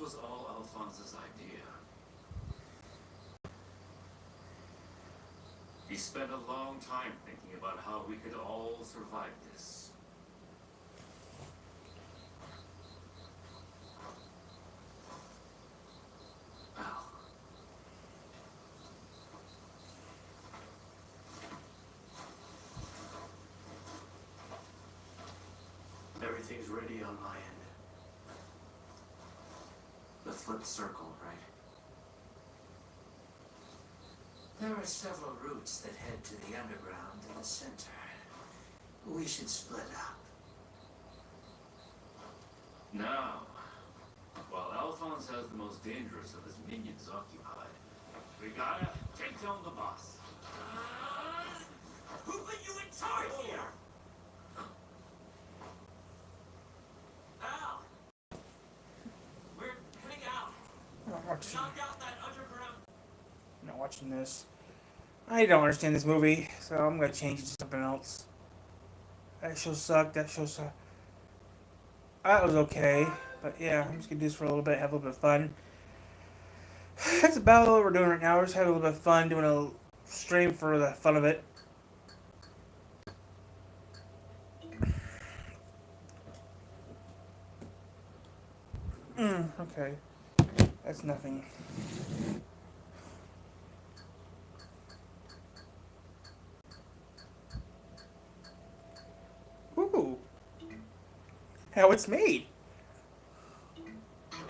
was all Alphonse's idea. He spent a long time thinking about how we could all survive this. Al. Everything's ready on my end. The flip circle, right? There are several routes that head to the underground in the center. We should split up. Now, while Alphonse has the most dangerous of his minions occupied, we gotta take down the boss. Who put you in charge here? Al! We're heading out. Knock out that underground. I'm not watching this. I don't understand this movie, so I'm gonna change it to something else. That show sucked. That show sucked. That was okay, but yeah, I'm just gonna do this for a little bit, have a little bit of fun. That's about all we're doing right now. We're just having a little bit of fun, doing a stream for the fun of it. Okay. That's nothing. Ooh. How it's made.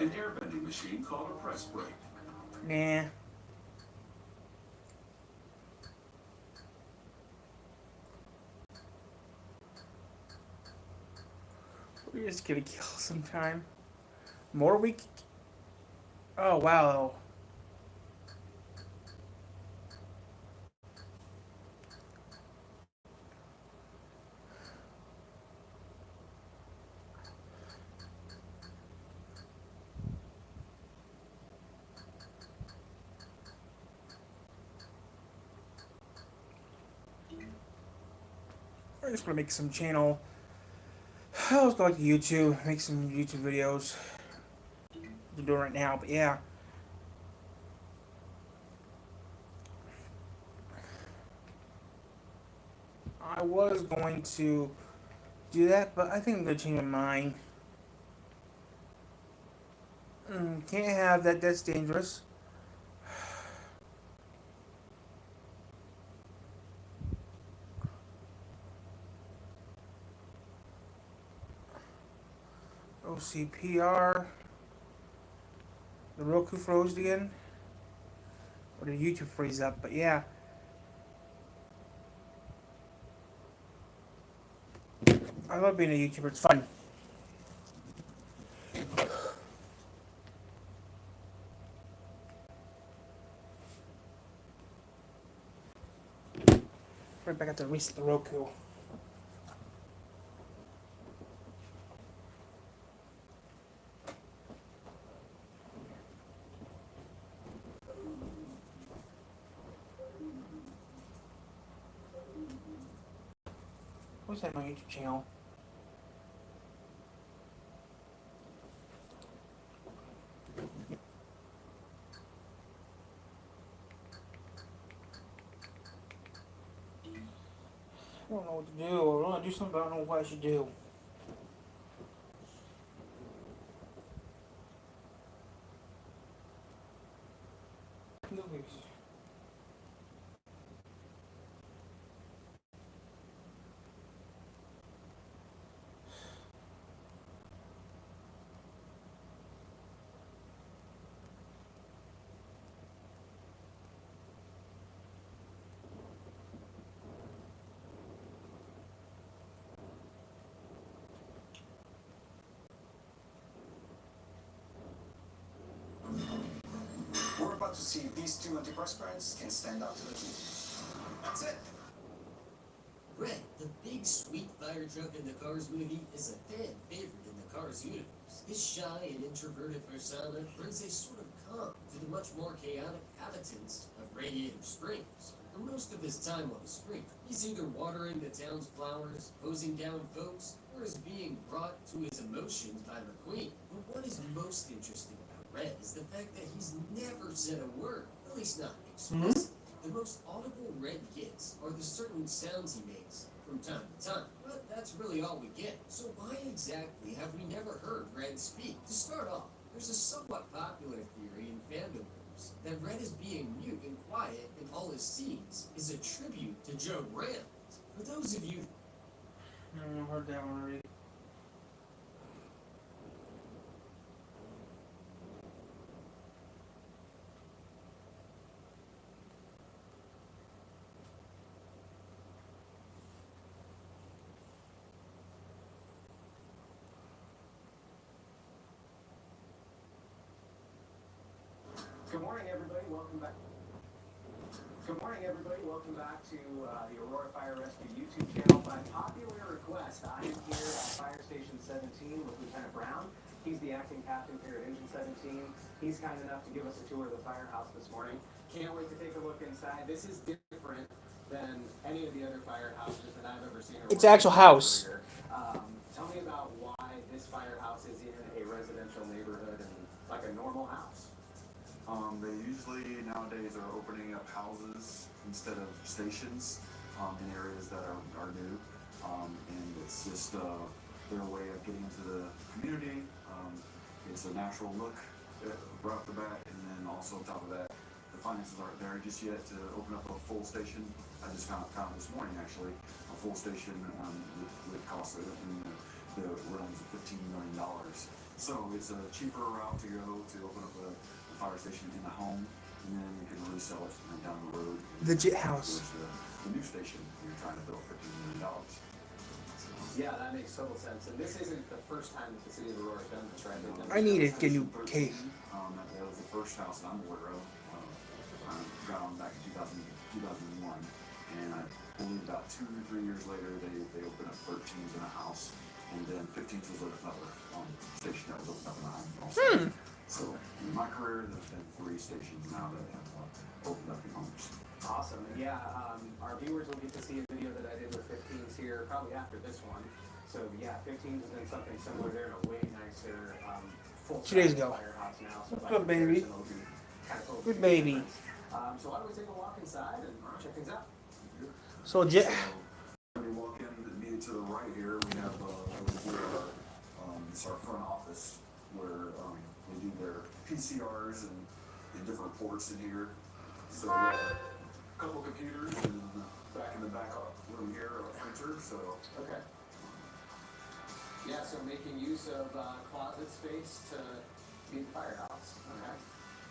An airbending machine called a press brake. Nah. We're just gonna kill some time. More weak. Oh wow. We're just gonna make some channel. I was going to YouTube, make some YouTube videos. I'm doing right now, but yeah. I was going to do that, but I think I'm gonna change my mind. Can't have that. That's dangerous. OCPR. The Roku froze again. Or the YouTube freeze up, but yeah. I love being a YouTuber, it's fun. Right back at the reset the Roku. What's that on my YouTube channel? I don't know what to do. I want to do something, but I don't know what I should do. Movies. We're about to see if these two antiperspirants can stand up to the heat. That's it. Red, the big sweet fire truck in the Cars movie, is a fan favorite in the Cars universe. His shy and introverted persona brings a sort of calm to the much more chaotic habitants of Radiator Springs. For most of his time on the screen, he's either watering the town's flowers, hosing down folks, or is being brought to his emotions by McQueen. But what is most interesting about Red is the fact that he's never said a word, at least not explicitly. The most audible Red gets are the certain sounds he makes from time to time, but that's really all we get. So why exactly have we never heard Red speak? To start off, there's a somewhat popular theory in fandom groups that Red is being mute and quiet in all his scenes is a tribute to Joe Rand. For those of you I've heard that one already. Good morning, everybody. Welcome back. Good morning, everybody. Welcome back to the Aurora Fire Rescue YouTube channel. By popular request, I am here at Fire Station 17 with Lieutenant Brown. He's the acting captain here at Engine 17. He's kind enough to give us a tour of the firehouse this morning. Can't wait to take a look inside. This is different than any of the other firehouses that I've ever seen. It's an actual house. Tell me about why this firehouse is in a residential neighborhood and like a normal house. They usually nowadays are opening up houses instead of stations in areas that are new, and it's just their way of getting into the community. It's a natural look right off the bat, and then also on top of that, the finances aren't there just yet to open up a full station. I just found this morning actually a full station would cost in the realms of $15 million. So it's a cheaper route to go to open up a fire station in the home, and then you can resell it down the road. Legit house. The new station you're trying to build $15 million. So, Yeah, that makes total sense. And this isn't the first time that the city of Aurora has done this, right? They've done I this need to since get a new 13, cave. that was the first house that I'm aware of. Ground back in 2001, and I believe about 2 or 3 years later they opened up 13s in a house, and then 15s was another station that was opened up in a home also. So in my career, there's been 3 stations now that have opened up in homes. Awesome. And yeah, our viewers will get to see a video that I did with 15s here probably after this one. So yeah, 15s has been something similar. They're in a way nicer full 2 days ago. firehouse now. So by Good baby. comparison, it'll be kind of Good baby. different. So why don't we take a walk inside and check things out? So legit. So when you walk in, immediately to the right here, we have over here it's our front office where they do their PCRs and different ports in here. So we have a couple computers and back in the back room here, a printer. So Okay. Yeah, so making use of closet space to be the firehouse. Okay.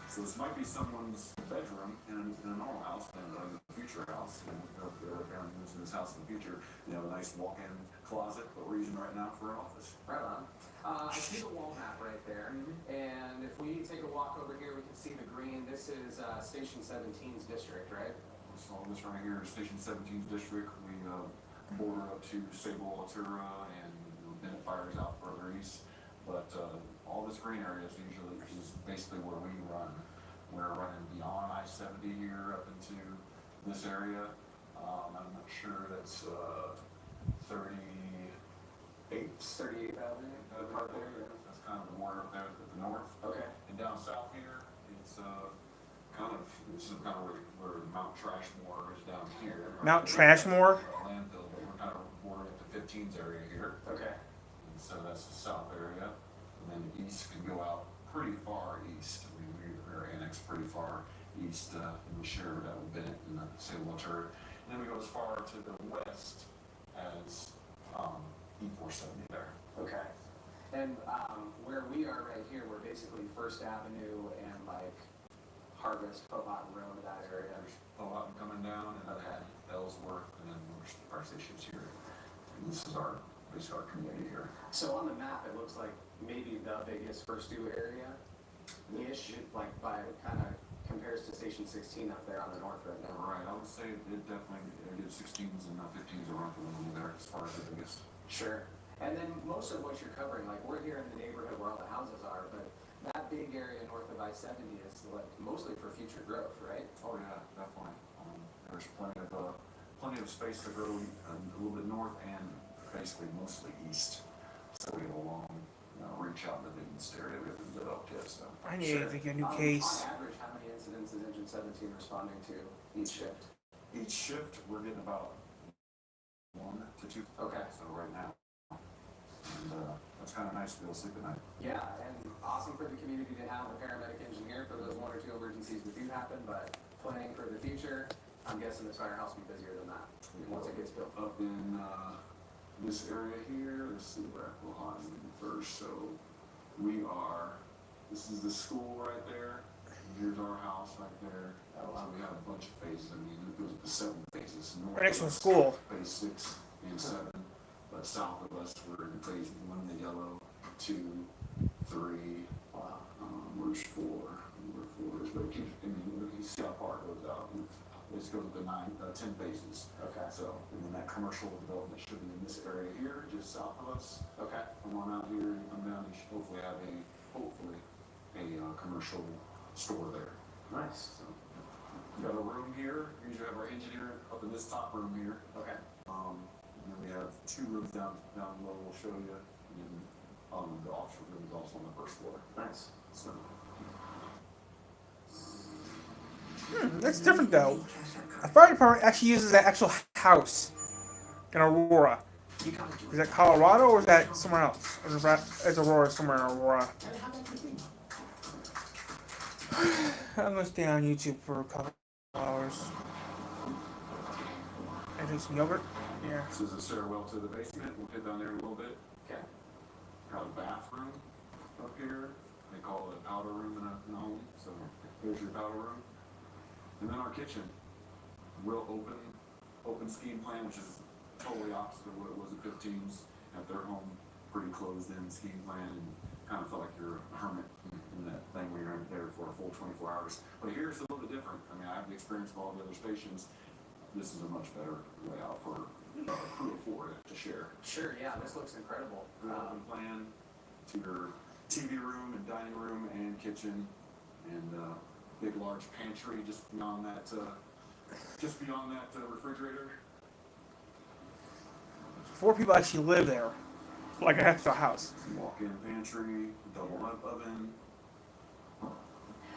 So this might be someone's bedroom in a normal house, and in a future house. And if their family moves in this house in the future, you have a nice walk-in closet, but we're using right now for an office. Right on. I see the wall map right there, and if we take a walk over here, we can see the green. This is Station 17's district, right? So this right here is Station 17's district. We border up to Sable, Altura, and Bennett Fires out further east. But all this green area is basically where we run. We're running beyond I-70 here up into this area. I'm not sure that's 38th 38th Avenue. part there. That's kind of the border up there at the north. Okay. And down south here, it's this is kind of where Mount Trashmore is down here. Mount Trashmore? Landfill, but we're kind of bordering up the 15s area here. Okay. And so that's the south area. And then the east can go out pretty far east. We're annexed pretty far east, and we share that with Bennett and the Sable Altura. And then we go as far to the west as E470 there. Okay. And where we are right here, we're basically First Avenue and like Harvest, Powhatan Road, that area. There's Powhatan coming down, and then Ellsworth, and then our stations here. And this is basically our community here. So on the map, it looks like maybe the biggest First Due area-ish, like by kind of compares to Station 16 up there on the north right now. Right, I would say it definitely did 16s and 15s around the little there as far as the biggest. Sure. And then most of what you're covering, like we're here in the neighborhood where all the houses are, but that big area north of I-70 is like mostly for future growth, right? Oh yeah, definitely. There's plenty of space to grow a little bit north and basically mostly east. So we have a long reach out in the biggest area we haven't developed yet, so. I need to get a new case. On average, how many incidents is Engine 17 responding to each shift? Each shift, we're getting about 1 to 2. Okay. So right now. And, that's kind of nice to be able to sleep at night. Yeah, and awesome for the community to have a paramedic engineer for those 1 or 2 emergencies that do happen, but planning for the future, I'm guessing this firehouse will be busier than that once it gets built. Up in, this area here, let's see where we'll on first. So this is the school right there. Here's our house right there. So we have a bunch of phases. I mean, it goes to 7 phases. Right next to a school. Phase 6 and 7. But south of us, we're in phase 1, the yellow, 2, 3. Where's 4? Where 4 is, but you see how far it goes out. It goes to 10 phases. Okay. So, and then that commercial development should be in this area here, just south of us. Okay. Come on out here and come down, you should hopefully have a commercial store there. Nice. So, we got a room here, we usually have our engineer up in this top room here. Okay. And then we have 2 rooms down below we'll show you. And then, the officer room is also on the first floor. Nice. So, That's different though. A fire department actually uses that actual house in Aurora. Is that Colorado or is that somewhere else? Or is Aurora somewhere in Aurora? I'm gonna stay on YouTube for a couple hours. And drink some yogurt. Yeah. this is a stairwell to the basement. We'll get down there in a little bit. Okay. Got a bathroom up here. They call it a powder room in a home. So here's your powder room. And then our kitchen. Real open scheme plan, which is totally opposite of what it was at 15's at their home. Pretty closed in scheme plan, and kind of felt like you're a hermit in that thing where you're in there for a full 24 hours. But here it's a little bit different. I mean, I have the experience of all the other stations. This is a much better layout for a crew of 4 to share. Sure, yeah, this looks incredible. Open plan to your TV room and dining room and kitchen, and big large pantry just beyond that refrigerator. 4 people actually live there. Like an extra house. Walk-in pantry, double oven.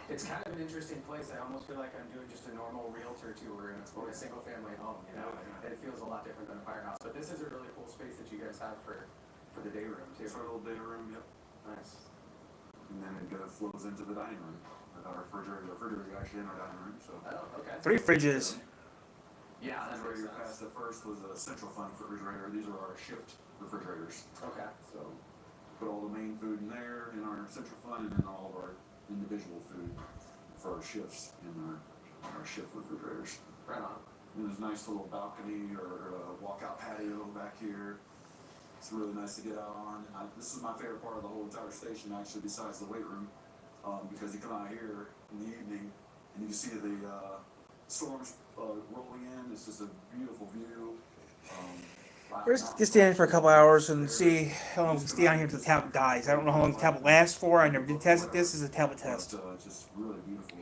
It's kind of an interesting place. I almost feel like I'm doing just a normal realtor tour in a single family home, you know? And it feels a lot different than a firehouse. But this is a really cool space that you guys have for the day room too. It's our little day room, yep. Nice. And then it flows into the dining room. Our refrigerator is actually in our dining room, so. Oh, okay. 3 fridges. Yeah, that makes Refrigerator sense. past the first was a central fund refrigerator. These are our shift refrigerators. Okay. So put all the main food in there in our central fund, and then all of our individual food for our shifts in our shift refrigerators. Right on. And there's a nice little balcony or a walkout patio back here. It's really nice to get out on. This is my favorite part of the whole entire station, actually, besides the weight room, because you come out here in the evening and you can see the storms rolling in. It's just a beautiful view. We're just stay in for a couple hours and see how long we stay on here until the tablet dies. I don't know how long the tablet lasts for. I never did test it. This is a tablet test. Just really beautiful.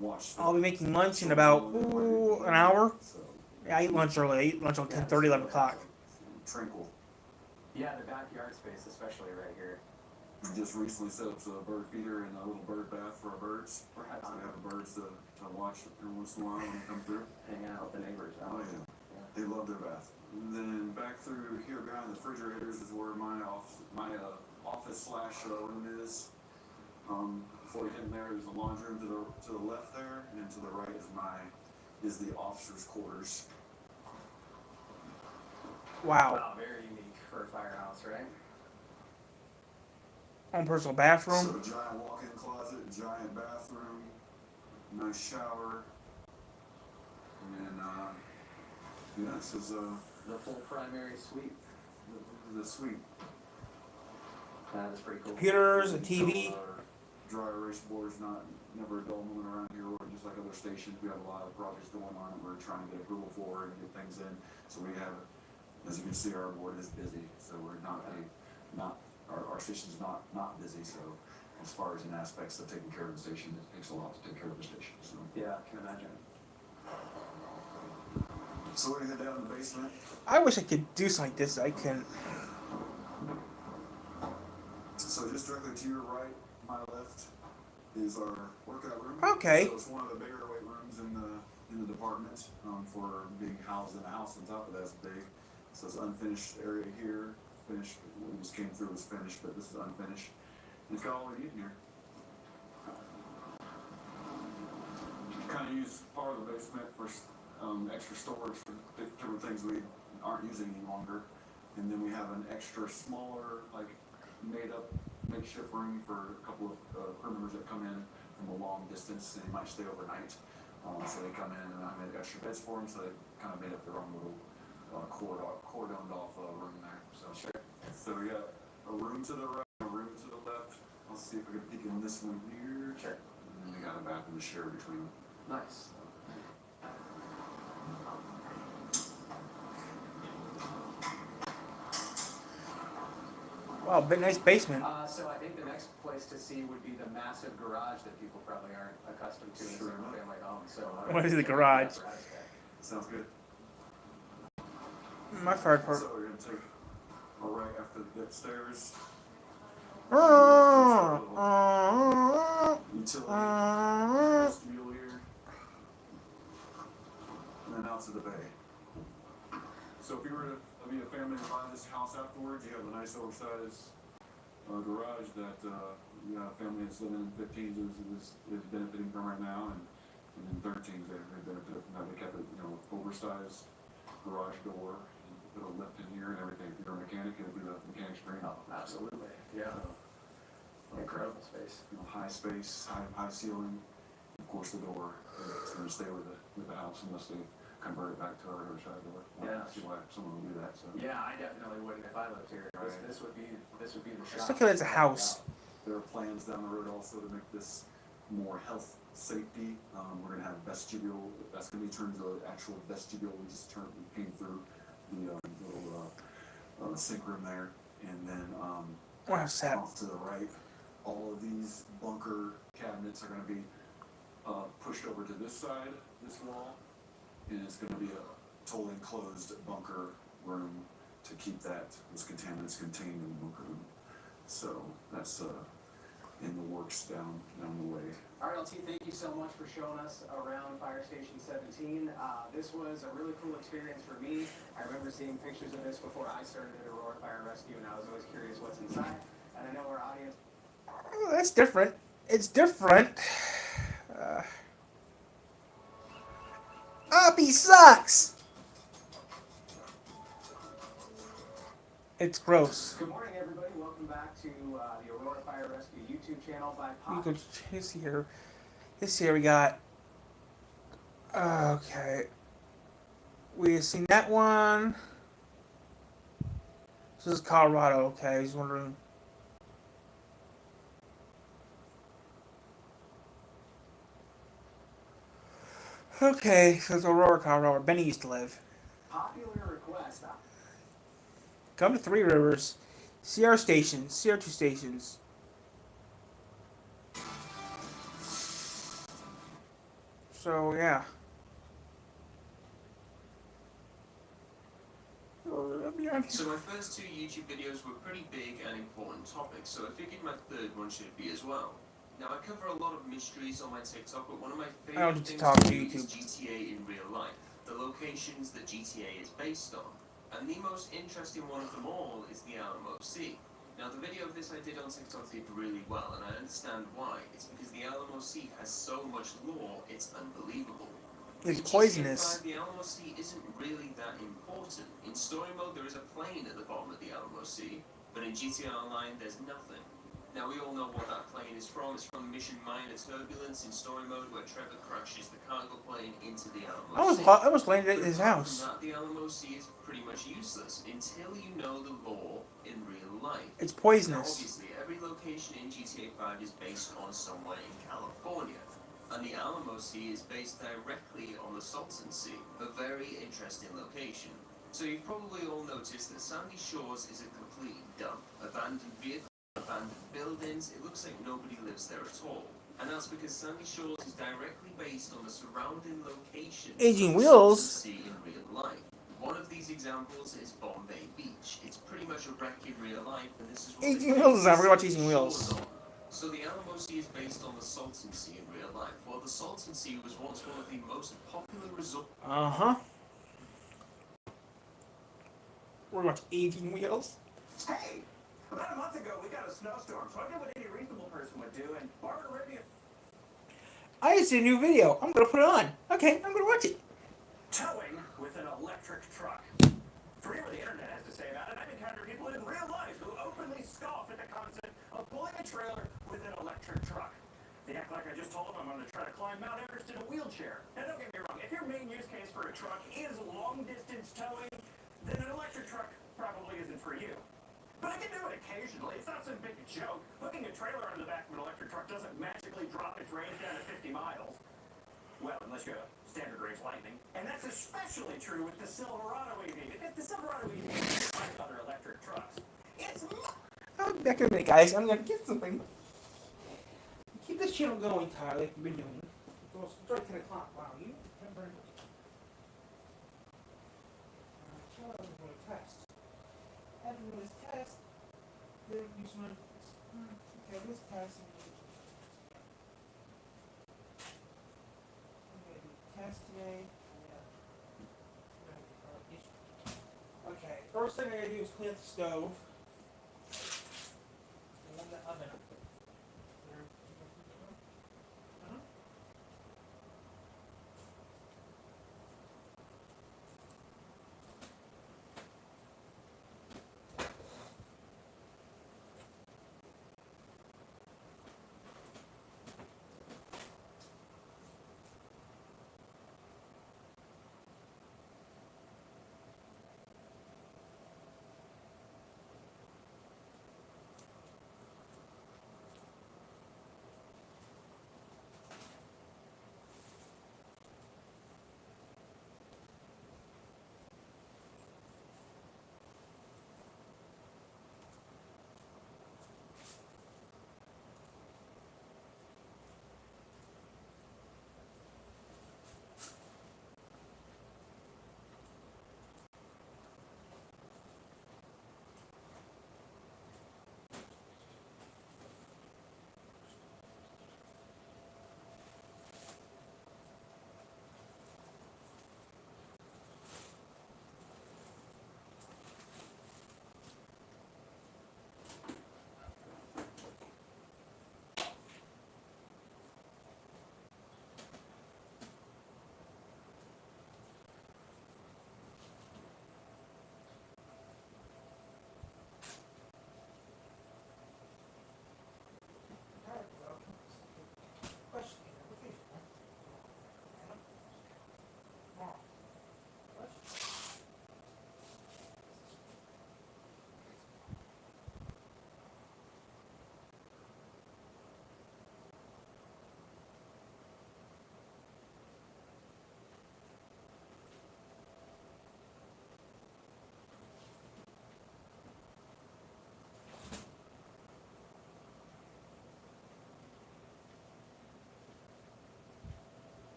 Watch. I'll be making lunch in about an hour. So, Yeah, I eat lunch early. I eat lunch on 10:30, 11 o'clock. tranquil. Yeah, the backyard space, especially right here. We just recently set up a bird feeder and a little bird bath for our birds. Right So on. we have the birds to watch every once in a while when they come through. Hanging out with the neighbors. Oh yeah, they love their bath. And then back through here behind the refrigerators is where my office slash room is. Before you get in there, there's a laundry room to the left there, and to the right is the officers' quarters. Wow. Wow, very unique for a firehouse, right? Own personal bathroom. So giant walk-in closet, giant bathroom, nice shower, and yeah, this is The full primary suite. the suite. That is pretty cool. Computers, a TV. Our dry erase board's never a dull moment around here. We're just like other stations. We have a lot of projects going on that we're trying to get approval for and get things in. So we have, as you can see, our board is busy. So we're our station's not busy. So as far as in aspects of taking care of the station, it takes a lot to take care of the station. So Yeah, I can imagine. we're gonna head down in the basement. I wish I could do something like this. I couldn't. It's So just directly to your right, my left, is our workout room. Okay. So it's one of the bigger weight rooms in the department, for being housed in a house on top of that's big. So it's unfinished area here. Finished. What we just came through was finished, but this is unfinished. And it's got all we need in here. Kind of use part of the basement for extra storage for different things we aren't using any longer. And then we have an extra smaller, like, made up makeshift room for a couple of crew members that come in from a long distance and they might stay overnight. So they come in and I made extra beds for them, so they kind of made up their own little cordoned off room there. So sure. So we got a room to the right, a room to the left. I'll see if I can peek in this one here. Sure. And then we got a bathroom to share between them. Nice. Wow, big nice basement. So I think the next place to see would be the massive garage that people probably aren't accustomed to in a Sure. single family home. So What is the garage? Sounds good. My favorite part. So we're gonna take a right after the upstairs. Utility vestibule here. And then out to the bay. So if you were to be a family and buy this house afterwards, you have a nice oversized garage that you have a family that's living in 15s is benefiting from right now, and in 13s they benefit from that. They kept it, oversized garage door, and put a lift in here and everything. If you're a mechanic, it'd be the mechanic's dream. Oh, absolutely. Yeah. Incredible space. High space, high ceiling. Of course, the door is going to stay with the house unless they convert it back to our Riverside door. Yeah. See why someone would do that. So Yeah, I definitely wouldn't if I lived here. Right. This would be the shop. Just look at it as a house. there are plans down the road also to make this more health safety. We're going to have vestibule. That's going to be turned into an actual vestibule. We came through the little sink room there, and then What's that? off to the right, all of these bunker cabinets are going to be pushed over to this side, this wall, and it's going to be a totally enclosed bunker room to keep those contaminants contained in the bunker room. So that's in the works down the way. All right, LT, thank you so much for showing us around Fire Station 17. This was a really cool experience for me. I remember seeing pictures of this before I started at Aurora Fire Rescue, and I was always curious what's inside. And I know our audience... Oh, that's different. It's different. Oppie sucks! It's gross. Good morning, everybody. Welcome back to the Aurora Fire Rescue YouTube channel by You Pop. could this here we got. Okay. We have seen that one. This is Colorado. Okay, I was wondering. Okay, so it's Aurora, Colorado, where Benny used to live. Popular request. Come to Three Rivers. See our stations. See our 2 stations. So, yeah. So my first 2 YouTube videos were pretty big and important topics, so I figured my third one should be as well. Now I cover a lot of mysteries on my TikTok, but one of my I don't favorite things talk to to do YouTube. is GTA in real life, the locations that GTA is based on. And the most interesting one of them all is the Alamo Sea. Now the video of this I did on TikTok did really well, and I understand why. It's because the Alamo Sea has so much lore, it's unbelievable. It's In GTA poisonous. 5, the Alamo Sea isn't really that important. In story mode, there is a plane at the bottom of the Alamo Sea, but in GTA Online, there's nothing. Now, we all know what that plane is from. It's from Mission Minor Turbulence in story mode, where Trevor crashes the cargo plane into the Alamo Sea. I almost landed at his But apart house. from that, the Alamo Sea is pretty much useless until you know the lore in real life. It's Now, poisonous. obviously, every location in GTA 5 is based on somewhere in California, and the Alamo Sea is based directly on the Salton Sea, a very interesting location. So you've probably all noticed that Sandy Shores is a complete dump. Abandoned vehicles, abandoned buildings, it looks like nobody lives there at all. And that's because Sandy Shores is directly based on the surrounding locations Aging of the Wheels. Salton Sea in real life. One of these examples is Bombay Beach. It's pretty much a wreck in real life, and this is what 18 Wheels. I rewatched 18 Wheels. Shores on. So the Alamo Sea is based on the Salton Sea in real life. Well, the Salton Sea was once one of the most popular resorts. We watched 18 Wheels. Hey! About a month ago, we got a snowstorm, so I did what any reasonable person would do and borrowed a radio. I just did a new video. I'm gonna put it on. Okay, I'm gonna watch it. Towing with an electric truck. Forget what the internet has to say about it. I've encountered people in real life who openly scoff at the concept of pulling a trailer with an electric truck. They act like I just told them I'm going to try to climb Mount Everest in a wheelchair. Now, don't get me wrong. If your main use case for a truck is long-distance towing, then an electric truck probably isn't for you. But I can do it occasionally. It's not some big joke. Hooking a trailer on the back of an electric truck doesn't magically drop its range down to 50 miles. Well, unless you have standard range lightning. And that's especially true with the Silverado EV. If the Silverado EV is like other electric trucks, it's... I'll be back in a minute, guys. I'm gonna get something. Keep this channel going, Tyler, like you've been doing. It's already 10 o'clock. Wow, you remember? Tell everyone to test. Everyone's test. Then you just want to. Okay, this test. I'm going to do test today. Okay, first thing I gotta do is clean up the stove. And then the oven.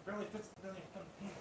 Barely fits the building from the paint.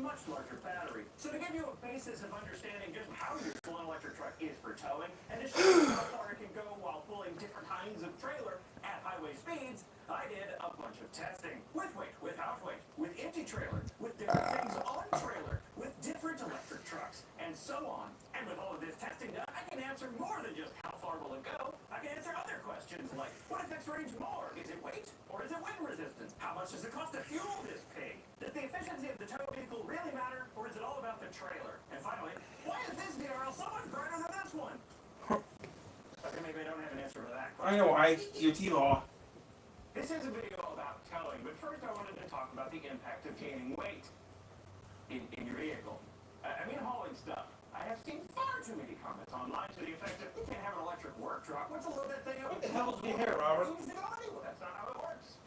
much larger battery. So to give you a basis of understanding just how useful an electric truck is for towing, and to show you how far it can go while pulling different kinds of trailer at highway speeds, I did a bunch of testing. With weight, without weight, with empty trailer, with different things on trailer, with different electric trucks, and so on. And with all of this testing done, I can answer more than just how far will it go. I can answer other questions like, what affects range more? Is it weight or is it wind resistance? How much does it cost to fuel this pig? Does the efficiency of the tow vehicle really matter, or is it all about the trailer? And finally, why is this DRL so much brighter than this one? Okay, maybe I don't have an answer for that question. I know, IoT law. This is a video about towing, but first I wanted to talk about the impact of gaining weight in your vehicle. I mean hauling stuff. I have seen far too many comments online to the effect that we can't have an electric work truck. What's a little bit thing up? What the hell's your hair, Robert? It needs to go anywhere. That's not how it works.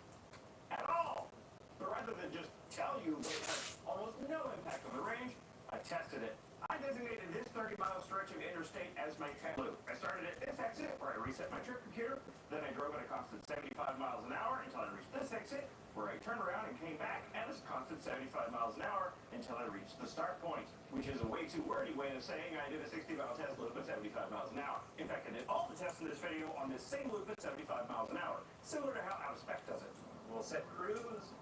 At all. But rather than just tell you it has almost no impact on the range, I tested it. I designated this 30-mile stretch of interstate as my test loop. I started at this exit where I reset my trip computer. Then I drove at a constant 75 miles an hour until I reached this exit where I turned around and came back at a constant 75 miles an hour until I reached the start point, which is a way too wordy way of saying I did a 60-mile test loop at 75 miles an hour. In fact, I did all the tests in this video on this same loop at 75 miles an hour, similar to how out-of-spec does it. We'll set cruise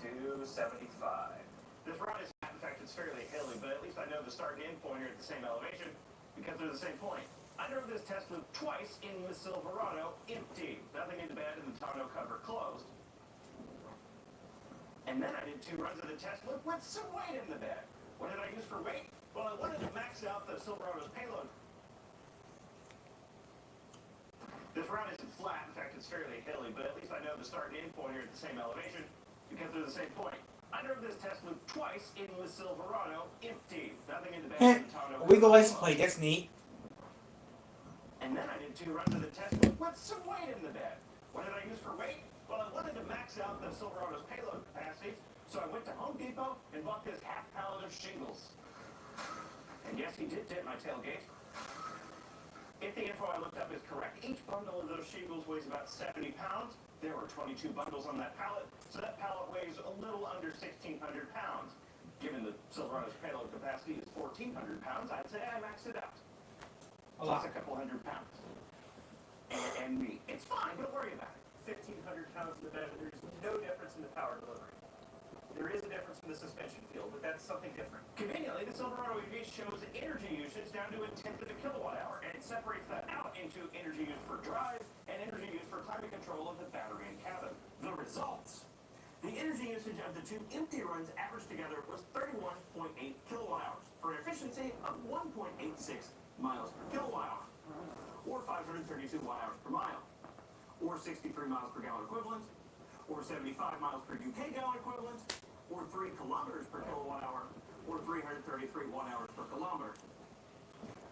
to 75. This route is not, in fact, it's fairly hilly, but at least I know the start and end point are at the same elevation because they're the same point. I drove this test loop twice in the Silverado empty. Nothing in the bed and the tonneau cover closed. And then I did 2 runs of the test loop with some weight in the bed. What did I use for weight? Well, I wanted to max out the Silverado's payload. This route isn't flat. In fact, it's fairly hilly, but at least I know the start and end point are at the same elevation because they're the same point. I drove this test loop twice in the Silverado empty. Nothing in the bed and the tonneau cover Wiggle license closed. plate, that's neat. And then I did 2 runs of the test loop with some weight in the bed. What did I use for weight? Well, I wanted to max out the Silverado's payload capacity, so I went to Home Depot and bought this half pallet of shingles. And yes, he did tip my tailgate. If the info I looked up is correct, each bundle of those shingles weighs about 70 pounds. There were 22 bundles on that pallet, so that pallet weighs a little under 1,600 pounds. Given the Silverado's payload capacity is 1,400 pounds, I'd say I maxed it out. A lot. Plus a couple hundred pounds. And me. It's fine, don't worry about it. 1,500 pounds in the bed, there's no difference in the power delivery. There is a difference in the suspension field, but that's something different. Conveniently, the Silverado EV shows energy usage down to 1/10 of a kilowatt hour, and it separates that out into energy used for drive and energy used for climate control of the battery and cabin. The results. The energy usage of the 2 empty runs averaged together was 31.8 kilowatt hours for an efficiency of 1.86 miles per kilowatt hour, or 532 watt hours per mile, or 63 miles per gallon equivalent, or 75 miles per UK gallon equivalent, or 3 kilometers per kilowatt hour, or 333 watt hours per kilometer.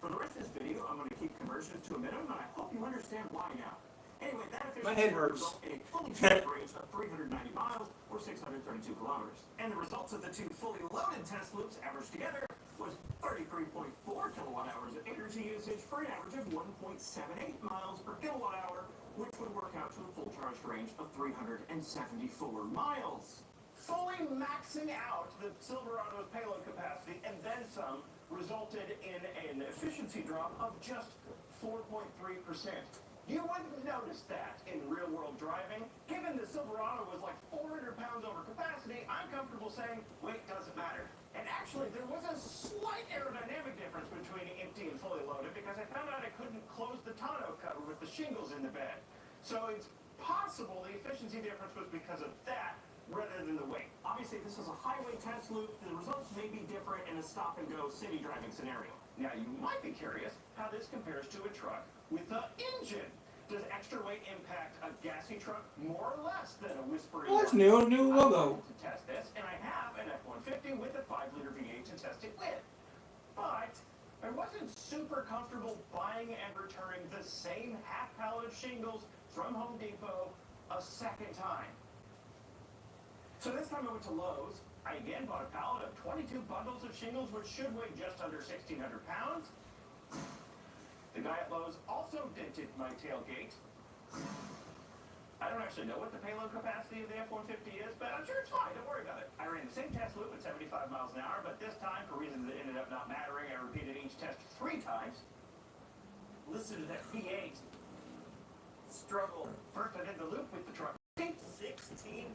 For the rest of this video, I'm going to keep conversions to a minimum, and I hope you understand why now. Anyway, that efficiency My head hurts. results in a fully charged range of 390 miles, or 632 kilometers. And the results of the 2 fully loaded test loops averaged together was 33.4 kilowatt hours of energy usage for an average of 1.78 miles per kilowatt hour, which would work out to a full charged range of 374 miles. Fully maxing out the Silverado's payload capacity and then some resulted in an efficiency drop of just 4.3%. You wouldn't notice that in real-world driving. Given the Silverado was like 400 pounds over capacity, I'm comfortable saying weight doesn't matter. And actually, there was a slight aerodynamic difference between empty and fully loaded because I found out I couldn't close the tonneau cover with the shingles in the bed. So it's possible the efficiency difference was because of that rather than the weight. Obviously, this is a highway test loop. The results may be different in a stop-and-go city driving scenario. Now, you might be curious how this compares to a truck with an engine. Does extra weight impact a gassy truck more or less than a whispering? Well, that's new, new logo. To test this, and I have an F-150 with a 5-liter V8 to test it with. But I wasn't super comfortable buying and returning the same half pallet of shingles from Home Depot a second time. So this time I went to Lowe's. I again bought a pallet of 22 bundles of shingles, which should weigh just under 1,600 pounds. The guy at Lowe's also dented my tailgate. I don't actually know what the payload capacity of the F-150 is, but I'm sure it's fine. Don't worry about it. I ran the same test loop at 75 miles an hour, but this time, for reasons that ended up not mattering, I repeated each test 3 times. Listen to that V8 struggle. First, I did the loop with the truck. 16.6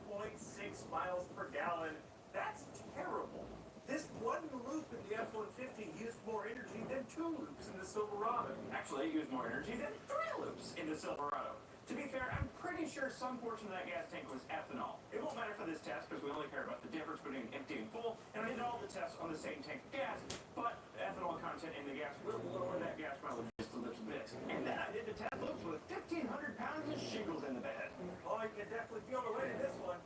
miles per gallon. That's terrible. This one loop in the F-150 used more energy than 2 loops in the Silverado. Actually, it used more energy than 3 loops in the Silverado. To be fair, I'm pretty sure some portion of that gas tank was ethanol. It won't matter for this test because we only care about the difference between empty and full, and I did all the tests on the same tank of gas, but the ethanol content in the gas will lower that gas mileage just a little bit. And then I did the test loops with 1,500 pounds of shingles in the bed. Oh, you can definitely feel the weight of this one.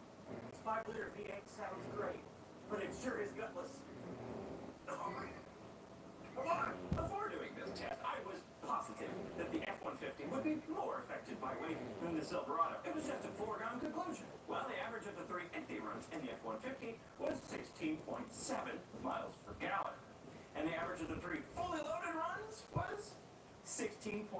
This 5-liter V8 sounds great, but it sure is gutless. Come on! Before doing this test, I was positive that the F-150 would be more affected by weight than the Silverado. It was just a foregone conclusion. Well, the average of the 3 empty runs in the F-150 was 16.7 miles per gallon. And the average of the 3 fully loaded runs was 16.6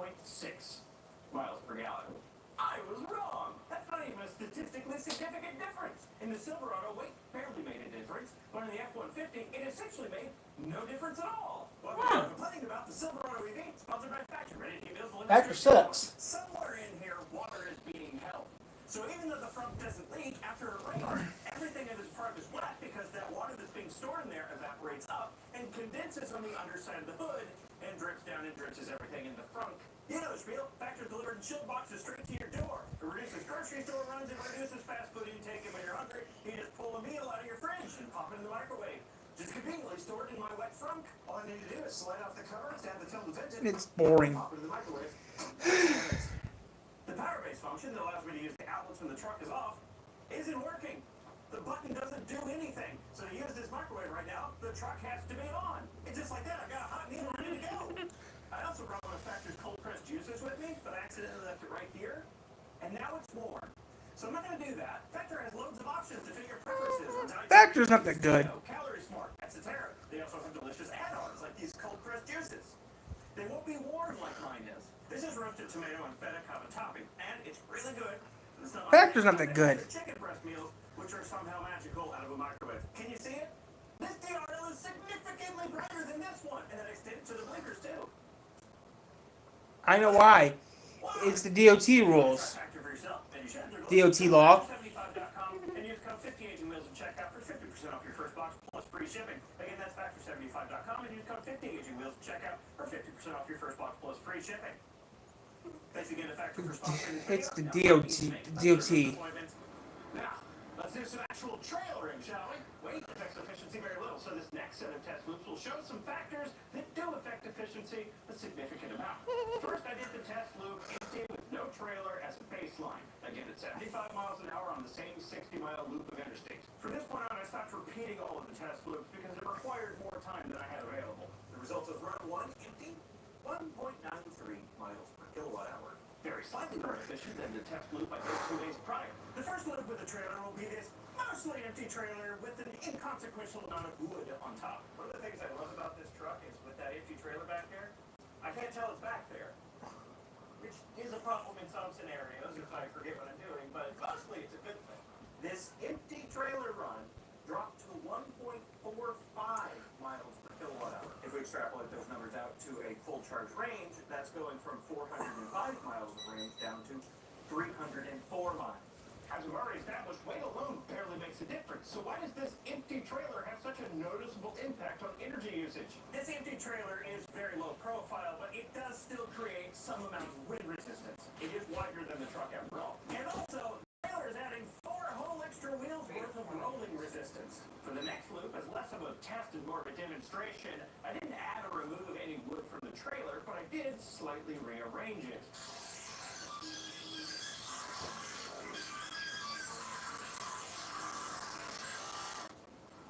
miles per gallon. I was wrong. That's not even a statistically significant difference. In the Silverado, weight barely made a difference, but in the F-150, it essentially made no difference at all. What we're complaining about the Silverado EV, sponsored by Factor. Ready to meals. Factor sucks. Somewhere in here, water is being held. So even though the front doesn't leak after a rain, everything in this part is wet because that water that's being stored in there evaporates up and condenses on the underside of the hood and drips down and drenches everything in the front. You know the spiel. Factor's delivered in chilled boxes straight to your door. It reduces grocery store runs, it reduces fast food intake, and when you're hungry, you just pull a meal out of your fridge and pop it in the microwave. Just conveniently stored in my wet trunk. All I need to do is slide off the cover, stand the film vented, It's boring. pop it in the microwave. The power-based function that allows me to use the outlets when the truck is off isn't working. The button doesn't do anything. So to use this microwave right now, the truck has to be on. It's just like that. I got a hot meal ready to go. I also brought one of Factor's cold-pressed juices with me, but I accidentally left it right here. And now it's warm. So I'm not going to do that. Factor has loads of options to fit your preferences. Factor's not that good. Calorie Smart, Etc. They also have delicious add-ons like these cold-pressed juices. They won't be warm like mine is. This is roasted tomato and feta cava topping, and it's really good. It's not Factor's not that good. Chicken breast meals, which are somehow magical out of a microwave. Can you see it? This DRL is significantly brighter than this one, and it extended to the blinkers too. I know why. It's the DOT rules. DOT law. And use code 50aging meals at checkout for 50% off your first box plus free shipping. Again, that's factor75.com and use code 50aging meals at checkout for 50% off your first box plus free shipping. Thanks again to Factor for sponsoring this video. It's the DOT. Now, let's do some actual trailering, shall we? Weight affects efficiency very little, so this next set of test loops will show some factors that do affect efficiency a significant amount. First, I did the test loop empty with no trailer as a baseline. Again, at 75 miles an hour on the same 60-mile loop of interstate. From this point on, I stopped repeating all of the test loops because it required more time than I had available. The results of run 1 empty, 1.93 miles per kilowatt hour. Very slightly more efficient than the test loop I did 2 days prior. The first loop with the trailer will be this mostly empty trailer with an inconsequential amount of wood on top. One of the things I love about this truck is with that empty trailer back there, I can't tell it's back there, which is a problem in some scenarios if I forget what I'm doing, but mostly it's a good thing. This empty trailer run dropped to 1.45 miles per kilowatt hour. If we extrapolate those numbers out to a full charge range, that's going from 405 miles of range down to 304 miles. As we've already established, weight alone barely makes a difference. So why does this empty trailer have such a noticeable impact on energy usage? This empty trailer is very low profile, but it does still create some amount of wind resistance. It is wider than the truck after all. And also, the trailer is adding 4 whole extra wheels worth of rolling resistance. For the next loop, as less of a test and more of a demonstration, I didn't add or remove any wood from the trailer, but I did slightly rearrange it.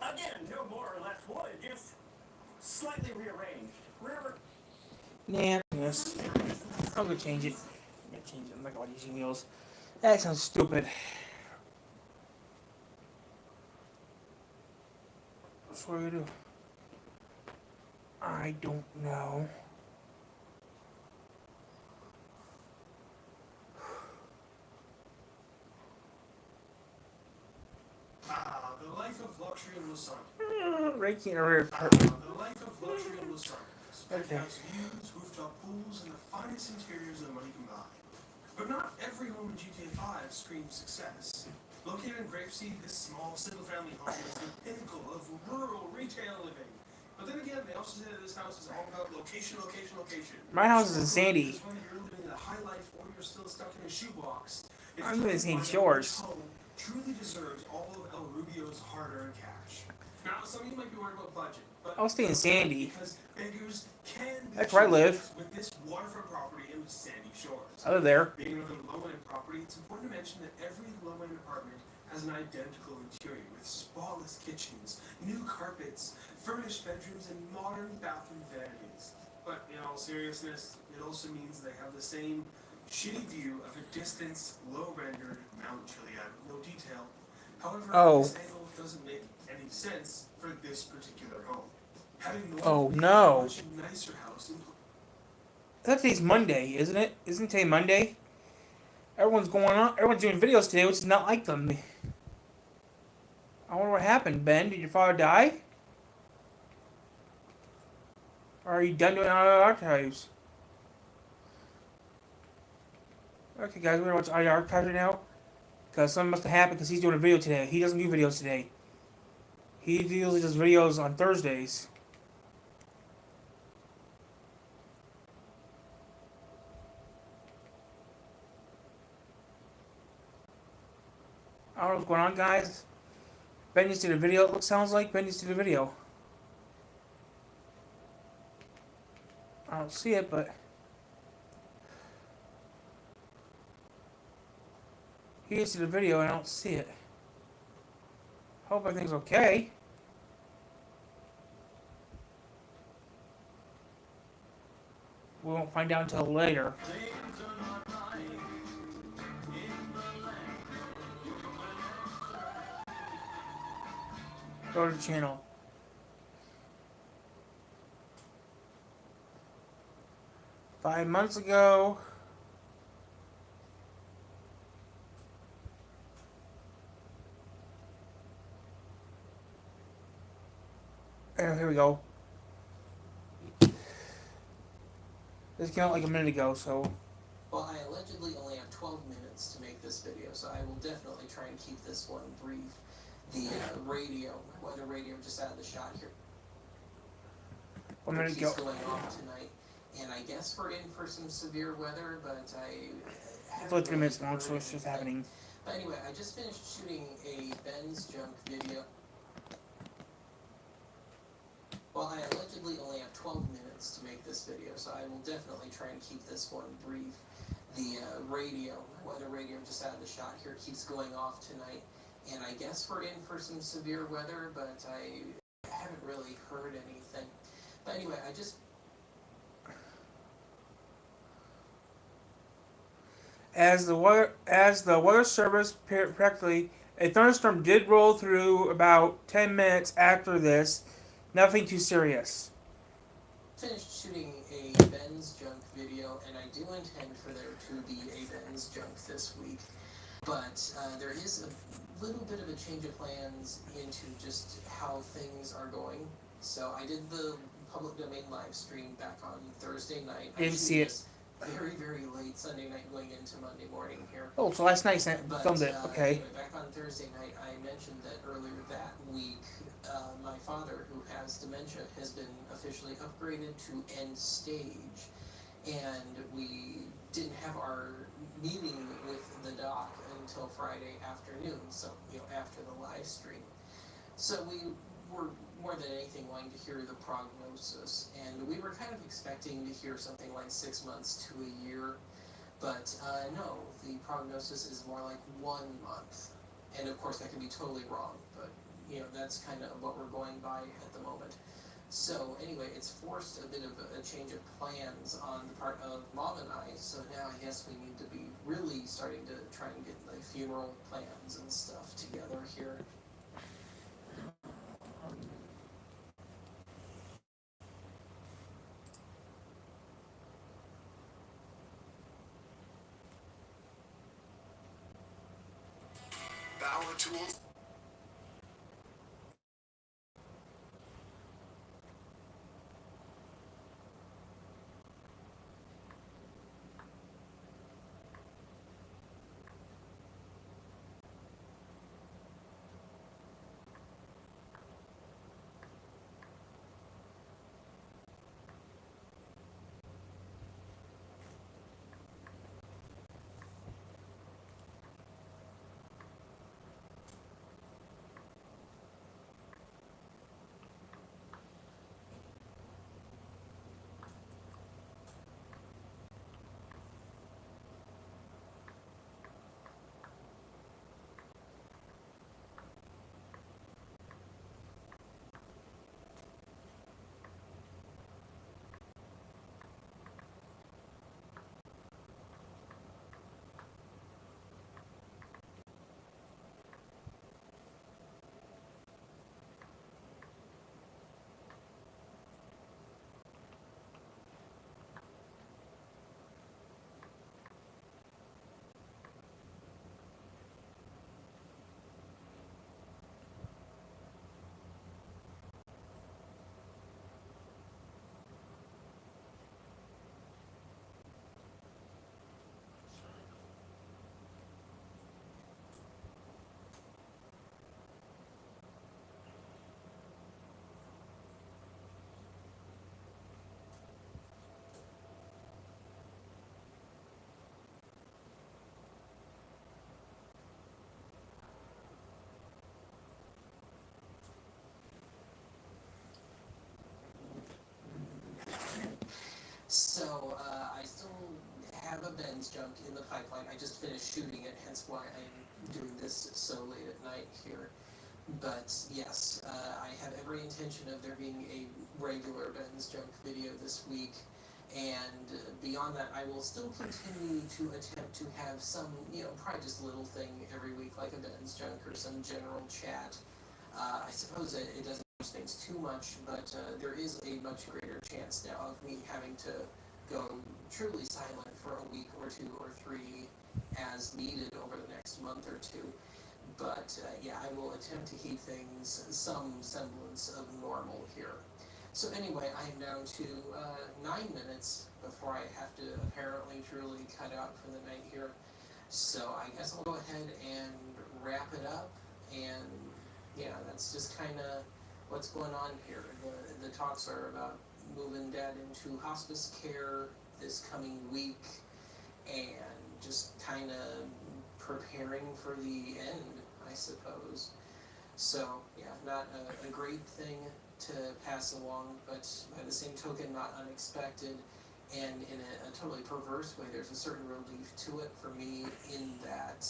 Again, no more or less wood, just slightly rearranged. Nah, yes. I'm gonna change it. I'm gonna change it. I'm not gonna using wheels. That sounds stupid. What's what we do? I don't know. Ah, the life of luxury in Los Angeles. Ranking over. The life of luxury in Los Angeles. Okay. Penthouse views, rooftop pools, and the finest interiors that money can buy. But not every home in GTA 5 screams success. Located in Grapeseed, this small single-family home is the pinnacle of rural retail living. But then again, they also say that this house is all about location, location, location. My house is in So Sandy. whether you're living a high life or you're still stuck in a shoebox, it's I'm living in time to St. find out which George. home truly deserves all of El Rubio's hard-earned cash. Now, some of you might be worried about budget, but I'll stay in Sandy. because beggars can be That's where I live. choosers with this waterfront property in Sandy Shores. I live there. Being another low-end property, it's important to mention that every low-end apartment has an identical interior with spotless kitchens, new carpets, furnished bedrooms, and modern bathroom vanities. But in all seriousness, it also means they have the same shitty view of a distant, low-rendered Mount Chiliad with no detail. However, Oh. this angle doesn't make any sense for this particular home. Having the Oh, no. much nicer house in I thought today's Monday, isn't it? Isn't today Monday? Everyone's going on. Everyone's doing videos today, which is not like them. I wonder what happened, Ben. Did your father die? Or are you done doing audio archives? Okay, guys, we're gonna watch audio archives right now. Because something must have happened because he's doing a video today. He doesn't do videos today. He usually does videos on Thursdays. I don't know what's going on, guys. Ben just did a video. It sounds like Ben just did a video. I don't see it, but he just did a video and I don't see it. Hope everything's okay. We won't find out until later. Go to the channel. Five months ago. Oh, here we go. This came out like a minute ago, so. Well, I allegedly only have 12 minutes to make this video, so I will definitely try and keep this one brief. The radio, weather radio just out of the shot here. 1 minute keeps ago. going off tonight, and I guess we're in for some severe weather, but I It's only 3 minutes long, so it's just happening. But anyway, I just finished shooting a Ben's Junk video. Well, I allegedly only have 12 minutes to make this video, so I will definitely try and keep this one brief. The radio, weather radio just out of the shot here, keeps going off tonight, and I guess we're in for some severe weather, but I haven't really heard anything. But anyway, I just... As the weather service correctly, a thunderstorm did roll through about 10 minutes after this. Nothing too serious. Finished shooting a Ben's Junk video, and I do intend for there to be a Ben's Junk this week. But there is a little bit of a change of plans into just how things are going. So I did the public domain live stream back on Thursday night. Didn't see it. Very, very late Sunday night going into Monday morning here. Oh, so last night But, filmed it. Okay. Anyway, back on Thursday night, I mentioned that earlier that week, my father, who has dementia, has been officially upgraded to end stage, and we didn't have our meeting with the doc until Friday afternoon, so, after the live stream. So we were more than anything wanting to hear the prognosis, and we were kind of expecting to hear something like 6 months to a year, but no, the prognosis is more like 1 month. And of course that could be totally wrong, but that's kind of what we're going by at the moment. So anyway, it's forced a bit of a change of plans on the part of Mom and I, so now I guess we need to be really starting to try and get the funeral plans and stuff together here. Power tools. So I still have a Ben's junk in the pipeline. I just finished shooting it, hence why I'm doing this so late at night here. But yes, I have every intention of there being a regular Ben's junk video this week. And beyond that, I will still continue to attempt to have some, probably just a little thing every week, like a Ben's junk or some general chat. I suppose it doesn't change things too much, but there is a much greater chance now of me having to go truly silent for a week or two or three as needed over the next month or two. But yeah, I will attempt to keep things some semblance of normal here. So anyway, I am down to 9 minutes before I have to apparently truly cut out for the night here. So I guess I'll go ahead and wrap it up. And yeah, that's just kind of what's going on here. The talks are about moving Dad into hospice care this coming week and just kind of preparing for the end, I suppose. So yeah, not a great thing to pass along, but by the same token, not unexpected. And in a totally perverse way, there's a certain relief to it for me in that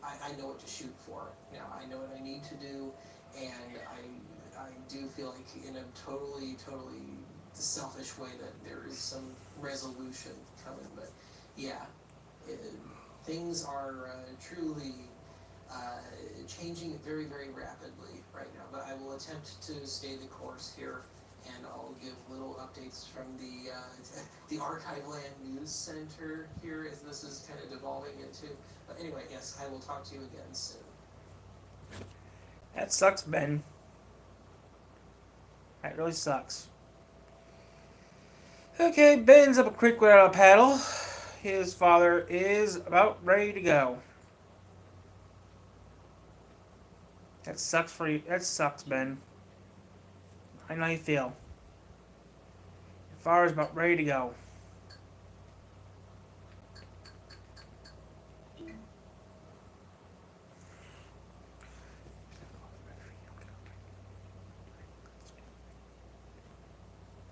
I know what to shoot for. Now, I know what I need to do, and I do feel like in a totally selfish way that there is some resolution coming. But yeah, things are truly changing very, very rapidly right now, but I will attempt to stay the course here, and I'll give little updates from the Archive Land News Center here as this is kind of devolving into. But anyway, yes, I will talk to you again soon. That sucks, Ben. That really sucks. Okay, Ben's up a creek without a paddle. His father is about ready to go. That sucks for you. That sucks, Ben. I know how you feel. Your father's about ready to go.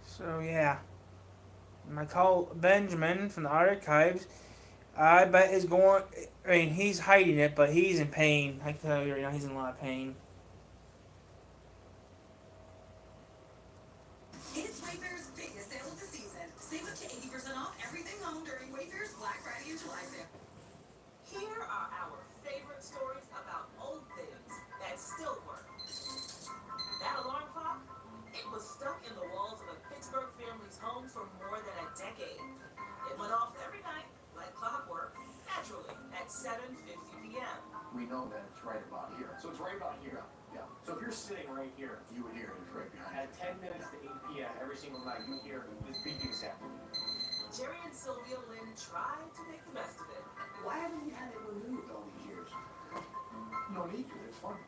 So yeah, I call Benjamin from the archives. I bet is going. I mean, he's hiding it, but he's in pain. I can tell you right now, he's in a lot of pain. It's Wayfair's biggest sale of the season. Save up to 80% off everything home during Wayfair's Black Friday and July sale. Here are our favorite stories about old things that still work. That alarm clock, it was stuck in the walls of a Pittsburgh family's home for more than a decade. It went off every night, like clockwork, naturally, at 7:50 p.m. We know that it's right about here. So it's right about here. Yeah. So if you're sitting right here, You would hear it right behind at 10 minutes to 8 p.m. every single night, you hear this beeping sound. Jerry and Sylvia Lynn tried to make the best of it. Why haven't you had it removed all these years? No need to. It's fun.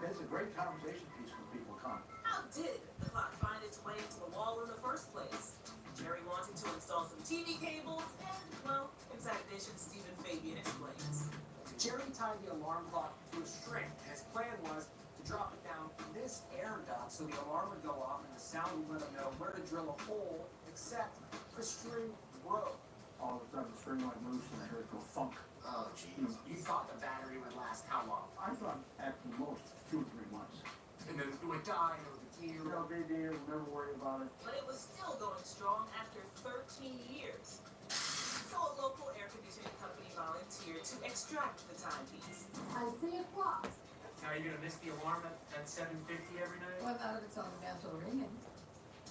It's a great conversation piece when people come. How did the clock find its way to the wall in the first place? Jerry wanted to install some TV cables, and, well, Examination Stephen Fabian explains. Jerry tied the alarm clock to a string, and his plan was to drop it down this air duct so the alarm would go off and the sound would let him know where to drill a hole, except the string broke. All of a sudden, the string went loose and I heard it go thunk. Oh, jeez. You thought the battery would last how long? I thought at the most 2 or 3 months. And then it would die, and it was a deal. No big deal. Never worry about it. But it was still going strong after 13 years. So a local air conditioning company volunteered to extract the timepiece. I see a clock. Now, are you going to miss the alarm at 7:50 every night? What about if it's on the mantle ringing?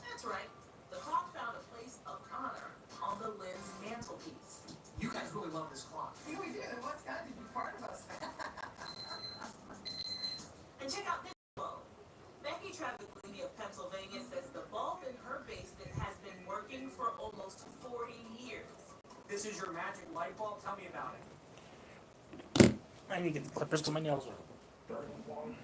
That's right. The clock found a place of honor on the Lynn's mantelpiece. You guys really love this clock. Yeah, we do. What's got to be part of us? And check out this bulb. Becky Travaglini of Pennsylvania says the bulb in her basement has been working for almost 40 years. This is your magic light bulb? Tell me about it. I need to get the clippers because my nails are very long.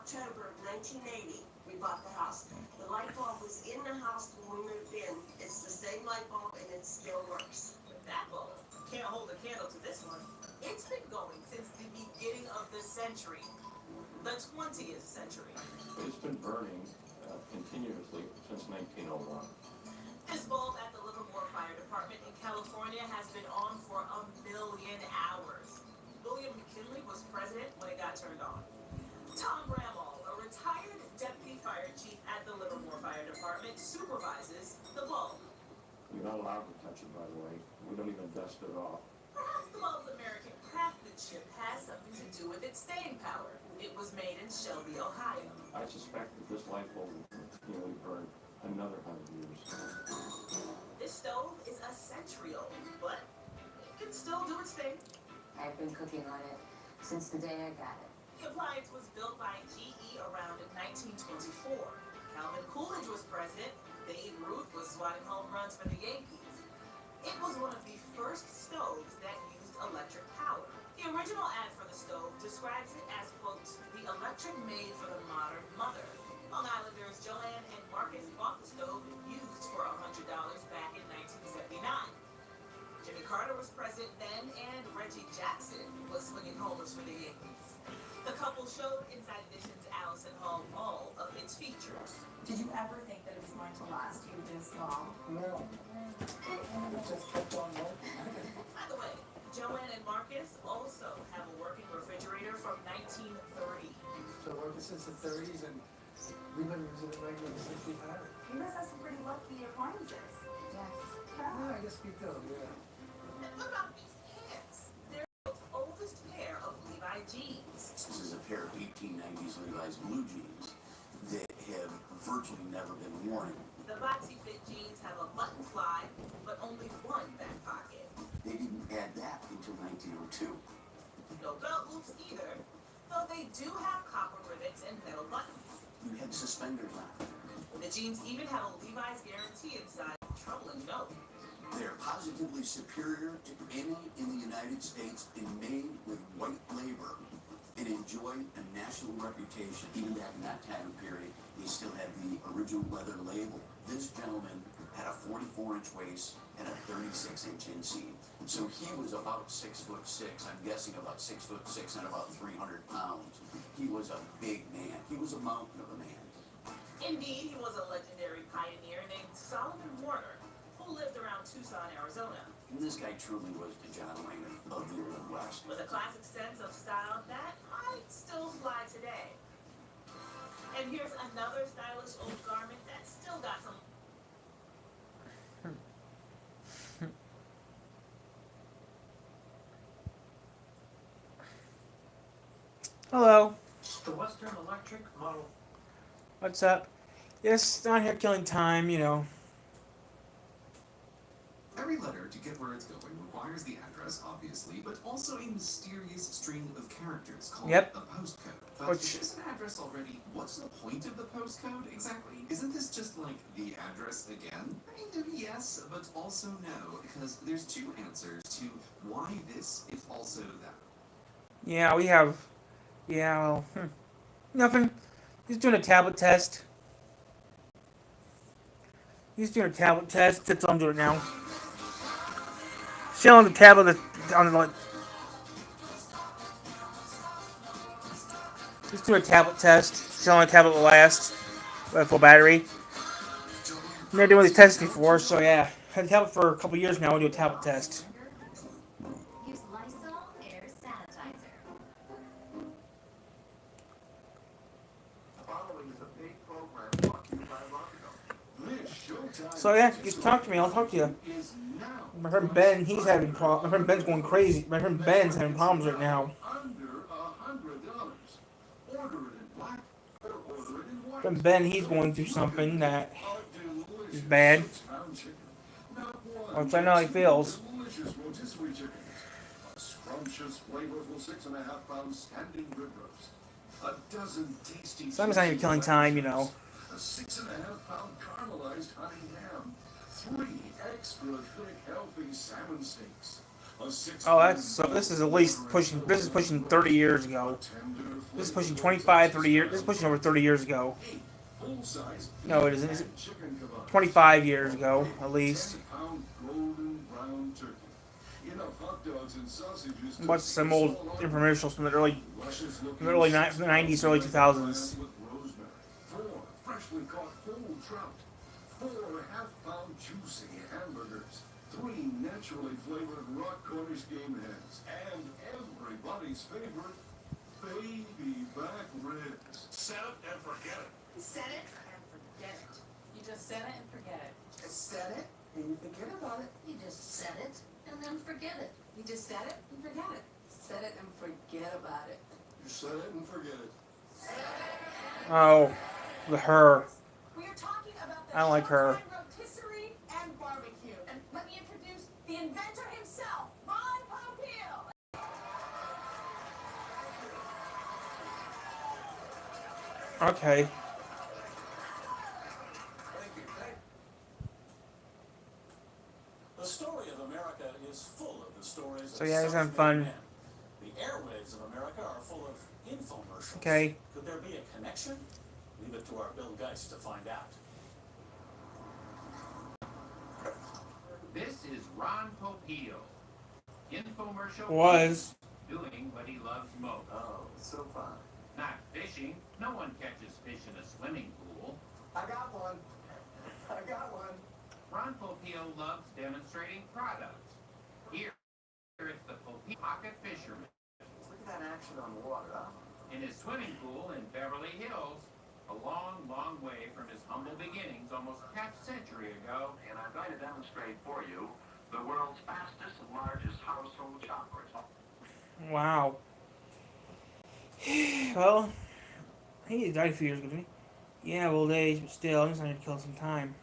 October of 1980, we bought the house. The light bulb was in the house when we moved in. It's the same light bulb and it still works. But that bulb can't hold a candle to this one. It's been going since the beginning of the century. The 20th century. It's been burning continuously since 1901. This bulb at the Livermore Fire Department in California has been on for 1 million hours. William McKinley was president when it got turned on. Tom Bramall, a retired deputy fire chief at the Livermore Fire Department, supervises the bulb. You're not allowed to touch it, by the way. We don't even dust it off. Perhaps the bulb's American craftsmanship has something to do with its staying power. It was made in Shelby, Ohio. I suspect that this light bulb will continually burn another 100 years. This stove is a century old, but it can still do its thing. I've been cooking on it since the day I got it. The appliance was built by GE around 1924. Calvin Coolidge was president. Babe Ruth was swatting home runs for the Yankees. It was one of the first stoves that used electric power. The original ad for the stove describes it as, quote, the electric made for the modern mother. Long Islanders Joanne and Marcus bought the stove used for $100 back in 1979. Jimmy Carter was president then, and Reggie Jackson was swinging homers for the Yankees. The couple showed Inside Edition's Allison Hall all of its features. Did you ever think that it was going to last you this long? No. It just kept on working. By the way, Joanne and Marcus also have a working refrigerator from 1930. So working since the 30s, and we've been using it regularly since we've had it. You must have some pretty lucky appliances. Yes. Yeah, I guess we do, yeah. And look at these pants. They're the oldest pair of Levi jeans. This is a pair of 1890s Levi's blue jeans that have virtually never been worn. The boxy fit jeans have a button fly, but only one back pocket. They didn't add that until 1902. No belt loops either, though they do have copper rivets and metal buttons. You had suspenders on. The jeans even have a Levi's guarantee inside. Troubling note. They're positively superior to any in the United States and made with white labor and enjoy a national reputation. Even back in that time period, they still had the original leather label. This gentleman had a 44-inch waist and a 36-inch inseam. So he was about 6'6". I'm guessing about 6'6" and about 300 pounds. He was a big man. He was a mountain of a man. Indeed, he was a legendary pioneer named Solomon Warner, who lived around Tucson, Arizona. And this guy truly was the John Wayne of the Old West. With a classic sense of style that might still fly today. And here's another stylish old garment that still got some. Hello. The Western Electric model. What's up? Yes, down here killing time, you know. Every letter, to get where it's going, requires the address, obviously, but also a mysterious string of characters called a postcode. But if there's an address already, what's the point of the postcode exactly? Isn't this just like the address again? Kind of yes, but also no, because there's two answers to why this is also that. Yeah, we have. Yeah, well, nothing. He's doing a tablet test. That's all I'm doing now. Showing the tablet on the. Just do a tablet test. Showing the tablet will last with full battery. Never did one of these tests before, so yeah. Had a tablet for a couple years now. We'll do a tablet test. Use Lysol Air Sanitizer. Following is a big program brought to you by Rockefeller. This Showtime So yeah, just talk to me. I'll talk to you. is now My friend Ben, he's having problems. My friend Ben's going crazy. My friend Ben's having problems right now. under $100. Order it in black or order it in white. Friend Ben, he's going through something that is bad. Which I know how he feels. Delicious rotisserie chicken. A scrumptious, flavorful 6.5-pound standing rib roast. A dozen tasty. Sometimes not even killing time, you know. A 6.5-pound caramelized honey ham. 3 extra thick, healthy salmon steaks. A 6 Oh, that's so. This is at least pushing. This is pushing 30 years ago. tender This is pushing 25, 30 years. This is pushing over 30 years ago. No, it isn't. It's 25 years ago, at least. I watched some old infomercials from the early 90s, early 2000s. Freshly caught whole trout, 4 half-pound juicy hamburgers, 3 naturally flavored rock Cornish game hens, and everybody's favorite baby back ribs. Set it and forget it. Set it and forget it. You just set it and forget it. Set it and you forget about it. You just set it and then forget it. You just set it and forget it. Set it and forget about it. You set it and forget it. Oh, the her. We are talking about the I don't like her. rotisserie and barbecue. And let me introduce the inventor himself, Ron Popeil. Okay. The story of America is full of the stories So of yeah, he's having self-made fun. men. The airwaves of America are full of infomercials. Okay. Could there be a connection? Leave it to our Bill Geist to find out. This is Ron Popeil. Infomercial. Was. Doing what he loves most. Oh, so fun. Not fishing. No one catches fish in a swimming pool. I got one. I got one. Ron Popeil loves demonstrating products. Here is the Popeil Pocket Fisherman. Look at that action on the water, huh? In his swimming pool in Beverly Hills, a long, long way from his humble beginnings almost half a century ago. And I'm going to demonstrate for you the world's fastest and largest household choppers. Wow. Well, he died a few years ago, didn't he? Yeah, old age, but still, I'm just trying to kill some time.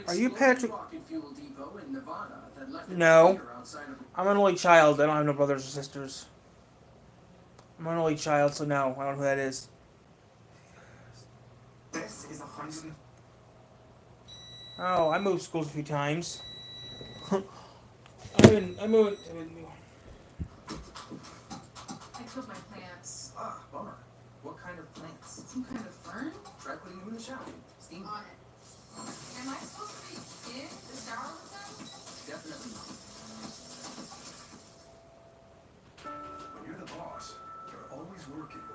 Are you Patrick? No. I'm an only child. I don't have no brothers or sisters. I'm an only child, so no, I don't know who that is. This is 100. Oh, I moved schools a few times. I moved. I killed my plants. Ah, bummer. What kind of plants? Some kind of fern? Try putting them in the shower. Steam. On it. Am I supposed to be in the shower with them? Definitely not. When you're the boss, you're always working.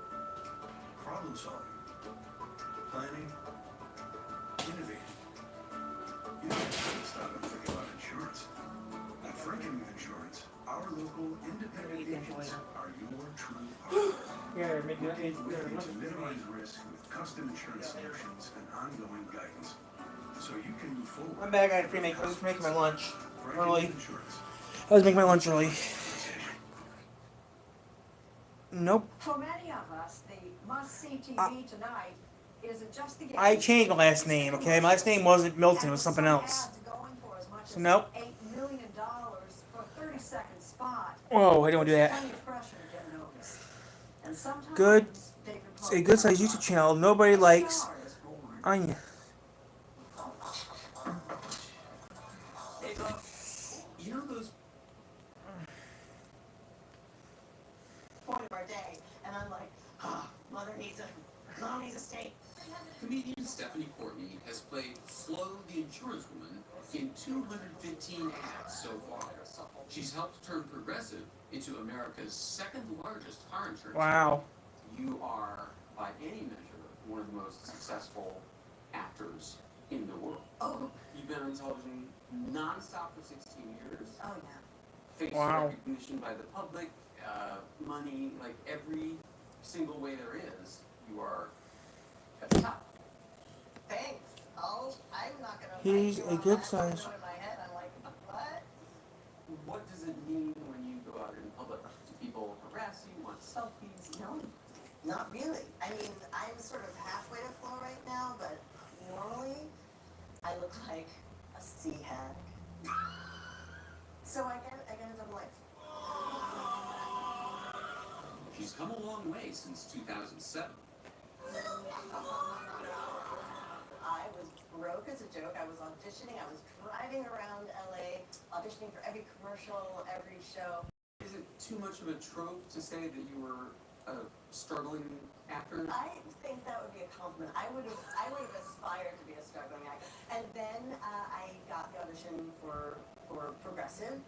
Problem solving. Planning. Innovating. You don't have to stop and think about insurance. At Franken Insurance, our local independent agents are your true partners. Yeah, make that Working with you to minimize risk with custom insurance solutions and ongoing guidance, so you can move forward. I'm back. I was just making my lunch Franken early. Insurance. I was making my lunch early. Nope. For many of us, the must-see TV tonight isn't just the game. I changed my last name, okay? My last name wasn't Milton, it was something else. So nope. $8 million for a 30-second spot. Whoa, I don't do that. Plenty of pressure to get noticed. And sometimes Good. David It's a good sized YouTube channel. Nobody likes onion. Hey, you know those Point of our day, and I'm like, mom needs a steak. Comedian Stephanie Courtney has played Flo the Insurance Woman in 215 ads so far. She's helped turn Progressive into America's second largest car insurance. Wow. You are, by any measure, one of the most successful actors in the world. Oh. You've been on television nonstop for 16 years. Oh, yeah. Face Wow. recognition by the public, money, like every single way there is, you are at the top. Thanks. Oh, I'm not gonna. He's a good size. In my head, I'm like, what? What does it mean when you go out in public? Do people harass you, want selfies? No, not really. I mean, I'm sort of halfway to Flo right now, but normally I look like a sea hag. So I get a double life. She's come a long way since 2007. I was broke as a joke. I was auditioning. I was driving around LA, auditioning for every commercial, every show. Is it too much of a trope to say that you were a struggling actor? I think that would be a compliment. I would have aspired to be a struggling actor. And then I got the audition for Progressive.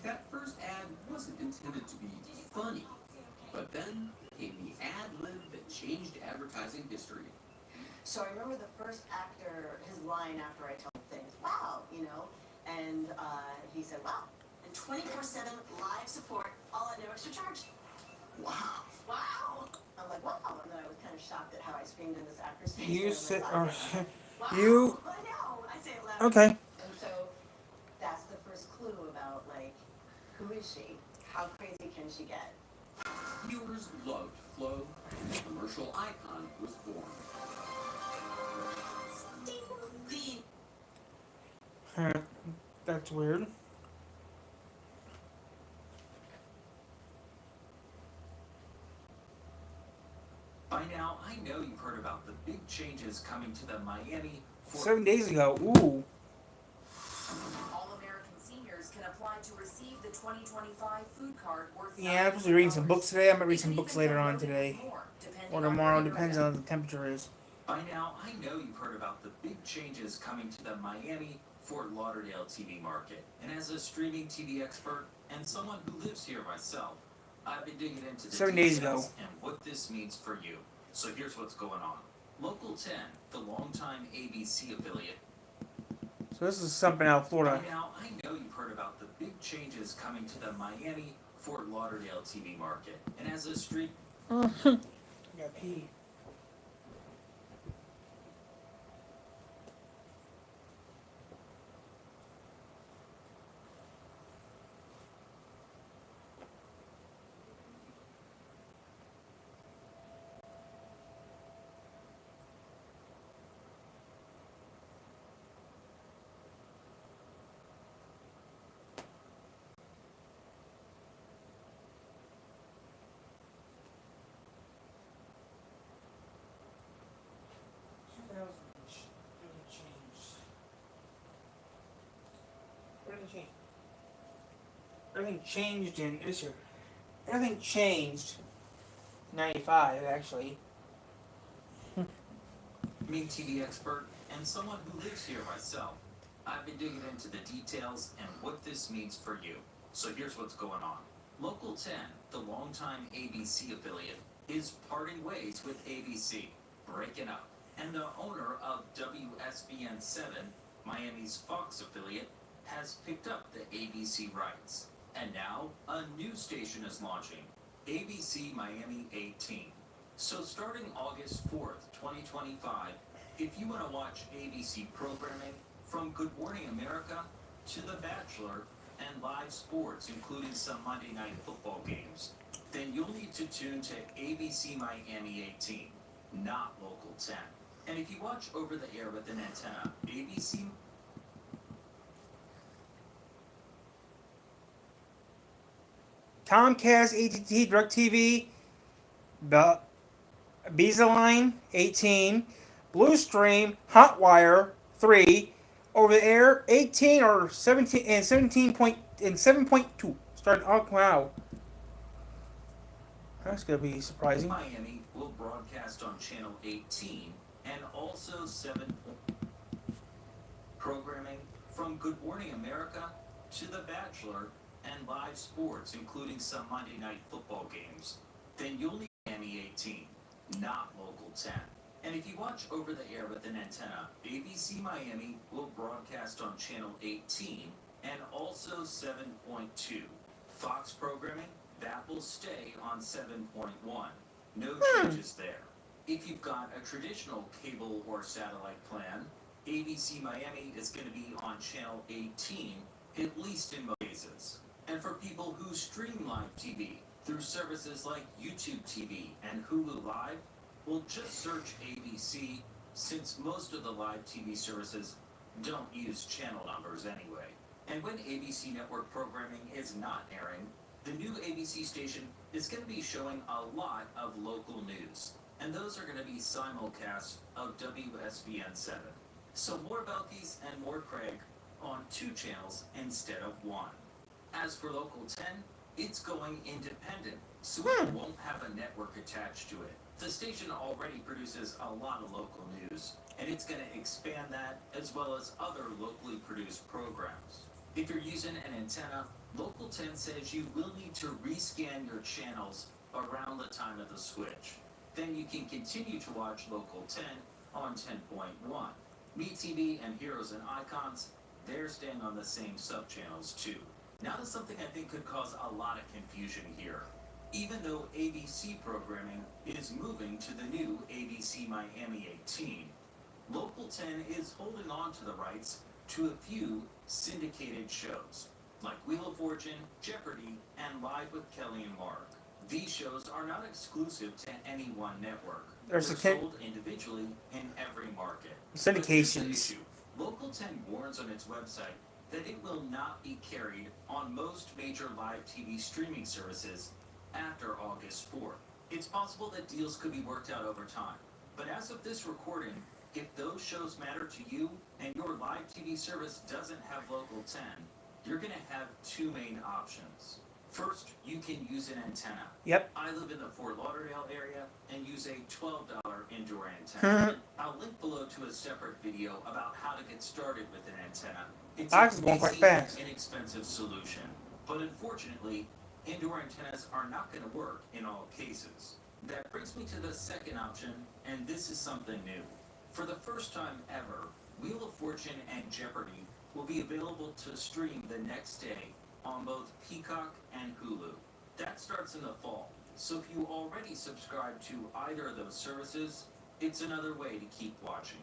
That first ad wasn't intended to be funny, but then came the ad lib that changed advertising history. So I remember the first actor, his line after I told him things, wow, you know, and he said, wow. And 24/7 live support, all at no extra charge. Wow. Wow. I'm like, wow. And then I was kind of shocked at how I screamed in this actor's face. You and said, I was like, wow. you. I know. I say it loud. Okay. And so that's the first clue about, like, who is she? How crazy can she get? Viewers loved Flo, and the commercial icon was born. That's weird. By now, I know you've heard about the big changes coming to the Miami 7 days ago. Ooh. All American seniors can apply to receive the 2025 food card worth Yeah, I'm supposed to be reading some books today. I'm gonna read some books later on today. Or tomorrow, depends on what the temperature is. By now, I know you've heard about the big changes coming to the Miami, Fort Lauderdale TV market. And as a streaming TV expert and someone who lives here myself, I've been digging into the 7 days details ago. and what this means for you. So here's what's going on. Local 10, the longtime ABC affiliate. So this is something out of Florida. By now, I know you've heard about the big changes coming to the Miami, Fort Lauderdale TV market. And as a street... Yeah, pee. Everything changed in this year. Everything changed. 95, actually. Me TV expert and someone who lives here myself. I've been digging into the details and what this means for you. So here's what's going on. Local 10, the longtime ABC affiliate, is parting ways with ABC, breaking up. And the owner of WSBN 7, Miami's Fox affiliate, has picked up the ABC rights. And now, a new station is launching, ABC Miami 18. So starting August 4th, 2025, if you want to watch ABC programming from Good Morning America to The Bachelor and live sports, including some Monday Night Football games, then you'll need to tune to ABC Miami 18, not Local 10. And if you watch over the air with an antenna, ABC... Comcast, AT&T, DirecTV, Beezaline, 18, Bluestream, Hotwire, 3, over the air, 18 or 17 and 7.2. Start. Oh wow, that's gonna be surprising. Miami will broadcast on channel 18 and also 7 programming from Good Morning America to The Bachelor and live sports, including some Monday Night Football games. Then you'll need Miami 18, not Local 10. And if you watch over the air with an antenna, ABC Miami will broadcast on channel 18 and also 7.2. Fox programming, that will stay on 7.1. No changes there. If you've got a traditional cable or satellite plan, ABC Miami is going to be on channel 18, at least in most cases. And for people who stream live TV through services like YouTube TV and Hulu Live, well, just search ABC, since most of the live TV services don't use channel numbers anyway. And when ABC network programming is not airing, the new ABC station is going to be showing a lot of local news. And those are going to be simulcasts of WSBN 7. So more about these and more Craig on 2 channels instead of 1. As for Local 10, it's going independent, so it won't have a network attached to it. The station already produces a lot of local news, and it's going to expand that as well as other locally produced programs. If you're using an antenna, Local 10 says you will need to rescan your channels around the time of the switch. Then you can continue to watch Local 10 on 10.1. MeTV and Heroes and Icons, they're staying on the same subchannels too. Now to something I think could cause a lot of confusion here. Even though ABC programming is moving to the new ABC Miami 18, Local 10 is holding on to the rights to a few syndicated shows, like Wheel of Fortune, Jeopardy, and Live with Kelly and Mark. These shows are not exclusive to any one network. They're sold individually in every market. Syndications. Local 10 warns on its website that it will not be carried on most major live TV streaming services after August 4th. It's possible that deals could be worked out over time, but as of this recording, if those shows matter to you and your live TV service doesn't have Local 10, you're going to have 2 main options. First, you can use an antenna. Yep. I live in the Fort Lauderdale area and use a $12 indoor antenna. I'll link below to a separate video about how to get started with an antenna. It's Ours is going quite fast. an inexpensive solution, but unfortunately, indoor antennas are not going to work in all cases. That brings me to the second option, and this is something new. For the first time ever, Wheel of Fortune and Jeopardy will be available to stream the next day on both Peacock and Hulu. That starts in the fall, so if you already subscribe to either of those services, it's another way to keep watching.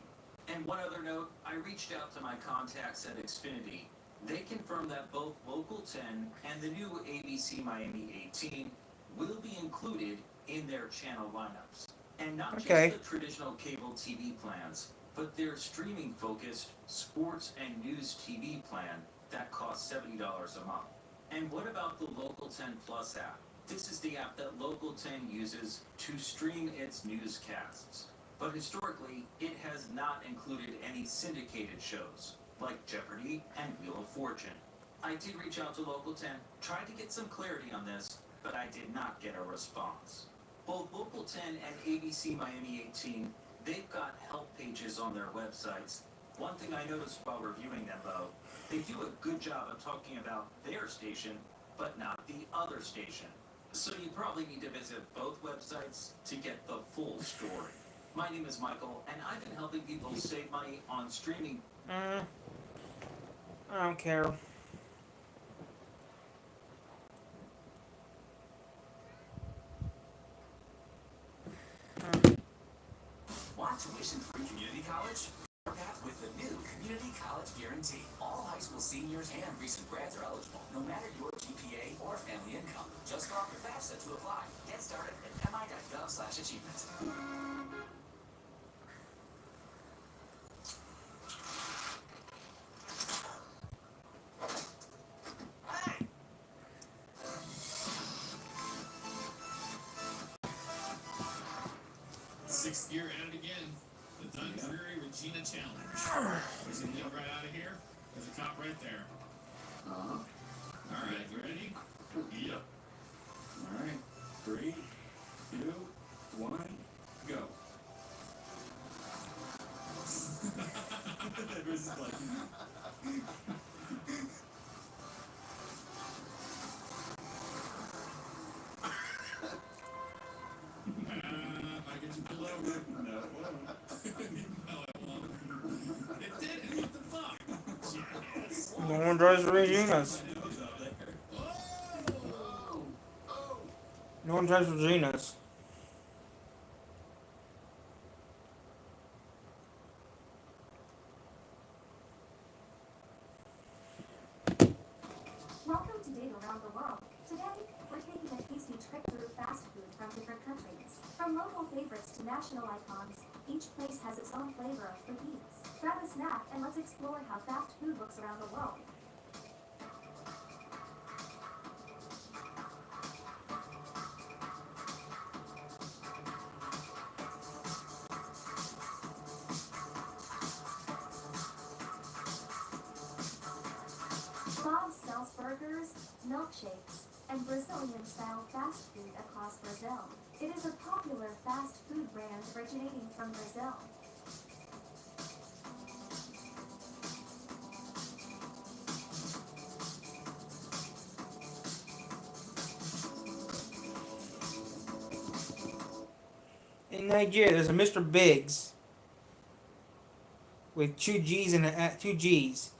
And one other note, I reached out to my contacts at Xfinity. They confirmed that both Local 10 and the new ABC Miami 18 will be included in their channel lineups. And not just the traditional cable TV plans, but their streaming-focused sports and news TV plan that costs $70 a month. And what about the Local 10 Plus app? This is the app that Local 10 uses to stream its newscasts. But historically, it has not included any syndicated shows, like Jeopardy and Wheel of Fortune. I did reach out to Local 10, tried to get some clarity on this, but I did not get a response. Both Local 10 and ABC Miami 18, they've got help pages on their websites. One thing I noticed while reviewing them, though, they do a good job of talking about their station, but not the other station. So you probably need to visit both websites to get the full story. My name is Michael, and I've been helping people save money on streaming. I don't care. Want tuition-free community college? Path with the new Community College Guarantee. All high school seniors and recent grads are eligible, no matter your GPA or family income. Just drop your FAFSA to apply. Get started at mi.gov/achievement. Sixth year at it again. The Dundreary Regina Challenge. There's a lead right out of here. There's a cop right there. All right, you ready? Yep. All right. 3, 2, 1, go. This is like... I get you pulled over. No, it won't. No, it won't. It did. What the fuck? Jackass. No one drives Reginas. No one drives Reginas. Welcome to Date Around the World. Today, we're taking a tasty trip through fast food from different countries. From local favorites to national icons, each place has its own flavor of cuisines. Grab a snack and let's explore how fast food looks around the world. Bob's sells burgers, milkshakes, and Brazilian-style fast food across Brazil. It is a popular fast food brand originating from Brazil. In Nigeria, there's a Mr. Biggs with two G's and two G's.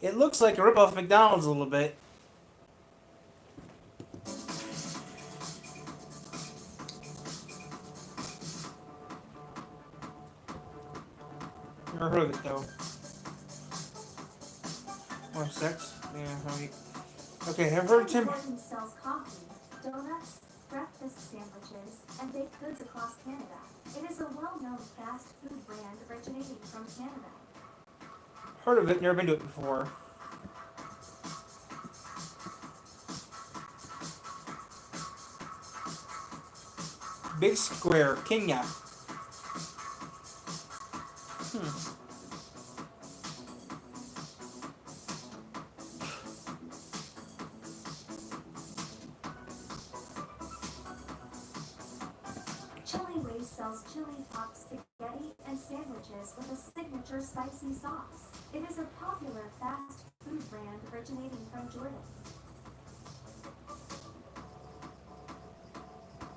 It looks like a ripoff of McDonald's a little bit. Never heard of it though. More sex? Yeah. Okay, have heard of Tim. Tim Hortons sells coffee, donuts, breakfast sandwiches, and baked goods across Canada. It is a well-known fast food brand originating from Canada. Heard of it, never been to it before. Big Square, Kenya. Chili Ways sells chili hot spaghetti and sandwiches with a signature spicy sauce. It is a popular fast food brand originating from Jordan.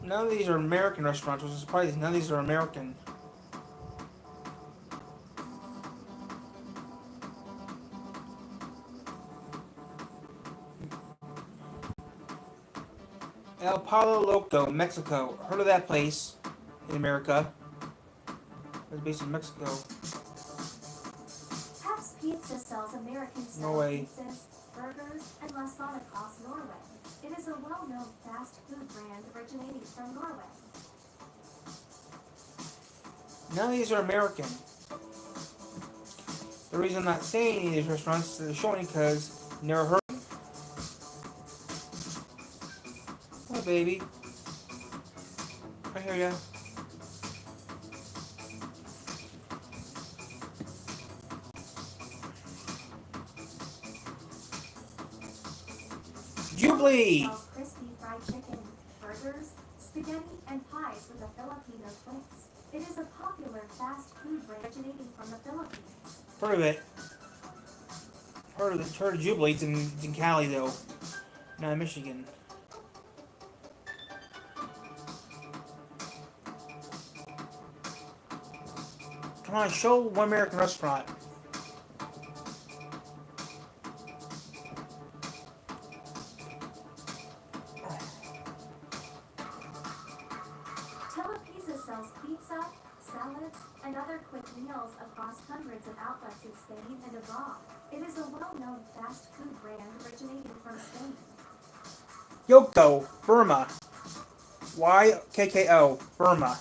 None of these are American restaurants, which is surprising. None of these are American. El Palo Loco, Mexico. Heard of that place in America. It's based in Mexico. Pep's Pizza sells American-style No way. pizzas, burgers, and lasagna across Norway. It is a well-known fast food brand originating from Norway. None of these are American. The reason I'm not saying any of these restaurants is showing because never heard of them. Hi, baby. I hear ya. Jubilee! Sells crispy fried chicken, burgers, spaghetti, and pies with a Filipino twist. It is a popular fast food brand originating from the Philippines. Heard of it. Heard of Jubilee. It's in Cali though. Not in Michigan. Come on, show one American restaurant. Telepizza sells pizza, salads, and other quick meals across hundreds of outlets in Spain and abroad. It is a well-known fast food brand originating from Spain. Yoko, Burma. YKKO, Burma.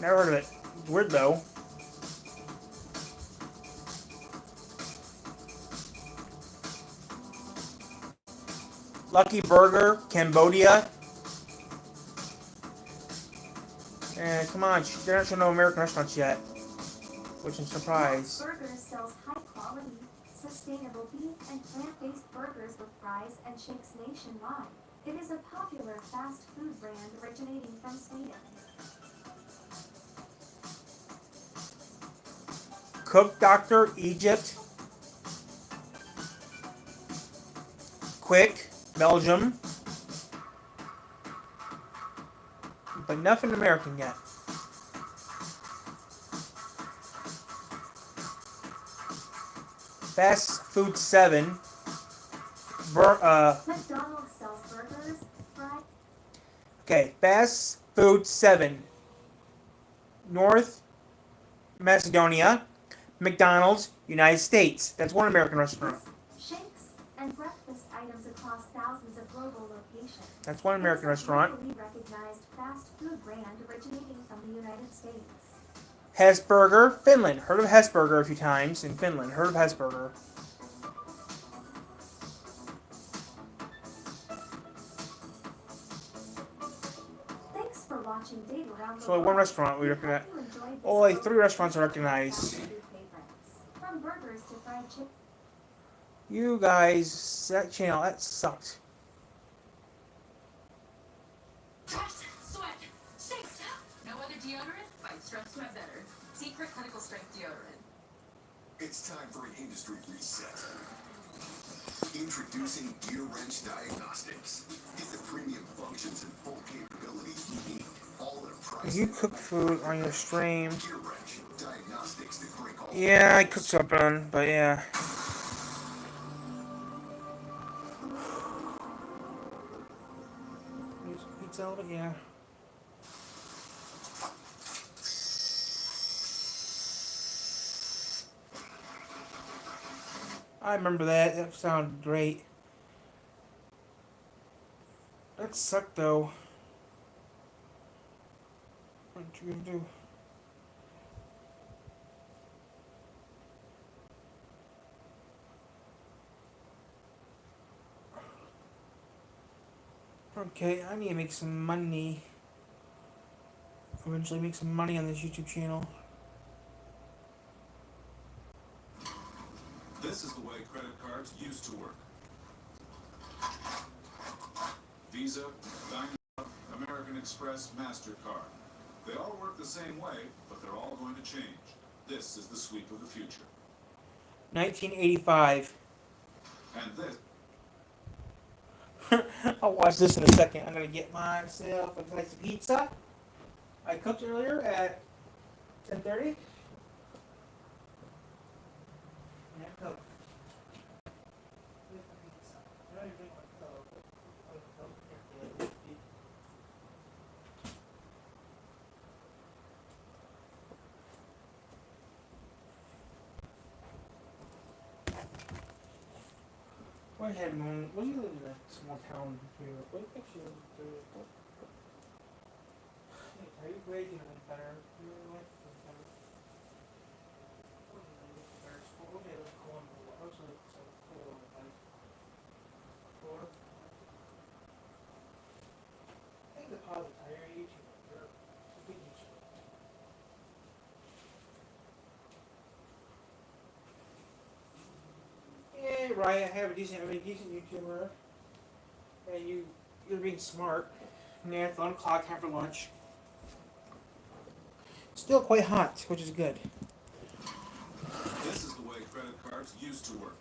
Never heard of it. Weird though. Lucky Burger, Cambodia. Come on, they're not showing no American restaurants yet. Which I'm surprised. Burgers sells high-quality, sustainable beef and plant-based burgers with fries and shakes nationwide. It is a popular fast food brand originating from Sweden. Cook Doctor, Egypt. Quick, Belgium. But nothing American yet. Fast Food 7. McDonald's sells burgers, fries. Okay, Fast Food 7. North Macedonia. McDonald's, United States. That's one American restaurant. Shakes and breakfast items across thousands of global locations. That's one American restaurant. It's a globally recognized fast food brand originating from the United States. Hesburger, Finland. Heard of Hesburger a few times in Finland. Heard of Hesburger. Thanks for watching Date Around the So like one restaurant we recognize. Oh, like 3 restaurants I recognize. From burgers to fried chicken. You guys, that channel, that sucked. Stress, sweat, stinks. No other deodorant fights stress sweat better. Secret clinical strength deodorant. It's time for an industry reset. Introducing Gear Wrench Diagnostics. Get the premium functions and full capabilities you need, all at a price. You cook food on your stream. Gear Wrench Diagnostics that break all. Yeah, I cooked something, but yeah. Pizza, but yeah. I remember that. That sounded great. That sucked though. What you gonna do? Okay, I need to make some money. Eventually make some money on this YouTube channel. This is the way credit cards used to work. Visa, Diamond, American Express, MasterCard. They all work the same way, but they're all going to change. This is the sweep of the future. 1985. And this... I'll watch this in a second. I'm gonna get myself a slice of pizza. I cooked earlier at 10:30. Yeah, cook. What had moon? What do you live in a small town here? What actually live there? Are you great? You know better. Your life is better. What do you live better? School? Okay, let's go on. What's the school like? Four? I think the cause of tire YouTube. You're a big YouTuber. Yeah, right. I have a decent YouTuber, and you're being smart. Yeah, it's 11 o'clock. Time for lunch. Still quite hot, which is good. This is the way credit cards used to work.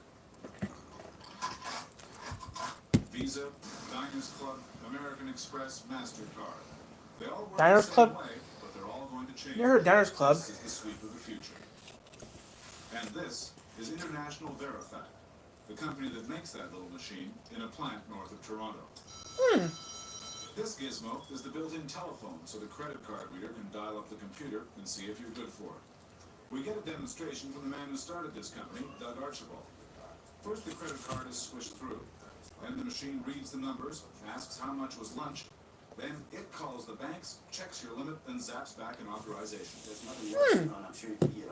Visa, Diners Club, American Express, MasterCard. They all work Diners the same Club? way, but they're all going to change. You heard Diners Club? This is the sweep of the future. And this is International Verifact, the company that makes that little machine in a plant north of Toronto. This gizmo is the built-in telephone, so the credit card reader can dial up the computer and see if you're good for it. We get a demonstration from the man who started this company, Doug Archibald. First, the credit card is swished through. Then the machine reads the numbers, asks how much was lunch. Then it calls the banks, checks your limit, and zaps back an authorization. There's nothing worse, and I'm sure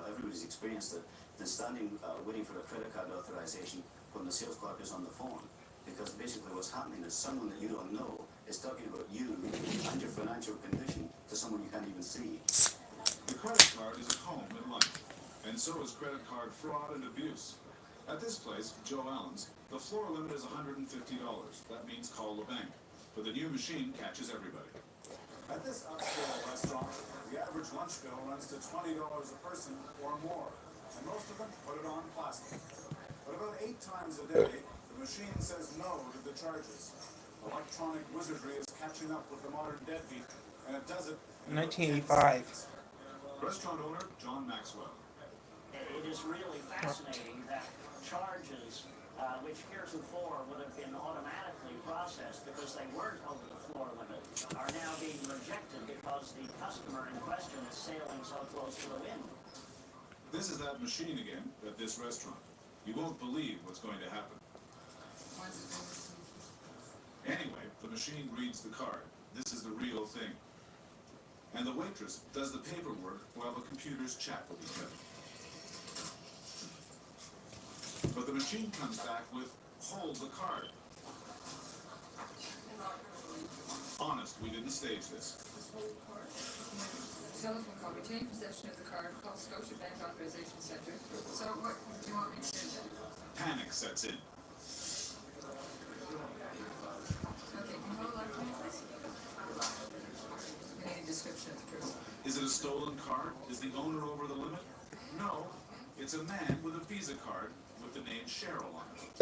everybody's experienced it, than standing waiting for a credit card authorization when the sales clerk is on the phone. Because basically what's happening is someone that you don't know is talking about you and your financial condition to someone you can't even see. The credit card is a home in life, and so is credit card fraud and abuse. At this place, Joe Allen's, the floor limit is $150. That means call the bank. But the new machine catches everybody. At this upscale restaurant, the average lunch bill runs to $20 a person or more, and most of them put it on plastic. But about 8 times a day, the machine says no to the charges. Electronic wizardry is catching up with the modern deadbeat, and it does it in 1985. Restaurant owner John Maxwell. It is really fascinating that charges, which heretofore would have been automatically processed because they weren't over the floor limit, are now being rejected because the customer in question is sailing so close to the wind. This is that machine again at this restaurant. You won't believe what's going to happen. Anyway, the machine reads the card. This is the real thing. And the waitress does the paperwork while the computers chat with each other. But the machine comes back with, hold the card. Honest, we didn't stage this. Telephone call. Retain possession of the card. Call Scotiabank Authorization Center. So what do you want me to do then? Panic sets in. Description of the person. Is it a stolen card? Is the owner over the limit? No. It's a man with a Visa card with the name Cheryl on it.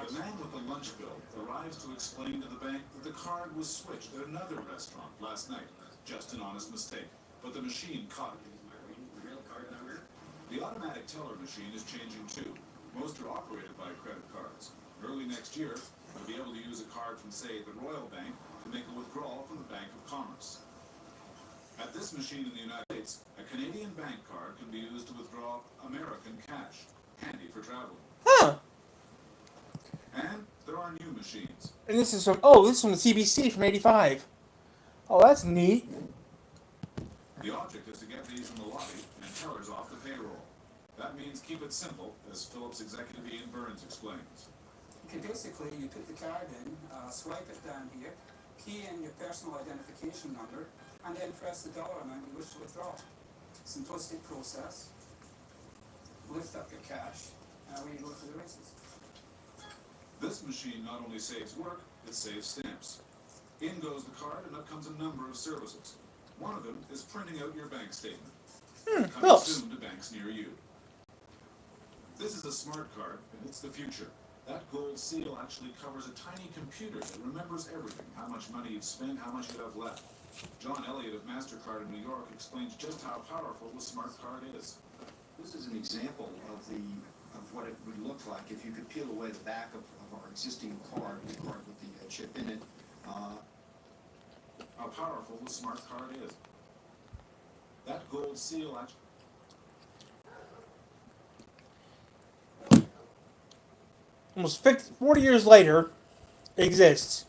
The man with the lunch bill arrives to explain to the bank that the card was switched at another restaurant last night. Just an honest mistake. But the machine caught it. The automatic teller machine is changing too. Most are operated by credit cards. Early next year, you'll be able to use a card from, say, the Royal Bank to make a withdrawal from the Bank of Commerce. At this machine in the United States, a Canadian bank card can be used to withdraw American cash. Handy for traveling. Huh. And there are new machines. And this is from the CBC from '85. Oh, that's neat. The object is to get these in the lobby and tellers off the payroll. That means keep it simple, as Philips executive Ian Burns explains. Okay, basically, you put the card in, swipe it down here, key in your personal identification number, and then press the dollar amount you wish to withdraw. Simplistic process. Lift up your cash, and away you go to the races. This machine not only saves work, it saves stamps. In goes the card, and up comes a number of services. One of them is printing out your bank statement. Coming soon to banks near you. This is a smart card, and it's the future. That gold seal actually covers a tiny computer that remembers everything, how much money you've spent, how much you have left. John Elliott of MasterCard in New York explains just how powerful the smart card is. This is an example of what it would look like if you could peel away the back of our existing card, the card with the chip in it. How powerful the smart card is. That gold seal actually... Almost 40 years later, it exists.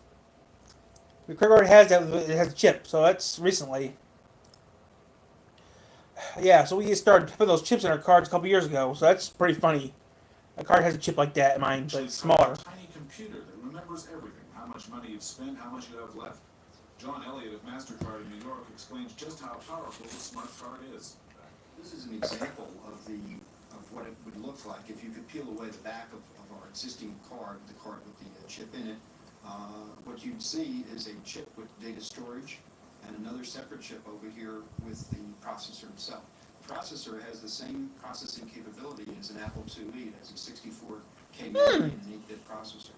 The credit card has that. It has a chip, so that's recently. Yeah, so we started putting those chips in our cards a couple years ago, so that's pretty funny. A card has a chip like that in mine, but it's smaller. A tiny computer that remembers everything, how much money you've spent, how much you have left. John Elliott of MasterCard in New York explains just how powerful the smart card is. This is an example of what it would look like if you could peel away the back of our existing card, the card with the chip in it. What you'd see is a chip with data storage and another separate chip over here with the processor itself. The processor has the same processing capability as an Apple IIe. It has a 64K memory and an 8-bit processor.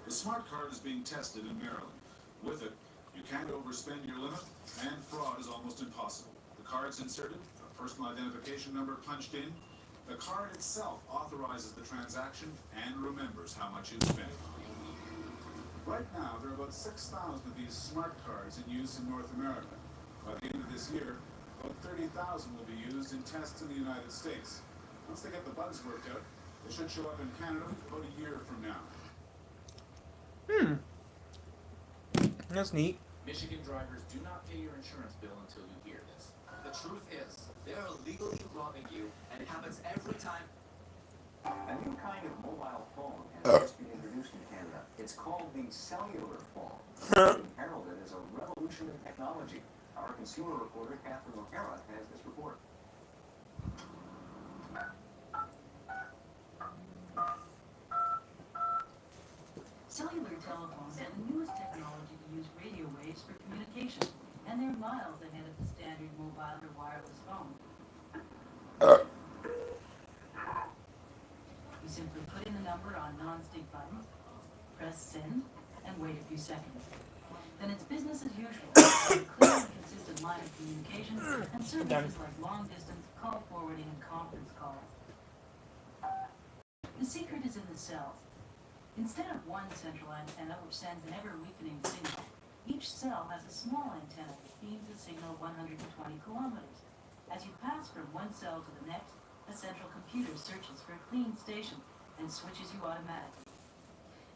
The smart card is being tested in Maryland. With it, you can't overspend your limit, and fraud is almost impossible. The card's inserted, a personal identification number punched in. The card itself authorizes the transaction and remembers how much you've spent. Right now, there are about 6,000 of these smart cards in use in North America. By the end of this year, about 30,000 will be used in tests in the United States. Once they get the bugs worked out, they should show up in Canada about a year from now. That's neat. Michigan drivers do not pay your insurance bill until you hear this. The truth is, they're illegally robbing you, and it happens every time. A new kind of mobile phone has just been introduced in Canada. It's called the cellular phone. Heralded as a revolution in technology. Our consumer reporter, Catherine O'Hara, has this report. Cellular telephones have the newest technology to use radio waves for communication, and they're miles ahead of the standard mobile or wireless phone. You simply put in the number on non-stick buttons, press send, and wait a few seconds. Then it's business as usual, with a clear and consistent line of communication and services like long-distance call forwarding and conference calls. The secret is in the cells. Instead of one central antenna which sends an ever-weakening signal, each cell has a small antenna that beams the signal 120 kilometers. As you pass from one cell to the next, a central computer searches for a clean station and switches you automatically.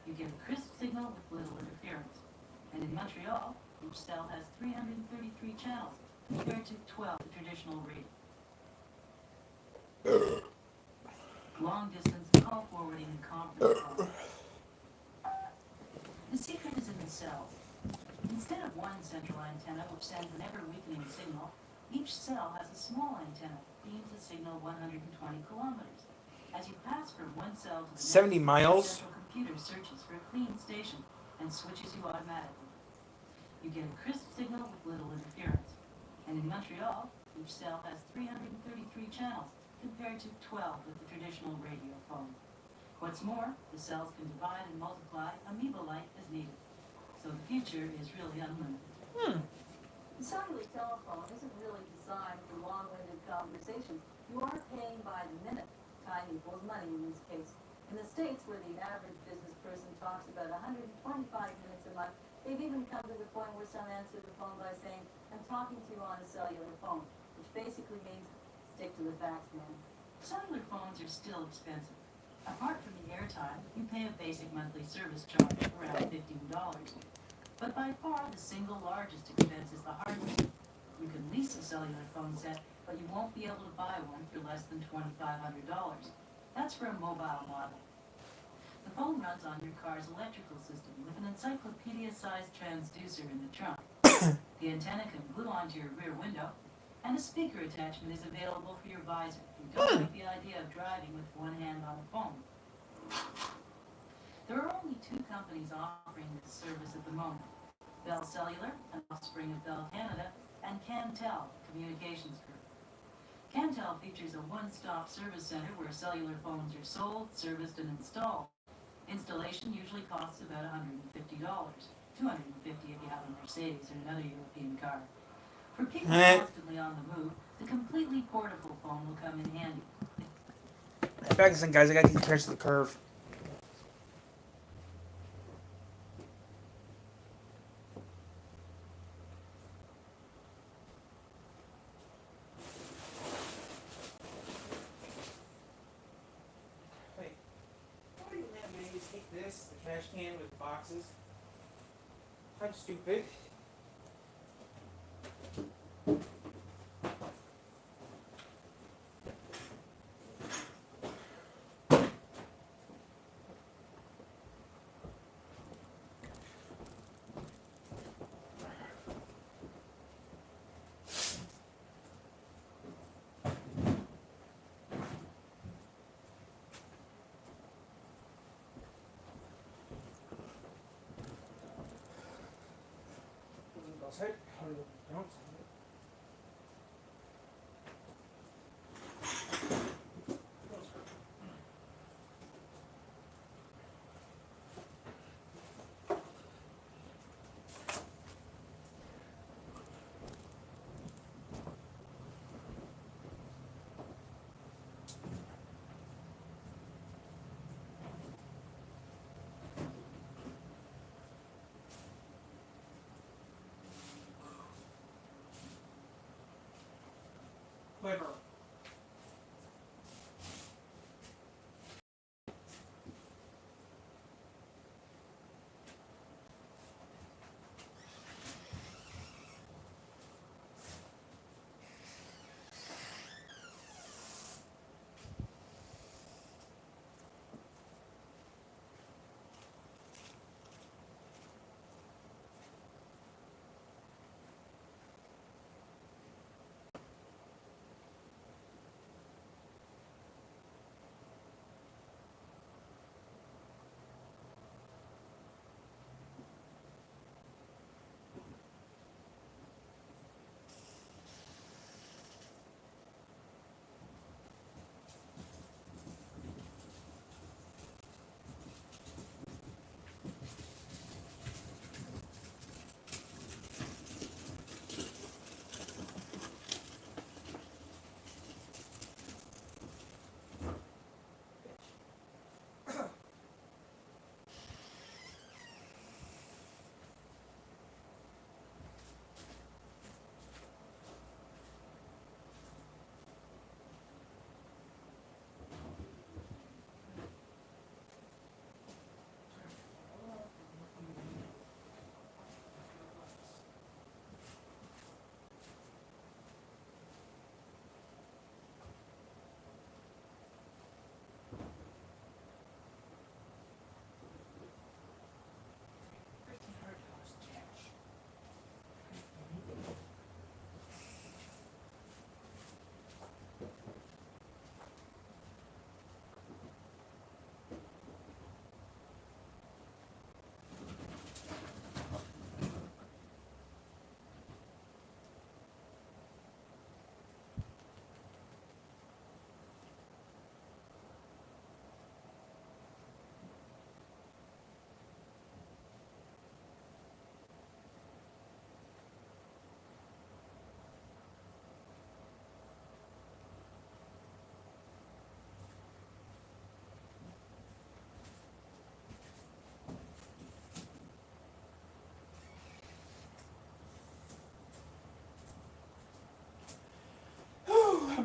You get a crisp signal with little interference. And in Montreal, each cell has 333 channels, compared to 12 the traditional radio. Long-distance call forwarding and conference calls. The secret is in the cells. Instead of one central antenna which sends an ever-weakening signal, Each cell has a small antenna that beams a signal 120 kilometers. As you pass from one cell to the 70 next, miles? the central computer searches for a clean station and switches you automatically. You get a crisp signal with little interference. And in Montreal, each cell has 333 channels compared to 12 with the traditional radio phone. What's more, the cells can divide and multiply amoeba-like as needed. So the future is really unlimited. The cellular telephone isn't really designed for long-winded conversations. You are paying by the minute. Time equals money in this case. In the States, where the average business person talks about 125 minutes a month, they've even come to the point where some answer the phone by saying, I'm talking to you on a cellular phone, which basically means stick to the facts, man. Cellular phones are still expensive. Apart from the airtime, you pay a basic monthly service charge of around $15. But by far, the single largest expense is the hardware. You can lease a cellular phone set, but you won't be able to buy one for less than $2,500. That's for a mobile model. The phone runs on your car's electrical system with an encyclopedia-sized transducer in the trunk. The antenna can glue onto your rear window, and a speaker attachment is available for your visor if you don't like the idea of driving with one hand on a phone. There are only two companies offering this service at the moment: Bell Cellular, an offspring of Bell Canada, and Cantel, a communications group. Cantel features a one-stop service center where cellular phones are sold, serviced, and installed. Installation usually costs about $150, $250 if you have a Mercedes or another European car. For people constantly on the move, the completely portable phone will come in handy. Back in, guys, I gotta get compared to the curve. Wait, why do you let me take this, the trash can with boxes? I'm stupid. Outside? Don't. Clever.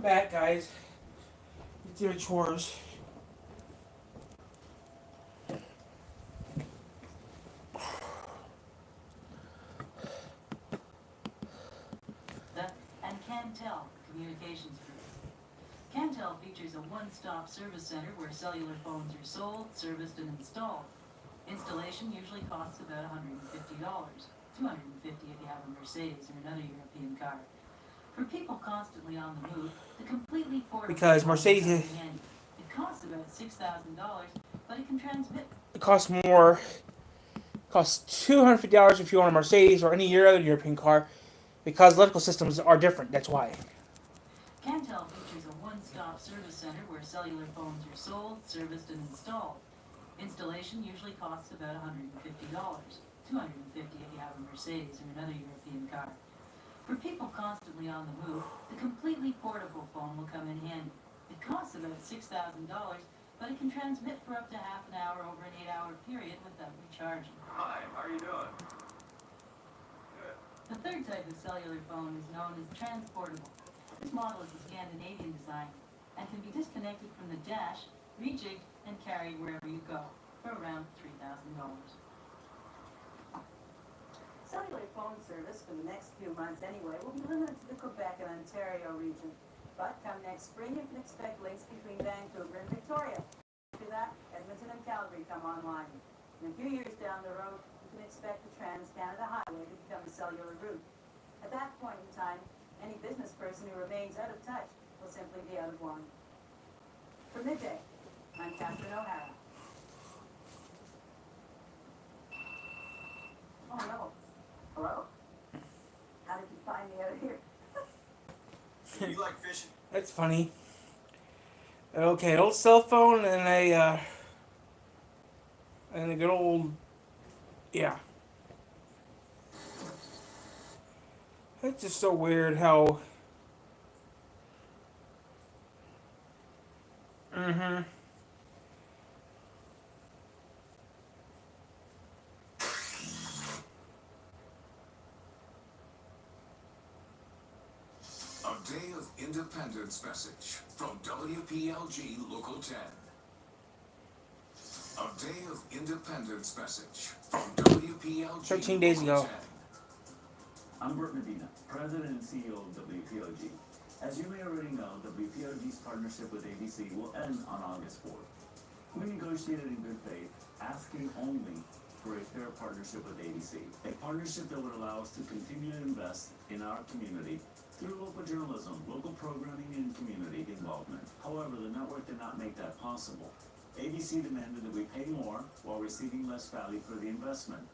back, guys. Let's do the chores. And Cantel Communications Group. Cantel features a one-stop service center where cellular phones are sold, serviced, and installed. Installation usually costs about $150, $250 if you have a Mercedes or another European car. For people constantly on the move, the completely portable Because phone Mercedes comes in handy. It costs about $6,000, but it can transmit. It costs more. It costs $250 if you own a Mercedes or any other European car, because electrical systems are different. That's why. Cantel features a one-stop service center where cellular phones are sold, serviced, and installed. Installation usually costs about $150, $250 if you have a Mercedes or another European car. For people constantly on the move, the completely portable phone will come in handy. It costs about $6,000, but it can transmit for up to half an hour over an 8-hour period without recharging. Hi, how are you doing? The third type of cellular phone is known as transportable. This model is a Scandinavian design and can be disconnected from the dash, rejigged, and carried wherever you go for around $3,000. Cellular phone service for the next few months anyway will be limited to the Quebec and Ontario region. But come next spring, you can expect links between Vancouver and Victoria. After that, Edmonton and Calgary come online. In a few years down the road, you can expect the Trans-Canada Highway to become a cellular route. At that point in time, any business person who remains out of touch will simply be out of line. For Midday, I'm Catherine O'Hara. Oh no. Hello? How did you find me out of here? You like fishing? That's funny. Okay, an old cell phone and a good old, yeah. It's just so weird how. A day of independence message from WPLG Local 10. A day of independence message from WPLG 13 days Local ago. 10. I'm Bert Medina, President and CEO of WPLG. As you may already know, WPLG's partnership with ABC will end on August 4th. We negotiated in good faith, asking only for a fair partnership with ABC. A partnership that would allow us to continue to invest in our community through local journalism, local programming, and community involvement. However, the network did not make that possible. ABC demanded that we pay more while receiving less value for the investment.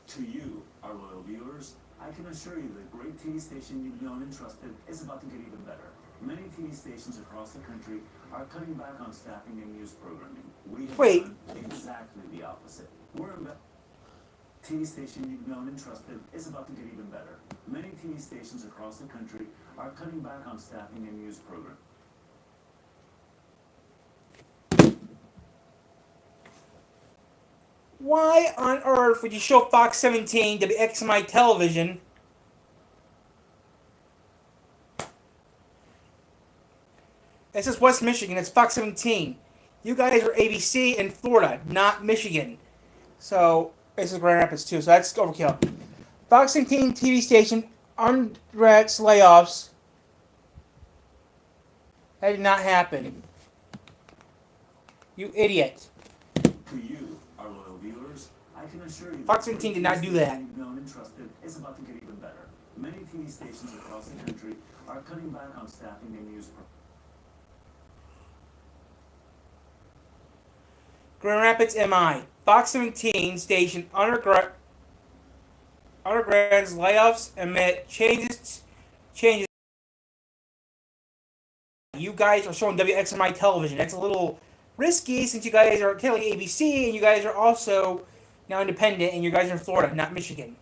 To you, our loyal viewers, I can assure you that the great TV station you've known and trusted is about to get even better. Many TV stations across the country are cutting back on staffing and news programming. We have done exactly the opposite. TV station you've known and trusted is about to get even better. Many TV stations across the country are cutting back on staffing and news programming. Why on earth would you show Fox 17 WXMI television? This is West Michigan. It's Fox 17. You guys are ABC in Florida, not Michigan. So, this is Grand Rapids too, so that's overkill. Fox 17 TV station, unrats layoffs. That did not happen. You idiot. To you, our loyal viewers, I can assure you Fox 17 did not do that. you've known and trusted is about to get even better. Many TV stations across the country are cutting back on staffing and news programming. Grand Rapids MI. Fox 17 station undergrads layoffs amid changes. You guys are showing WXMI television. That's a little risky since you guys are technically ABC and you guys are also now independent and you guys are in Florida, not Michigan.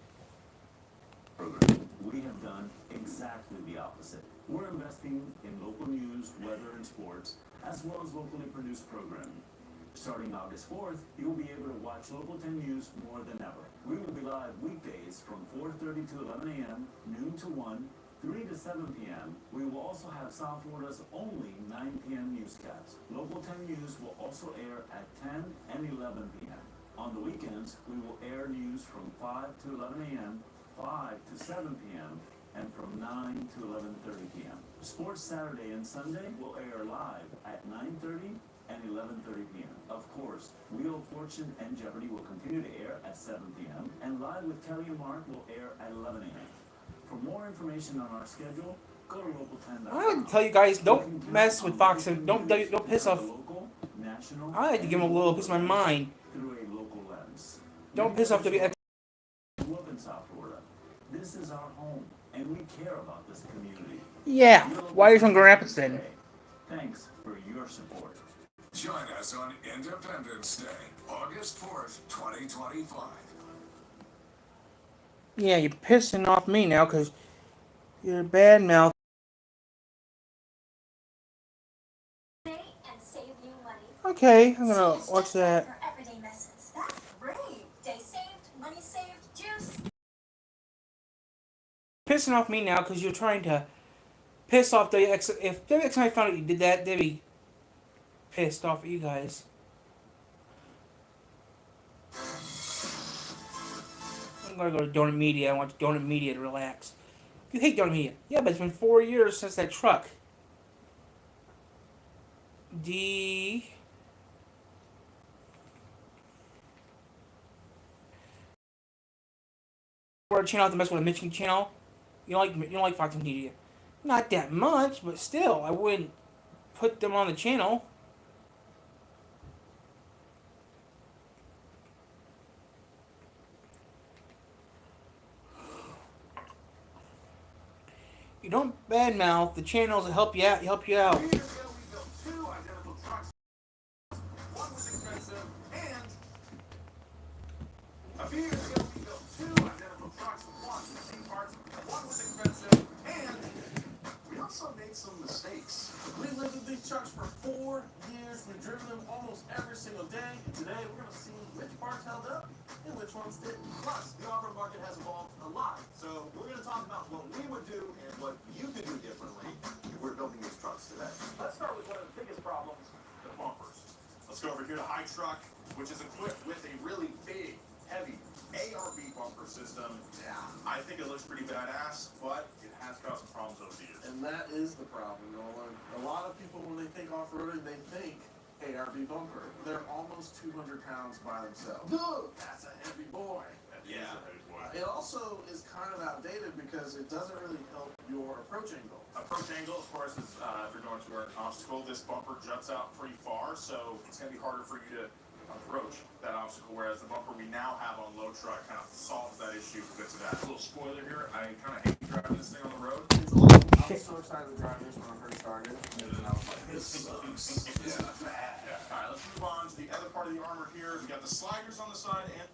We have done exactly the opposite. We're investing in local news, weather, and sports, as well as locally produced programming. Starting August 4th, you will be able to watch Local 10 News more than ever. We will be live weekdays from 4:30 to 11 a.m., noon to 1, 3 to 7 p.m., we will also have South Florida's only 9 p.m. newscast. Local 10 News will also air at 10 and 11 p.m. On the weekends, we will air news from 5 to 11 a.m., 5 to 7 p.m., and from 9 to 11:30 p.m. Sports Saturday and Sunday will air live at 9:30 and 11:30 p.m. Of course, Wheel of Fortune and Jeopardy will continue to air at 7 p.m., and Live with Kelly and Mark will air at 11 a.m. For more information on our schedule, go to local10.com. I like to tell you guys, don't mess with Fox and don't piss off. I like to give them a little piece of my mind. Through a local lens. Don't piss off WX. Grew up in South Florida. This is our home, and we care about this community. Yeah, why are you from Grand Rapids then? Thanks for your support. Join us on Independence Day, August 4th, 2025. Yeah, you're pissing off me now because you're a bad mouth. And save you money. Okay, I'm gonna watch that. For everyday messes. That's great. Day saved, money saved, juice. Pissing off me now because you're trying to piss off WX. If WX and I found out you did that, they'd be pissed off at you guys. I'm gonna go to Donut Media. I want Donut Media to relax. You hate Donut Media. Yeah, but it's been 4 years since that truck. D. Or a channel to mess with a Michigan channel. You don't like Fox Media. Not that much, but still, I wouldn't put them on the channel. You don't badmouth the channels that help you out. Help you out. A few years ago, we built two identical trucks with one missing parts. One was expensive, and we also made some mistakes. We lived with these trucks for 4 years. We've driven them almost every single day. Today, we're going to see which parts held up and which ones didn't. Plus, the off-road market has evolved a lot. So we're going to talk about what we would do and what you could do differently if we're building these trucks today. Let's start with one of the biggest problems, the bumpers. Let's go over here to High Truck, which is equipped with a really big, heavy ARB bumper system. Yeah, I think it looks pretty badass, but it has caused some problems over the years. And that is the problem, Nolan. A lot of people, when they think off-roading, they think ARB bumper. They're almost 200 pounds by themselves. Dude, that's a heavy boy. Yeah. It also is kind of outdated because it doesn't really help your approach angle. Approach angle, of course, is if you're going to an obstacle, this bumper juts out pretty far, so it's going to be harder for you to approach that obstacle, whereas the bumper we now have on low truck kind of solves that issue with that. A little spoiler here, I kind of hate driving this thing on the road. It's a little, I was so excited to drive this when I first started, and then I was like, this sucks. This is bad. Yeah. All right, let's move on to the other part of the armor here. We got the sliders on the side and...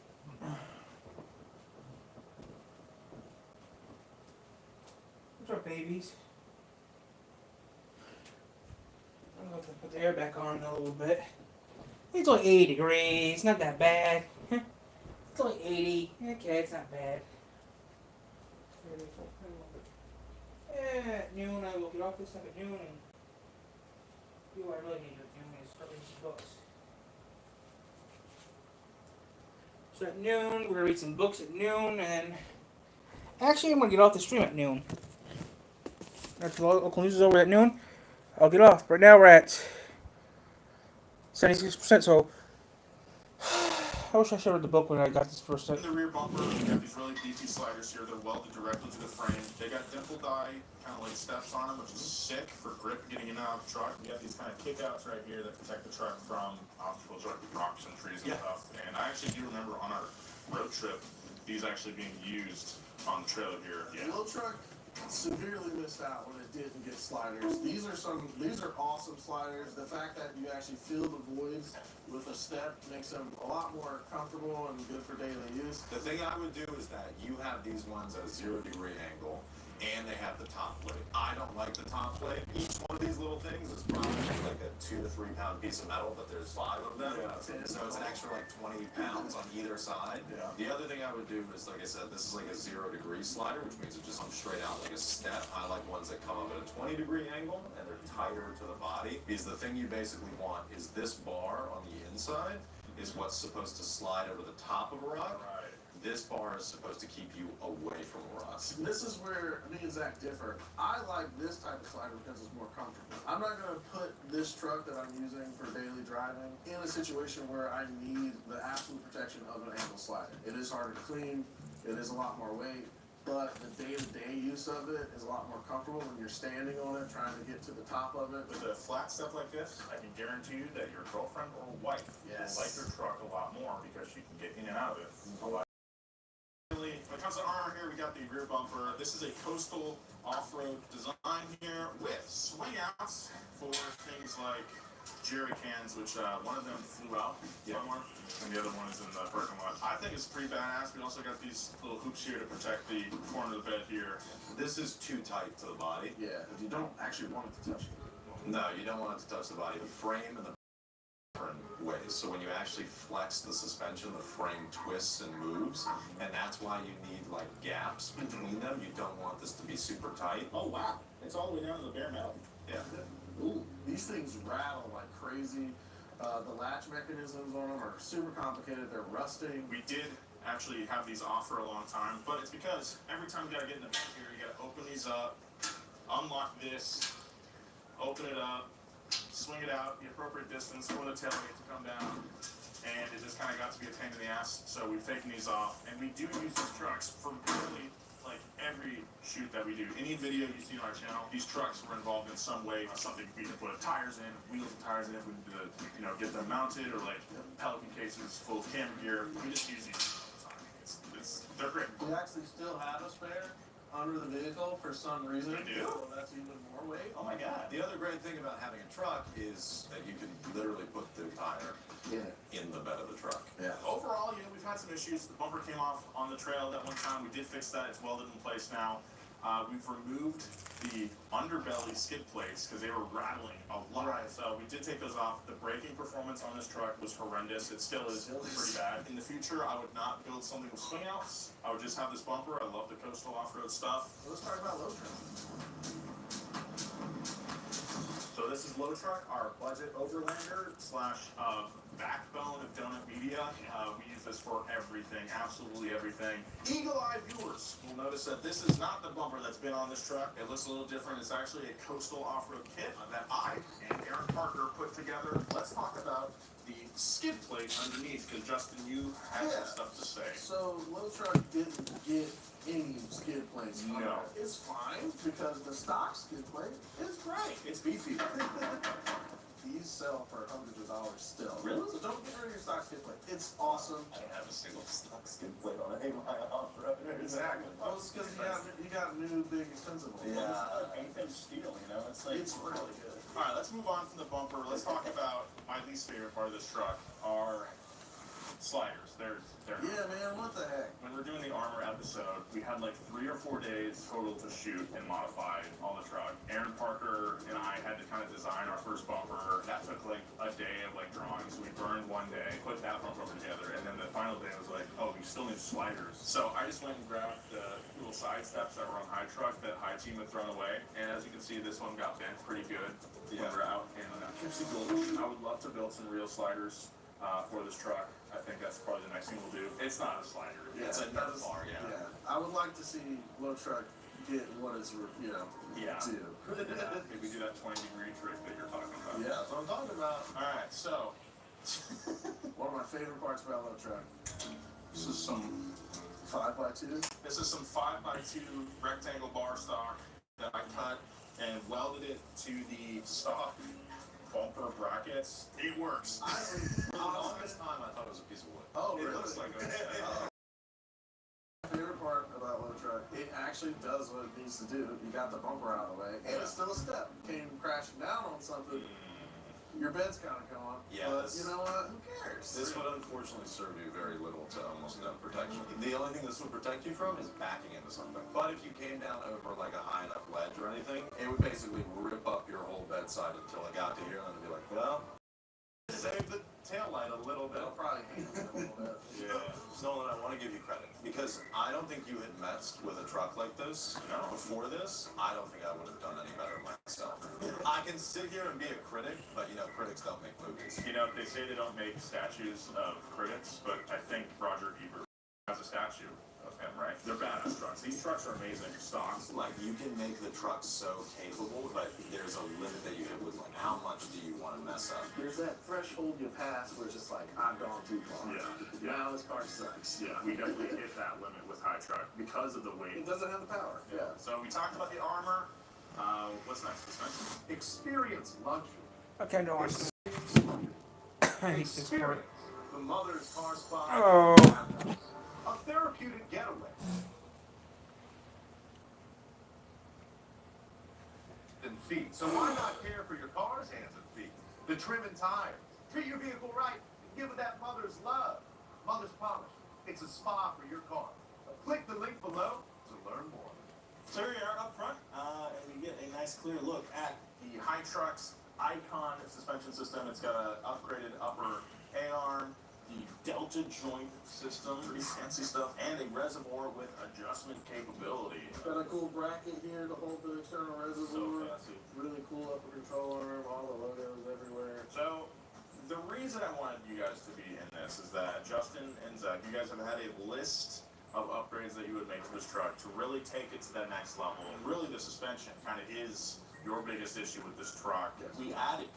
What's up, babies? I'm going to put the air back on a little bit. It's only 80 degrees, not that bad. It's only 80. Okay, it's not bad. At noon, I will get off this stuff at noon and do what I really need to do is start reading some books. So at noon, we're going to read some books at noon, and actually, I'm going to get off the stream at noon. After the local news is over at noon, I'll get off. Right now, we're at 76%, so I wish I showed the book when I got this first set. In the rear bumper, you got these really beefy sliders here. They're welded directly to the frame. They got dimple die, kind of like steps on them, which is sick for grip getting in and out of the truck. You got these kind of kickouts right here that protect the truck from obstacles like rocks and trees and stuff. And I actually do remember on our road trip, these actually being used on the trailer here. Yeah. Low truck severely missed out when it didn't get sliders. These are awesome sliders. The fact that you actually fill the voids with a step makes them a lot more comfortable and good for daily use. The thing I would do is that you have these ones at a 0 degree angle, and they have the top plate. I don't like the top plate. Each one of these little things is probably like a 2 to 3 pound piece of metal, but there's 5 of them. Yeah. So it's an extra like 20 pounds on either side. Yeah. The other thing I would do is, like I said, this is like a 0-degree slider, which means it just comes straight out like a step. I like ones that come up at a 20-degree angle and they're tighter to the body, because the thing you basically want is this bar on the inside is what's supposed to slide over the top of a rock. Right. This bar is supposed to keep you away from a rock. This is where me and Zach differ. I like this type of slider because it's more comfortable. I'm not going to put this truck that I'm using for daily driving in a situation where I need the absolute protection of an ankle slider. It is harder to clean, it is a lot more weight, but the day-to-day use of it is a lot more comfortable when you're standing on it, trying to get to the top of it. With a flat stuff like this, I can guarantee you that your girlfriend or wife will like your truck a lot more because she can get in and out of it a lot. When it comes to armor here, we got the rear bumper. This is a coastal off-road design here with swing outs for things like jerry cans, which one of them flew out somewhere, and the other one is in the parking lot. I think it's pretty badass. We also got these little hoops here to protect the corner of the bed here. This is too tight to the body. Yeah, you don't actually want it to touch it. No, you don't want it to touch the body. The frame and the different ways. So when you actually flex the suspension, the frame twists and moves, and that's why you need like gaps between them. You don't want this to be super tight. Oh wow, it's all the way down to the bare metal. Yeah. Ooh, these things rattle like crazy. The latch mechanisms on them are super complicated. They're rusting. We did actually have these off for a long time, but it's because every time you gotta get in the back here, you gotta open these up, unlock this, open it up, swing it out the appropriate distance for the tailgate to come down, and it just kind of got to be a pain in the ass. So we've taken these off, and we do use these trucks for literally like every shoot that we do. Any video you see on our channel, these trucks were involved in some way. Something we can put tires in, wheels and tires in if we need to, get them mounted, or like Pelican cases full of camera gear. We just use these all the time. They're great. We actually still have a spare under the vehicle for some reason. We do? So that's even more weight. Oh my god. The other great thing about having a truck is that you can literally put the tire in the bed of the truck. Yeah. Overall, we've had some issues. The bumper came off on the trail that one time. We did fix that. It's welded in place now. We've removed the underbelly skid plates because they were rattling a lot. Right. So we did take those off. The braking performance on this truck was horrendous. It still is pretty bad. In the future, I would not build something with swing outs. I would just have this bumper. I love the coastal off-road stuff. Let's talk about low truck. So this is Low Truck, our budget overlander slash backbone of Donut Media. We use this for everything, absolutely everything. Eagle-eyed viewers will notice that this is not the bumper that's been on this truck. It looks a little different. It's actually a coastal off-road kit that I and Aaron Parker put together. Let's talk about the skid plate underneath, because Justin, you had some stuff to say. So Low Truck didn't get any skid plates. No. It's fine because the stock skid plate is great. It's beefy. These sell for hundreds of dollars still. Really? So don't get rid of your stock skid plate. It's awesome. I don't have a single stock skid plate on any of my off-road. Exactly. Well, it's because you got new big expensive ones. Yeah. Anything steel, It's like It's really good. All right, let's move on from the bumper. Let's talk about my least favorite part of this truck, our sliders. They're Yeah, man, what the heck? When we're doing the armor episode, we had like 3 or 4 days total to shoot and modify all the truck. Aaron Parker and I had to kind of design our first bumper. That took like a day of like drawing. So we burned one day, put that front bumper together, and then the final day was like, oh, we still need sliders. So I just went and grabbed the little side steps that were on High Truck that High Team had thrown away. And as you can see, this one got bent pretty good when we're out in Poughkeepsie Gulch. I would love to build some real sliders for this truck. I think that's probably the next thing we'll do. It's not a slider. It's a nut bar, Yeah. I would like to see Low Truck get what it's, due. Yeah, maybe do that 20-degree trick that you're talking about. Yeah, that's what I'm talking about. All right, so one of my favorite parts about Low Truck. This is some 5x2. This is some 5x2 rectangle bar stock that I cut and welded it to the stock bumper brackets. It works. For the longest time, I thought it was a piece of wood. Oh, It really? looks like a My favorite part about Low Truck, it actually does what it needs to do. You got the bumper out of the way, and it's still a step. Came crashing down on something, your bed's kind of gone. Yeah, but this- you know what? Who cares? This would unfortunately serve you very little to almost no protection. The only thing this would protect you from is backing into something. But if you came down over like a high would basically rip up your whole bedside until it got to here, and then be like, well, save the taillight a little bit. I'll probably hate it a little bit. Yeah. Nolan, I want to give you credit because I don't think you had messed with a truck like this before this. I don't think I would have done any better myself. I can sit here and be a critic, but critics don't make movies. They say they don't make statues of critics, but I think Roger Ebert has a statue of him, right? They're badass trucks. These trucks are amazing. Stocks. Like, you can make the truck so capable, but there's a limit that you hit with, like, how much do you want to mess up? There's that threshold you pass where it's just like, I've gone too far. Yeah. Now this car sucks. Yeah, we definitely hit that limit with high truck because of the weight. It doesn't have the power. Yeah. So we talked about the armor. What's next? Experience luxury. Okay, no, watch this. I hate this part. The mother's car spot. Oh. A therapeutic getaway. And feet. So why not care for your car's hands and feet? The trim and tires. Treat your vehicle right and give it that mother's love. Mother's Polish. It's a spa for your car. Click the link below to learn more. So here we are up front, and we get a nice clear look at the High Trucks Icon suspension system. It's got an upgraded upper A-arm, the Delta joint system, pretty fancy stuff, and a reservoir with adjustment capability. Got a cool bracket here to hold the external reservoir. So fancy. Really cool upper control arm, all the logos everywhere. So the reason I wanted you guys to be in this is that Justin and Zach, you guys have had a list of upgrades that you would make to this truck to really take it to that next level. And really the suspension kind of is your biggest issue with this truck. Yes. We added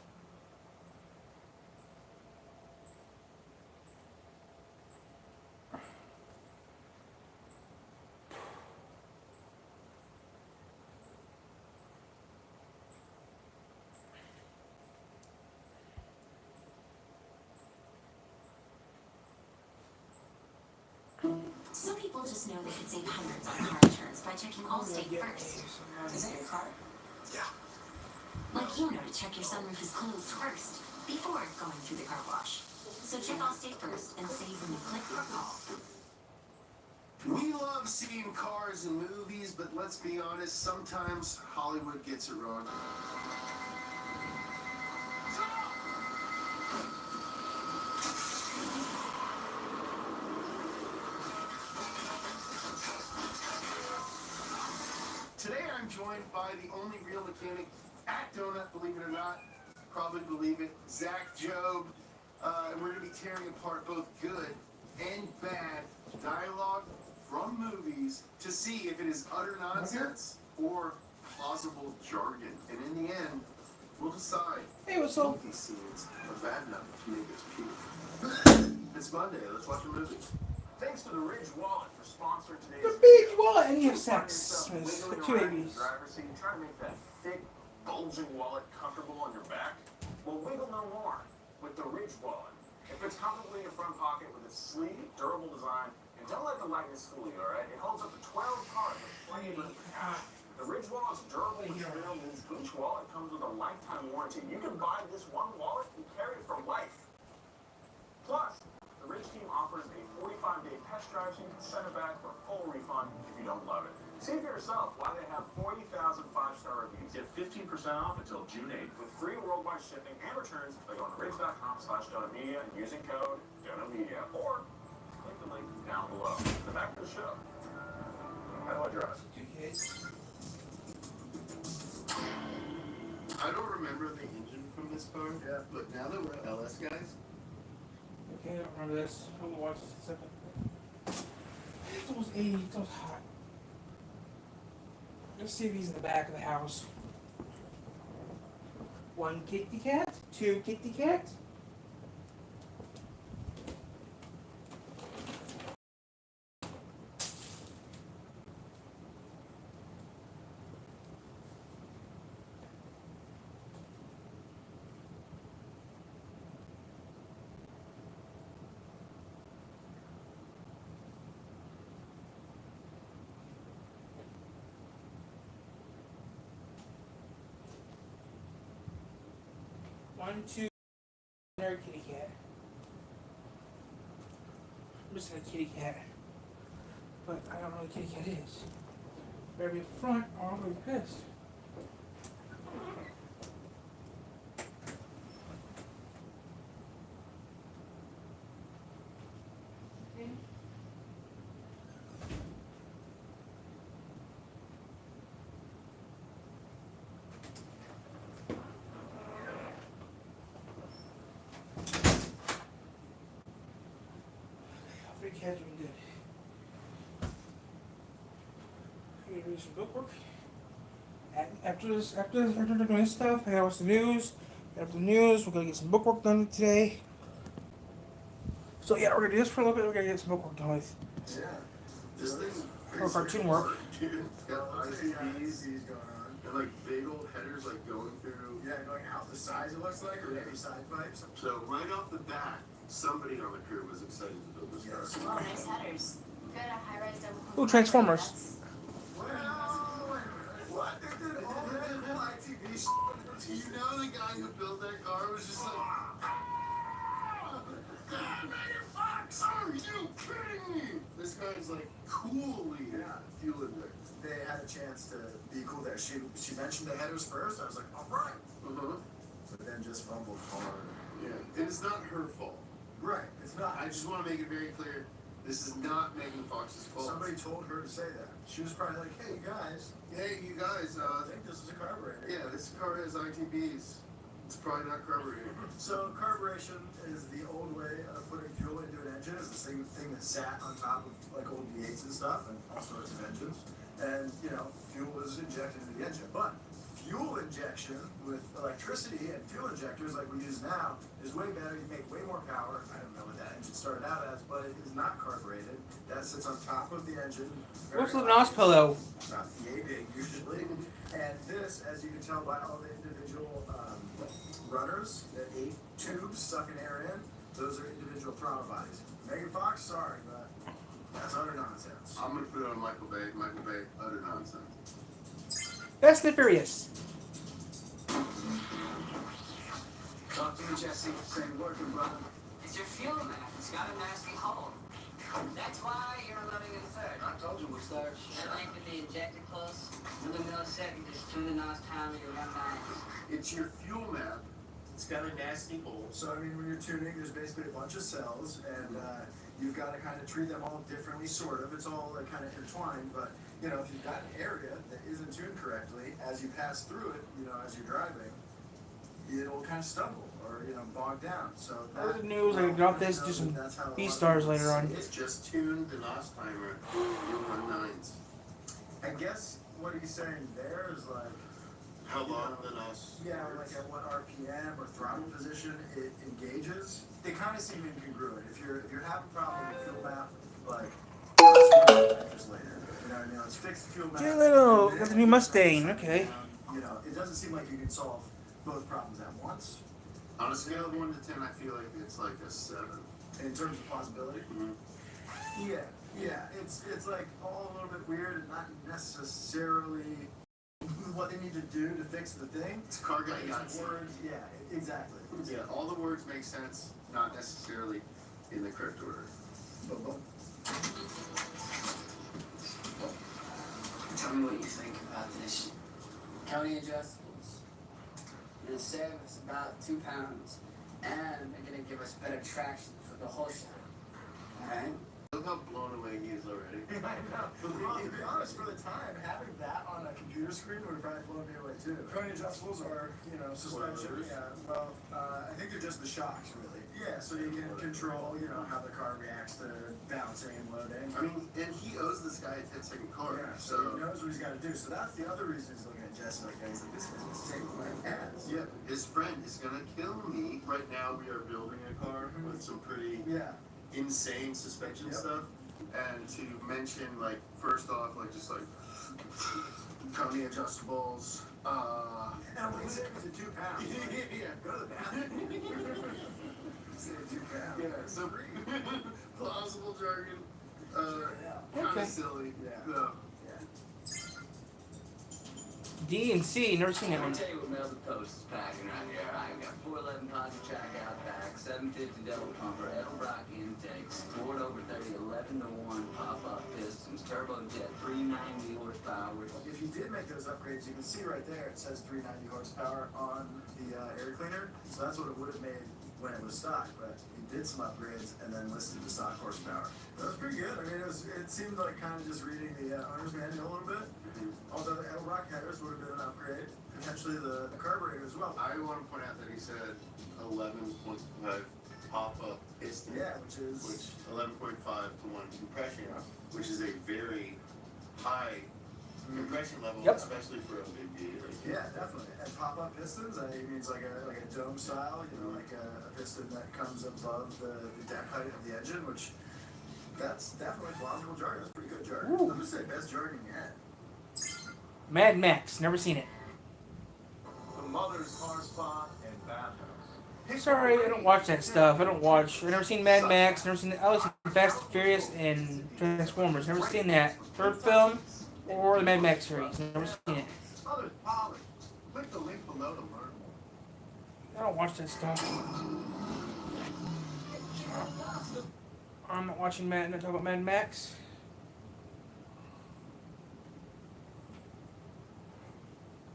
Some people just know they can save hundreds on car insurance by checking Allstate first. Is that your car? Yeah. Like you know to check your sunroof is closed first, before going through the car wash. So check Allstate first and save when you click your call. We love seeing cars in movies, but let's be honest, sometimes Hollywood gets it wrong. Today I'm joined by the only real mechanic at Donut, believe it or not, probably believe it, Zach Job. And we're going to be tearing apart both good and bad dialogue from movies to see if it is utter nonsense or plausible jargon. And in the end, we'll decide what's up? if these scenes are bad enough to make us puke. It's Monday, let's watch a movie. Thanks to the Ridge Wallet for sponsoring today's The big wallet, and you have sex with the two babies. driver's seat, trying to make that thick, bulging wallet comfortable on your back? Well, wiggle no more with the Ridge Wallet. It fits comfortably in your front pocket with its sleek, durable design, and don't let the lightness fool you, alright? It holds up to 12 cards with plenty of room for cash. The Ridge Wallet's durable material means each wallet comes with a lifetime warranty. You can buy this one wallet and carry it for life. Plus, the Ridge team offers a 45-day test drive so you can send it back for a full refund if you don't love it. See for yourself why they have 40,000 five-star reviews. Get 15% off until June 8th with free worldwide shipping and returns by going to ridge.com/donutmedia and using code donutmedia, or click the link down below. The back of the show. How do I drive? I don't remember the engine from this car, but now that we're LS guys, Okay, I don't remember this. I'm gonna watch this in a second. It's almost 80, it's almost hot. Let's see if he's in the back of the house. One kitty cat, two kitty cats. One, two, another kitty cat. I'm missing a kitty cat. But I don't know what the kitty cat is. Better be up front or I'm gonna be pissed. cat's doing good. I'm gonna do some bookwork. After doing this stuff, I gotta watch the news. After the news, we're gonna get some bookwork done today. So yeah, we're gonna do this for a little bit. We're gonna get some bookwork done with. Yeah. This thing's Or cartoon work. Dude, it's got ICBs going on. And like big old headers like going through. Yeah, going out the sides it looks like, or maybe side pipes. So right off the bat, somebody on the crew was excited to build this car. Oh, nice headers. Good high-rise double. Ooh, Transformers. What? They did all that cool ITV shit. Do you know the guy who built that car was just like, Megan Fox, are you kidding me? This guy's like coolly fuel injected. They had a chance to be cool there. She mentioned the headers first. I was like, all right. But then just fumbled hard. Yeah, and it's not her fault. Right, it's not. I just want to make it very clear. This is not Megan Fox's fault. Somebody told her to say that. She was probably like, hey, you guys, I think this is a carburetor. Yeah, this car has ITBs. It's probably not carburetor. So carburation is the old way of putting fuel into an engine. It's the same thing that sat on top of like old V8s and stuff and all sorts of engines. And, you know, fuel was injected into the engine. But fuel injection with electricity and fuel injectors like we use now is way better. You make way more power. I don't know what that engine started out as, but it is not carbureted. That sits on top of the engine. What's the NOS pillow? Not yay big usually. And this, as you can tell by all the individual runners, the 8 tubes sucking air in, those are individual throttle bodies. Megan Fox, sorry, but that's utter nonsense. I'm gonna put it on Michael Bay, utter nonsense. Fast and Furious. Talk to me, Jesse. Same working, brother. It's your fuel man. It's got a nasty hole. That's why you're loading in third. I told you we'll start. That length of the injector close. Another millisecond, just tune the NOS timer, you'll run 9. It's your fuel map. It's got a nasty hole. So, I mean, when you're tuning, there's basically a bunch of cells, and you've got to kind of treat them all differently, sort of. It's all like, kind of intertwined, but, you know, if you've got an area that isn't tuned correctly, as you pass through it, you know, as you're driving, it'll kind of stumble or, you know, bog down. So Other news, I got this, do some B-stars later on. It's just tuned the NOS timer. You'll run 9s. I guess what he's saying there is like, how long the NOS? Yeah, like at what RPM or throttle position it engages. They kind of seem incongruent. If you're having a problem with fuel map, like just later. You know what I mean? Let's fix the fuel map. Jay Leno got the new Mustang. Okay. You know, it doesn't seem like you can solve both problems at once. On a scale of 1 to 10, I feel like it's like a 7. In terms of possibility? Yeah. It's like all a little bit weird and not necessarily what they need to do to fix the thing. It's car guy words. Yeah, exactly. Yeah, all the words make sense, not necessarily in the correct order. Tell me what you think about this. County adjustables. It'll save us about 2 pounds, and they're gonna give us better traction for the whole shot. Alright? Look how blown away he is already. I know. Well, to be honest, for the time, having that on a computer screen would probably blow me away too. County adjustables are, you know, suspension. Yeah, well, I think they're just the shocks, really. Yeah, so you can control, you know, how the car reacts to bouncing and loading. I mean, and he owes this guy a 10-second car. Yeah, so he knows what he's got to do. So that's the other reason he's looking at Jesse like that. He's like, this is the same my ass. Yeah, his friend is gonna kill me. Right now, we are building a car with some pretty insane suspension stuff. And to mention, like, first off, like, just like County adjustables. And we saved it 2 pounds. Yeah, go to the bathroom. Save 2 pounds. Yeah, so plausible jargon. Kind of silly. Yeah. D and C, never seen that I'll one. tell you what Melvin Post is packing right here. I got 411 posi track out back, 750 double pumper, Edelbrock intakes, Ford over 30, 11-to-1 pop-up pistons, turbojet, 390 horsepower. If you did make those upgrades, you can see right there it says 390 horsepower on the air cleaner. So that's what it would have made when it was stock. But he did some upgrades and then listed the stock horsepower. That was pretty good. I mean, it seemed like kind of just reading the owner's manual a little bit. Although the Edelbrock headers would have been an upgrade, potentially the carburetor as well. I want to point out that he said 11.5 pop-up piston. Yeah, which is 11.5 to 1 compression, which is a very high compression level, especially for a big V8. Yeah, definitely. And pop-up pistons, I mean, it's like a dome style, you know, like a piston that comes above the deck height of the engine, which that's definitely plausible jargon. That's pretty good jargon. I'm gonna say best jargon yet. Mad Max, never seen it. The mother's car spot and bathhouse. Sorry, I don't watch that stuff. I've never seen Mad Max, never seen, I was Fast and Furious and Transformers. Never seen that third film or the Mad Max series. Never seen it. Mother's Polly. Click the link below to learn more. I don't watch that stuff. I'm not watching Mad. Not talking about Mad Max.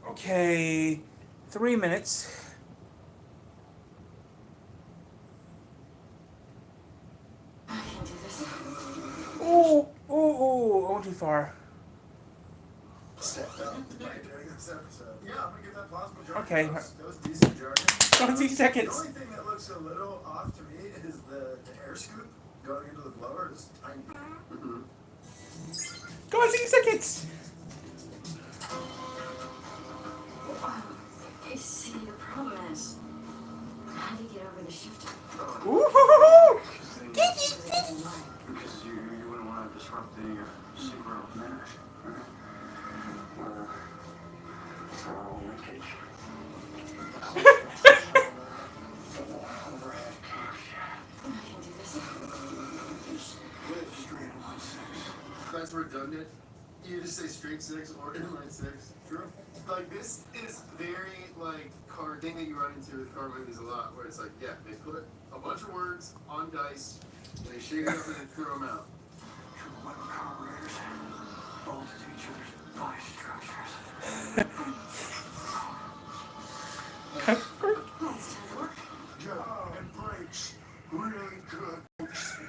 Okay, 3 minutes. Ooh, ooh, ooh! I went too far. Stepped up by doing this episode. Yeah, I'm gonna give that plausible jargon. Okay. That was decent jargon. 20 seconds. The only thing that looks a little off to me is the air scoop going into the blower is tiny. Go on, 60 seconds. You see, the problem is, how do you get over the shifter? Ooh! Because you wouldn't want to disrupt the synchro manner. Thermal linkage. That's redundant. You just say straight 6 or inline 6. True. Like, this is very, like, car thing that you run into with car movies a lot, where it's like, yeah, they put a bunch of words on dice, they shake it up and then throw them out. Carburetors, voltages, bias structures. And brakes. Really good.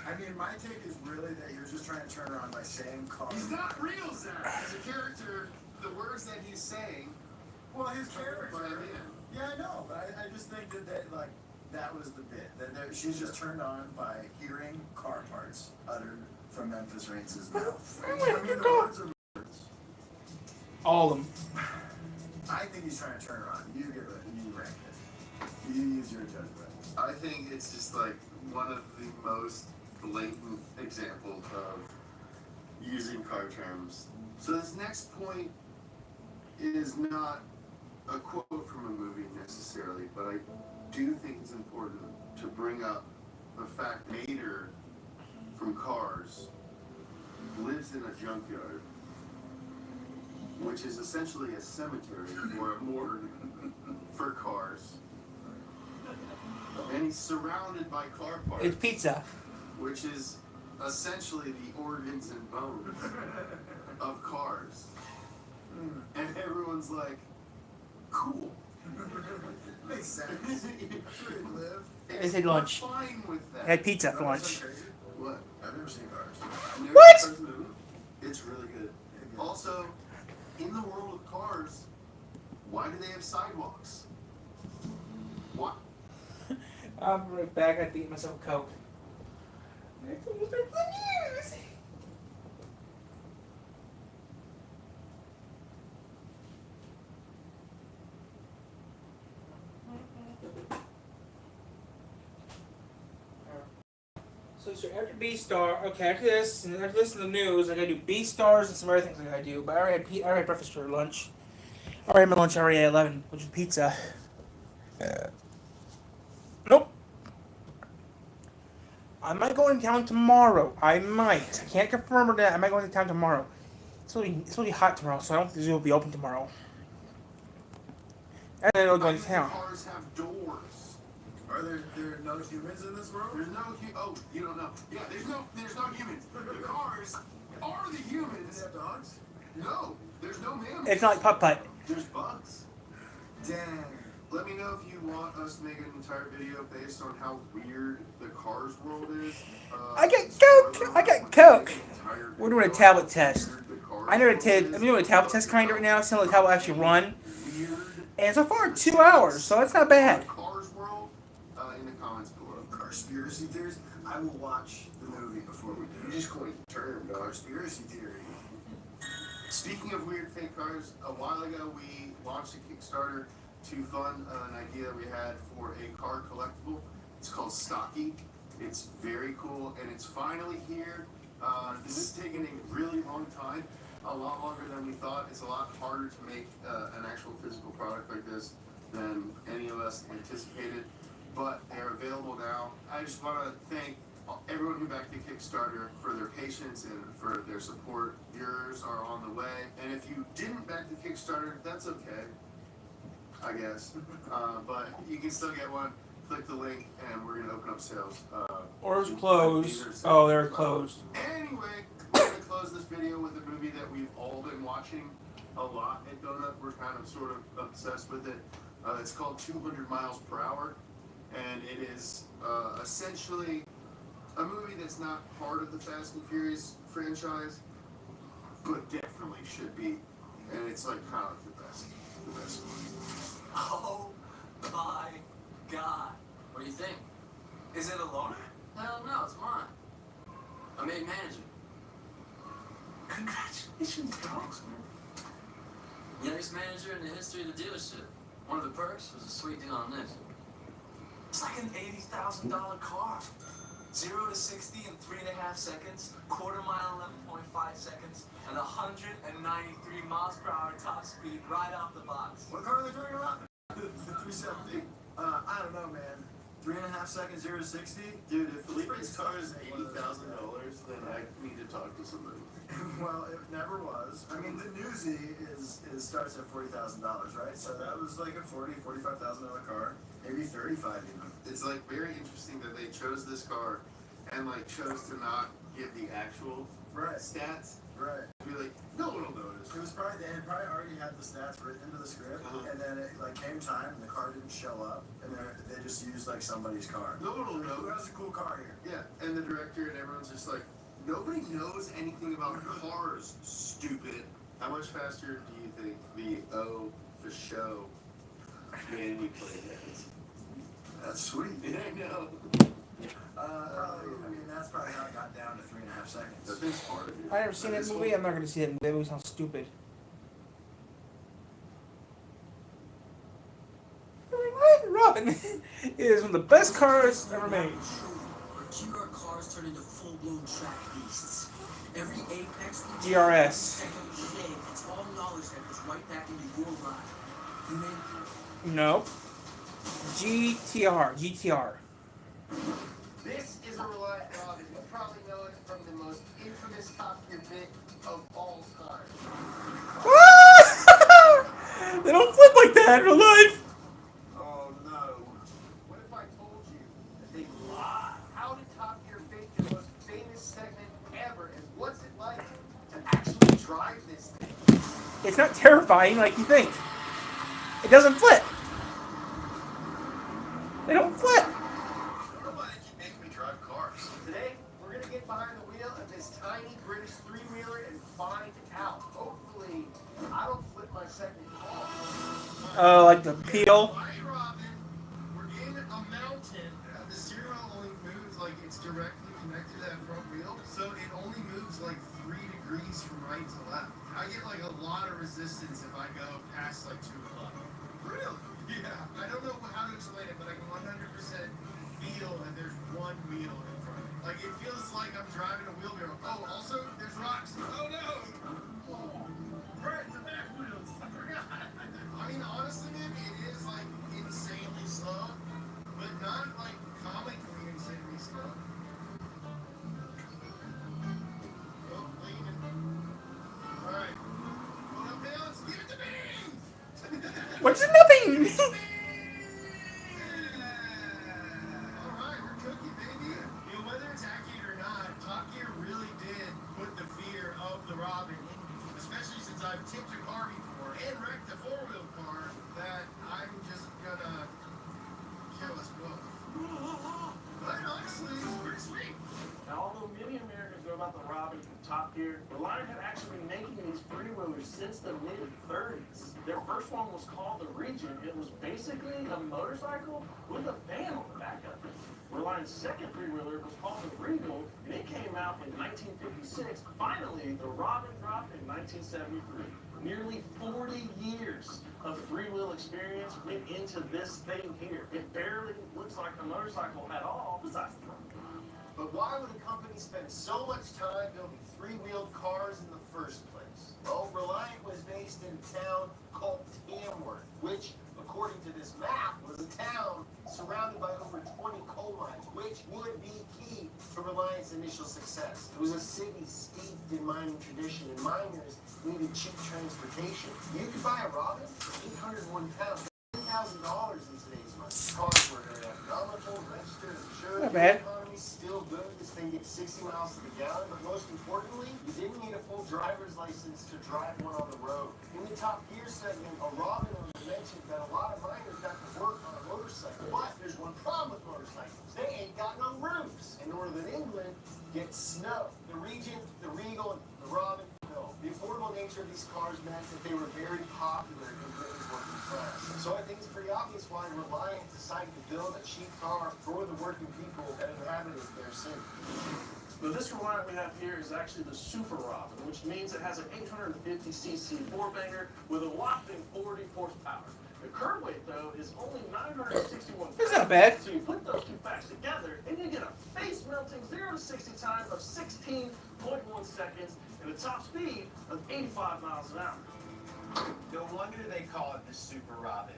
I mean, my take is really that you're just trying to turn her on by saying car. He's not real, Zach. As a character, the words that he's saying. Well, his character. Yeah, I know, but I just think that was the bit. That she's just turned on by hearing car parts uttered from Memphis Reigns' mouth. I mean, the words are words. All of them. I think he's trying to turn her on. You rank it. You use your judgment. I think it's just like one of the most blatant examples of using car terms. So this next point is not a quote from a movie necessarily, but I do think it's important to bring up the fact Mater from Cars lives in a junkyard, which is essentially a cemetery or a morgue for cars. And he's surrounded by car parts. It's pizza. Which is essentially the organs and bones of cars. And everyone's like, cool. Makes sense. Should live. They had lunch. Fine with that. They had pizza for lunch. What? I've never seen Cars. What? It's really good. Also, in the world of cars, why do they have sidewalks? Why? I'm right back. I have to eat myself a Coke. So after B star, okay, after this, and after listening to the news, I gotta do B stars and some other things I gotta do. But I already had breakfast for lunch. I already had my lunch already at 11, which is pizza. Nope. I might go into town tomorrow. I might. I can't confirm that. I might go into town tomorrow. It's going to be hot tomorrow, so I don't think the zoo will be open tomorrow. And then I'll go into town. Cars have doors. Are there no humans in this world? There's no oh, you don't know. Yeah, there's no humans. The cars are the humans. Do they have dogs? No, there's no mammals. It's not like putt-putt. There's bugs. Dang. Let me know if you want us to make an entire video based on how weird the Cars world is. I got Coke! I got Coke! We're doing a tablet test. I'm doing a tablet test kind of right now, seeing how the tablet actually run. And so far, 2 hours, so that's not bad. Cars world in the comments below. conspiracy theories, I will watch the movie before we do You it. just coined a term, dog. Conspiracy theory. Speaking of weird fake cars, a while ago we launched a Kickstarter to fund an idea that we had for a car collectible. It's called Stocky. It's very cool, and it's finally here. This is taking a really long time, a lot longer than we thought. It's a lot harder to make an actual physical product like this than any of us anticipated, but they're available now. I just want to thank everyone who backed the Kickstarter for their patience and for their support. Yours are on the way, and if you didn't back the Kickstarter, that's okay, I guess. But you can still get one. Click the link, and we're gonna open up sales. Or it's closed. Oh, they're closed. Anyway, we're gonna close this video with a movie that we've all been watching a lot at Donut. We're kind of sort of obsessed with it. It's called 200 Miles Per Hour, and it is essentially a movie that's not part of the Fast and Furious franchise, but definitely should be. And it's like kind of the best one. Oh my God. What do you think? Is it a loaner? Hell no, it's mine. I made manager. Congratulations, dogs. Youngest manager in the history of the dealership. One of the perks was a sweet deal on this. It's like an $80,000 car. 0 to 60 in 3.5 seconds, quarter mile 11.5 seconds, and 193 miles per hour top speed right off the box. What car are they talking about? The 370. I don't know, man. 3.5 seconds, 0 to 60. Dude, if Felipe's car is $80,000, then I need to talk to somebody. Well, it never was. I mean, the Newsy starts at $40,000, right? So that was like a $45,000 car, maybe 35 even. It's like very interesting that they chose this car and like chose to not give the actual stats. Right. Be like, no one will notice. It was probably they had probably already had the stats written into the script, and then it like came time and the car didn't show up, and they just used like somebody's car. No one will know. Who has a cool car here? Yeah, and the director and everyone's just like, nobody knows anything about cars, stupid. How much faster do you think the O for show Manny played that? That's sweet. Yeah, I know. Probably, I mean, that's probably how it got down to 3.5 seconds. That thing's hard. I never seen that movie. I'm not gonna see it. That movie sounds stupid. Robin is one of the best cars ever made. GR cars turn into full-blown track beasts. Every apex GRS. it's all knowledge that goes right back into your life. You mean? No. GTR. This is a Reliant Robin. You probably know it from the most infamous Top Gear bit of all time. They don't flip like that in real life. Oh no. What if I told you that they lied? How did Top Gear fake the most famous segment ever? And what's it like to actually drive this thing? It's not terrifying like you think. It doesn't flip. They don't flip. Nobody can make me drive cars. Today, we're gonna get behind the wheel of this tiny British three-wheeler and find out. Hopefully, I don't flip my second car. Oh, like the peel. Hi, Robin. We're in a mountain. The steering wheel only moves like it's directly connected to that front wheel, so it only moves like 3 degrees from right to left. I get like a lot of resistance if I go past like 2 o'clock. Really? Yeah. I don't know how to explain it, but I can 100% feel that there's one wheel in front of me. Like it feels like I'm driving a wheelbarrow. Oh, also there's rocks. Oh no! Right, the back wheels. I forgot. I mean, honestly, man, it is like insanely slow, but not like comically insanely slow. Oh, leaning. All right. Hold up, balance. Give it to me. What's nothing? Alright, we're cooking, baby. You know, whether it's accurate or not, Top Gear really did put the fear of the Robin in me. Especially since I've tipped a car before and wrecked a four-wheel car that I'm just gonna kill us both. But honestly, it's pretty sweet. Now, although many Americans know about about the Robin from Top Gear, Reliant had actually been making these three-wheelers since the mid-30s. Their first one was called the Regent. It was basically a motorcycle with a van on the back of it. Reliant's second three-wheeler was called the Regal, and it came out in 1956. Finally, the Robin dropped in 1973. Nearly 40 years of three-wheel experience went into this thing here. It barely looks like a motorcycle at all, besides the front. But why would a company spend so much time building three-wheeled cars in the first place? Well, Reliant was based in a town called Tamworth, which, according to this map, was a town surrounded by over 20 coal mines, which would be key to Reliant's initial success. It was a city steeped in mining tradition, and miners needed cheap transportation. You could buy a Robin for 801 pounds, $10,000 in today's money. Cars were very economical, registered, insured. Not bad. The economy's still good. This thing gets 60 miles to the gallon, but most importantly, you didn't need a full driver's license to drive one on the road. In the Top Gear segment, a Robin owner mentioned that a lot of miners got to work on a motorcycle. But there's one problem with motorcycles. They ain't got no roofs. In northern England, gets snow. The Regent, the Regal, and the Robin, no. The affordable nature of these cars meant that they were very popular in Britain's working class. So I think it's pretty obvious why Reliant decided to build a cheap car for the working people that inhabited their city. Now, this Reliant we have here is actually the Super Robin, which means it has an 850cc four-banger with a whopping 40 horsepower. The curb weight, though, is only 961 pounds. That's not bad. So you put those two facts together, and you get a face-melting 0 to 60 time of 16.1 seconds and a top speed of 85 miles an hour. No wonder they call it the Super Robin.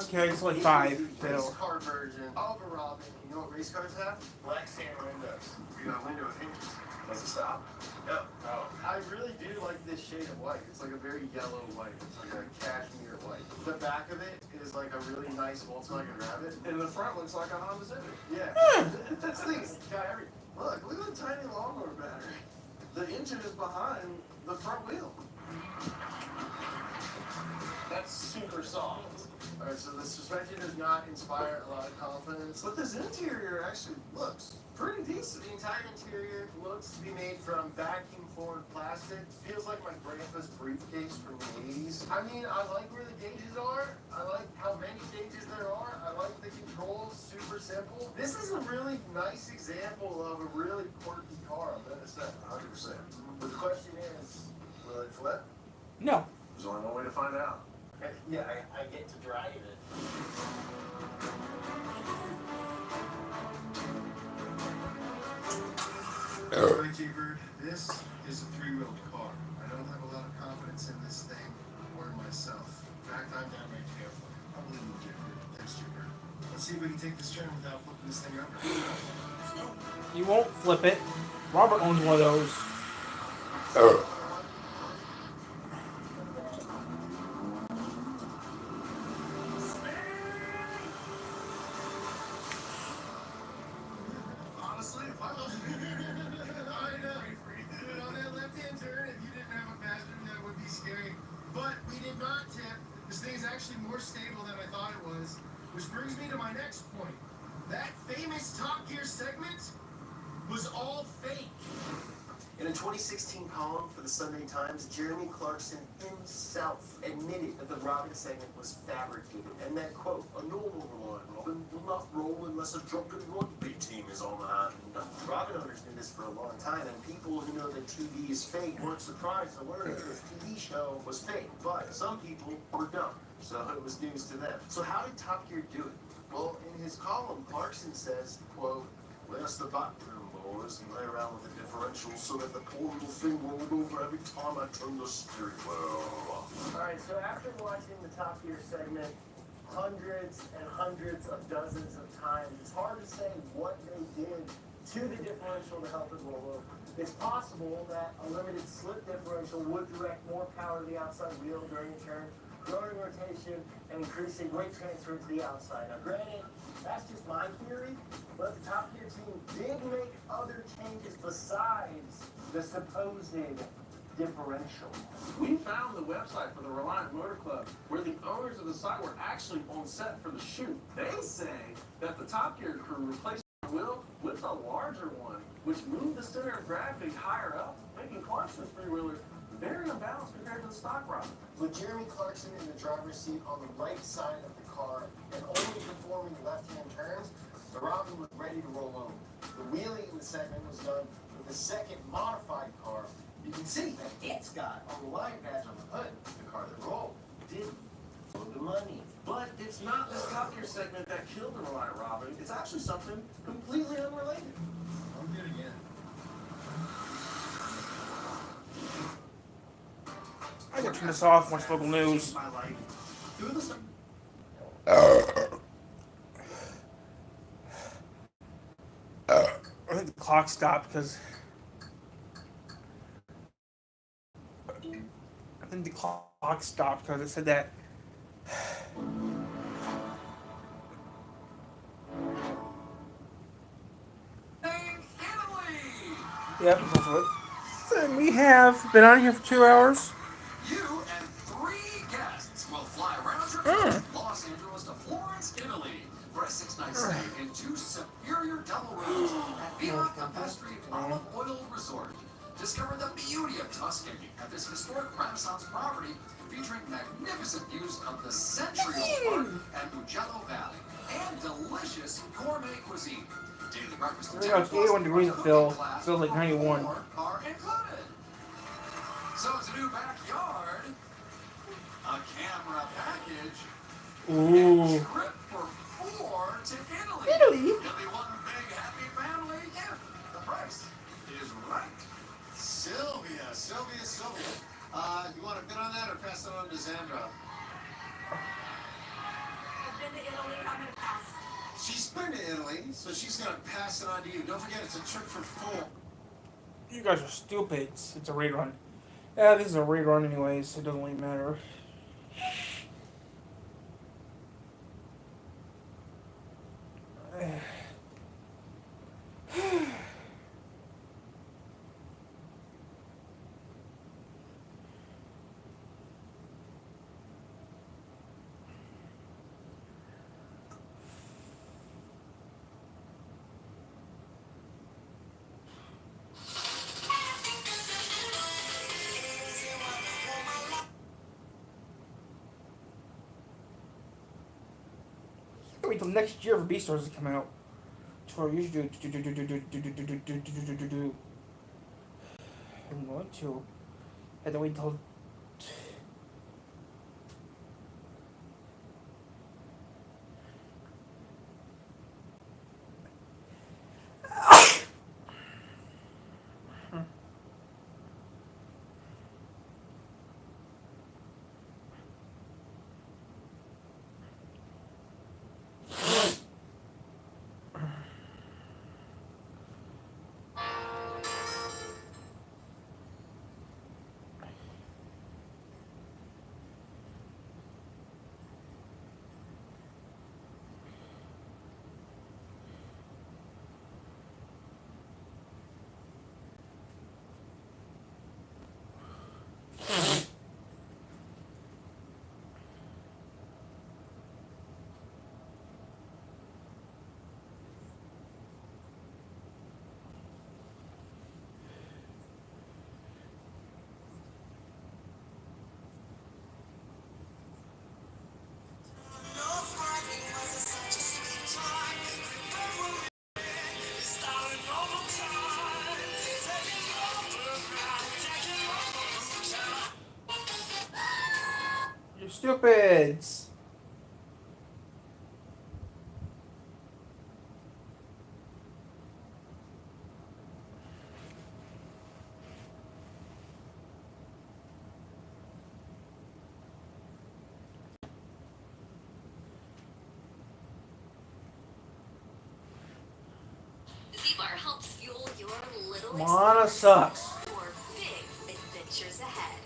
Okay, it's like 5 Race still. car version of a Robin. You know what race cars have? Black Santa windows. You got window hinges. Does it stop? Yep. Oh. I really do like this shade of white. It's like a very yellow white. It's like a cashmere white. The back of it is like a really nice Volkswagen Rabbit. And the front looks like a Honda Civic. Yeah. This thing's Got everything. Look at the tiny lawnmower battery. The engine is behind the front wheel. That's super soft. Alright, so the suspension does not inspire a lot of confidence. But this interior actually looks pretty decent. The entire interior looks to be made from vacuum-formed plastic. Feels like my grandpa's briefcase from the 80s. I mean, I like where the gauges are. I like how many gauges there are. I like the controls, super simple. This is a really nice example of a really quirky car, I'm gonna say. 100%. But the question is, will it flip? No. There's only one way to find out. Yeah, I get to drive it. Keeper, this is a three-wheeled car. I don't have a lot of confidence in this thing or myself. In fact, I'm downright careful. I believe in Jipper. Thanks, Jipper. Let's see if we can take this turn without flipping this thing over. You won't flip it. Robert owns one of those. Honestly, if I wasn't I know. Dude, on that left-hand turn, if you didn't have a passenger, that would be scary. But we did not tip. This thing is actually more stable than I thought it was. Which brings me to my next point. That famous Top Gear segment was all fake. In a 2016 column for the Sunday Times, Jeremy Clarkson himself admitted that the Robin segment was fabricated, and that, quote, a normal Reliant Robin will not roll unless a drunken rugby team is on the hand. Robin owners knew this for a long time, and people who know that TV is fake weren't surprised to learn that this TV show was fake, but some people were dumb, so it was news to them. So how did Top Gear do it? Well, in his column, Clarkson says, quote, "Where's the backroom, boys, and lay around with the differential so that the poor little thing rolled over every time I turned the steering wheel." Alright, so after watching the Top Gear segment hundreds and hundreds of dozens of times, it's hard to say what they did to the differential to help it roll over. It's possible that a limited slip differential would direct more power to the outside wheel during a turn, growing rotation, and increasing weight transfer to the outside. Now granted, that's just my theory, but the Top Gear team did make other changes besides the supposed differential. We found the website for the Reliant Motor Club, where the owners of the site were actually on set for the shoot. They say that the Top Gear crew replaced wheel with a larger one, which moved the center of gravity higher up, making Clarkson's three-wheelers very unbalanced compared to the stock Robin. With Jeremy Clarkson in the driver's seat on the right side of the car and only performing left-hand turns, the Robin was ready to roll over. The wheelie in the segment was done with the second modified car. You can see that it's got a line patch on the hood. The car that rolled didn't. For the money. But it's not this Top Gear segment that killed the Reliant Robin. It's actually something completely unrelated. I'm good again. I can turn this off. Watch local news. My life. Do this. I think the clock stopped because it said that. Yep. So we have been on here for 2 hours. You and 3 guests will fly round trip from Los Angeles to Florence, Italy for a 6-night stay in 2 superior double rooms at Villa Campestri Olive Oil Resort. Discover the beauty of Tuscany at this historic Renaissance property featuring magnificent views of the Century Park and Mugello Valley and delicious gourmet cuisine. Daily breakfast Right now it's 81 degrees at Phil. Feels like 91. are included. So it's a new backyard, a camera package, Ooh. a trip for 4 to Italy. Italy? You'll be one big happy family if the price is right. Sylvia. You want to bid on that or pass it on to Zandra? I've been to Italy, I'm gonna pass. She's been to Italy, so she's going to pass it on to you. Don't forget, it's a trip for 4. You guys are stupid. It's a raid run. Yeah, this is a raid run anyways. It doesn't really matter. Wait till next year for Beastars to come out. Before you do. I'm going to. Had to wait till. You're stupids. Z-Bar helps fuel your little Moana sucks. for big adventures ahead.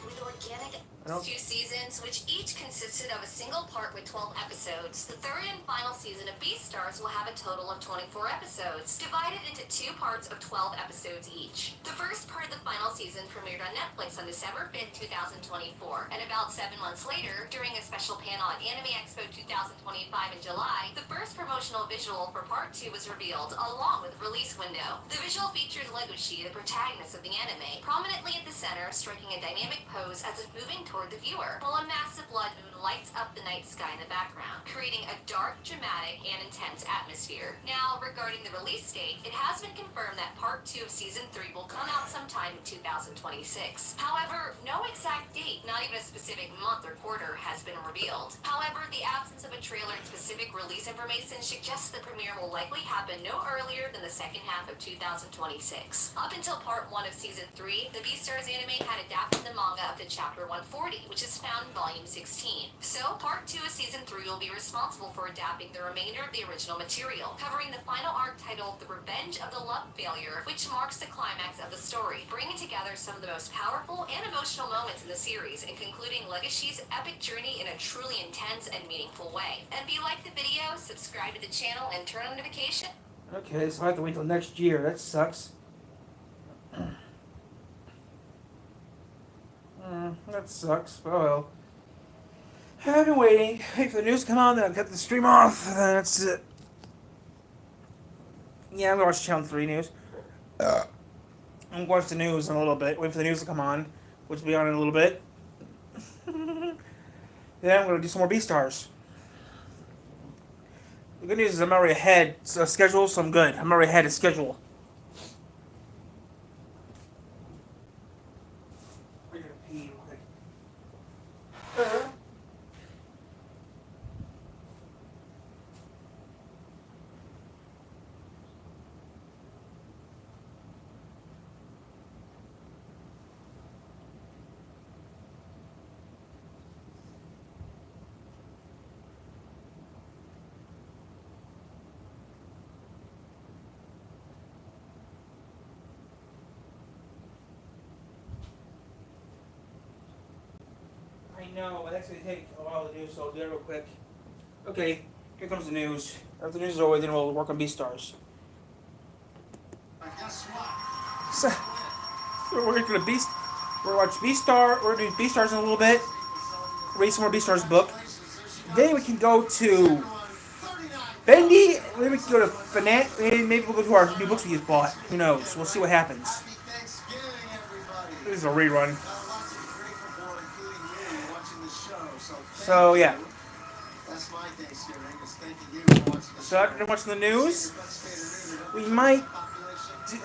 With organic 2 seasons, which each consisted of a single part with 12 episodes. The third and final season of Beastars will have a total of 24 episodes, divided into 2 parts of 12 episodes each. The first part of the final season premiered on Netflix on December 5th, 2024, and about 7 months later, during a special panel at Anime Expo 2025 in July, the first promotional visual for part 2 was revealed, along with the release window. The visual features Legoshi, the protagonist of the anime, prominently at the center, striking a dynamic pose as if moving toward the viewer, while a massive blood moon lights up the night sky in the background, creating a dark, dramatic, and intense atmosphere. Now, regarding the release date, it has been confirmed that part 2 of season 3 will come out sometime in 2026. However, no exact date, not even a specific month or quarter, has been revealed. However, the absence of a trailer and specific release information suggests the premiere will likely happen no earlier than the second half of 2026. Up until part 1 of season 3, the Beastars anime had adapted the manga up to chapter 140, which is found in volume 16. So, part 2 of season 3 will be responsible for adapting the remainder of the original material, covering the final arc titled The Revenge of the Love Failure, which marks the climax of the story, bringing together some of the most powerful and emotional moments in the series, and concluding Legoshi's epic journey in a truly intense and meaningful way. And if you like the video, subscribe to the channel and turn on notifications. Okay, so I have to wait till next year. That sucks. That sucks. Oh well. I've been waiting. Wait for the news to come on, then I'll cut the stream off, and then that's it. Yeah, I'm gonna watch Channel 3 news. I'm gonna watch the news in a little bit. Wait for the news to come on, which will be on in a little bit. Then I'm gonna do some more Beastars. The good news is I'm already ahead of schedule, so I'm good. I'm already ahead of schedule. I gotta pee. No, that's going to take a while to do, so I'll do it real quick. Okay, here comes the news. After the news is over, then we'll work on Beastars. Guess what? So, we're going to watch Beastar. We're going to do Beastars in a little bit. Read some more Beastars book. Then we can go to Bendy. Maybe we can go to Fanatic. Maybe we'll go to our new books we just bought. Who knows? We'll see what happens. This is a rerun. So yeah. That's my Thanksgiving. Is thanking you for watching the So after watching the news, we might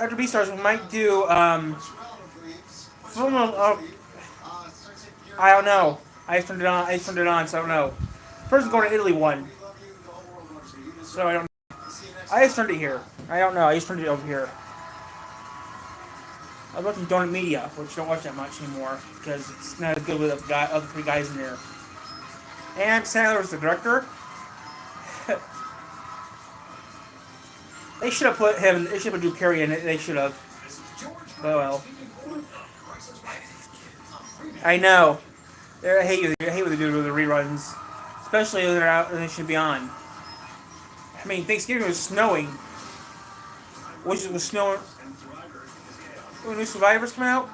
after Beastars we might do I don't know. I just turned it on, so I don't know. First I'm going to Italy one. So I don't know. I just turned it here. I don't know. I just turned it over here. I was watching Donut Media, which I don't watch that much anymore because it's not as good with the other 3 guys in there. And Sandler was the director. They should have put him. They should have put Drew Carey in it. They should have. Oh well. I know. I hate you. I hate what they do with the reruns, especially when they're out and they should be on. I mean, Thanksgiving was snowing. Which was snowing. When new Survivors come out.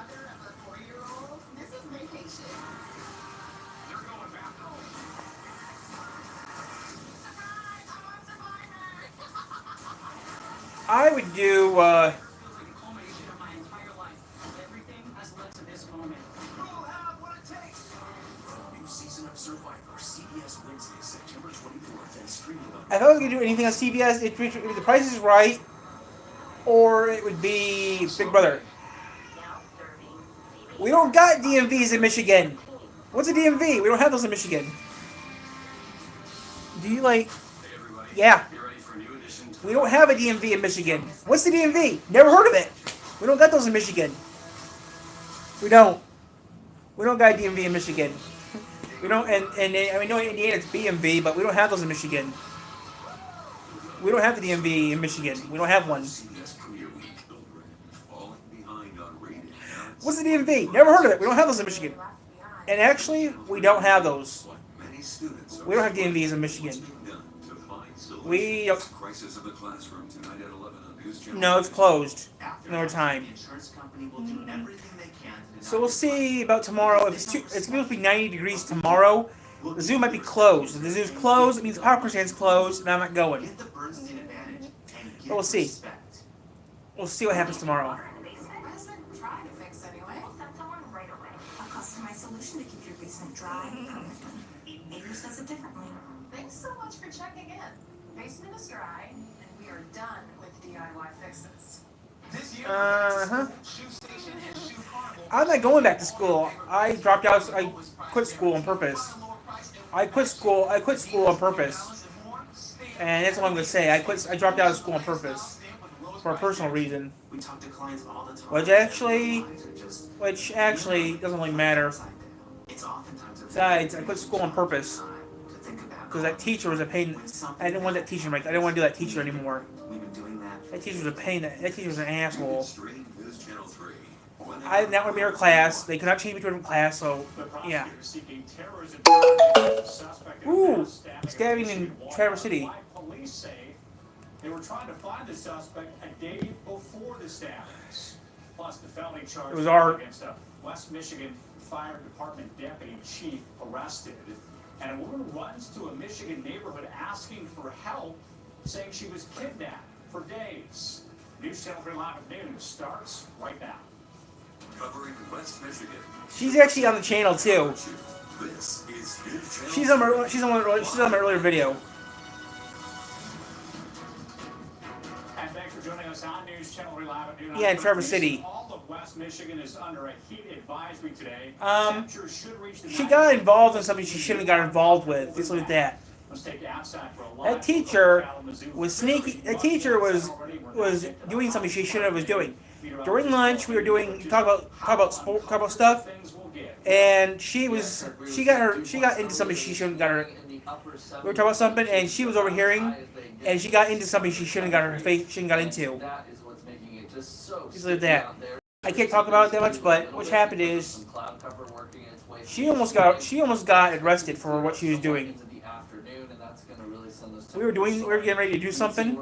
I would do, if I was going to do anything on CBS, if The Price is Right, or it would be Big Brother. We don't got DMVs in Michigan. What's a DMV? We don't have those in Michigan. Do you like... Yeah. We don't have a DMV in Michigan. What's the DMV? Never heard of it. We don't got those in Michigan. We don't. We don't got a DMV in Michigan. We don't, and I mean, no, in Indiana it's BMV, but we don't have those in Michigan. We don't have the DMV in Michigan. We don't have one. What's the DMV? Never heard of it. We don't have those in Michigan. And actually, we don't have those. Many students We don't have DMVs in Michigan. to find We don't. Crisis in the Classroom tonight at 11 on News Channel. No, it's closed. Another time. The insurance company will do everything they can to So we'll see about tomorrow. If it's supposed to be 90 degrees tomorrow. The zoo might be closed. If the zoo's closed, it means the popcorn stand's closed, and I'm not going. get the Bernstein advantage and But we'll see. respect. We'll see what happens tomorrow. Try to fix anyway. Send someone right away. A customized solution to keep your basement dry and permanent. Neighbors does it differently. Thanks so much for checking in. Basement is dry, and we are done with DIY fixes. This year, Uh-huh. Shoe Station and Shoe Carnival. I'm not going back to school. I dropped out. I quit school on purpose. I quit school on purpose. And that's what I'm gonna say. I dropped out of school on purpose for a personal reason. We talk to clients all the time. Which actually doesn't really matter. It's oftentimes a Besides, I quit school on purpose because that teacher was a pain. I didn't want that teacher. I didn't want to do that teacher anymore. We've been doing that. That teacher was a pain. That teacher was an asshole. Stream News Channel 3. I did not want to be her class. They could not change me to a different class. So yeah. Ooh, stabbing in Traverse City. Police say they were trying to find the suspect a day before the stabbings. Plus, the felony charge It was our- against a West Michigan Fire Department deputy chief arrested. And a woman runs to a Michigan neighborhood asking for help, saying she was kidnapped for days. News Channel 3 Live at noon starts right now. Covering West Michigan. She's actually on the channel too. This is News Channel. She's on my earlier video. And thanks for joining us on News Channel 3 Live at noon. Yeah, in Traverse City. All of West Michigan is under a heat advisory today. Temperatures should reach the She got involved in something she shouldn't have got involved with. Just look at that. Let's take you outside for a live That teacher was sneaky. That teacher was doing something she shouldn't have was doing. During lunch, we were talk about stuff, and she got into something she shouldn't got her. We were talking about something, and she was overhearing, and she got into something she shouldn't got her face. Shouldn't got into. Just like that. I can't talk about it that much, but what happened is she almost got arrested for what she was doing. We were getting ready to do something.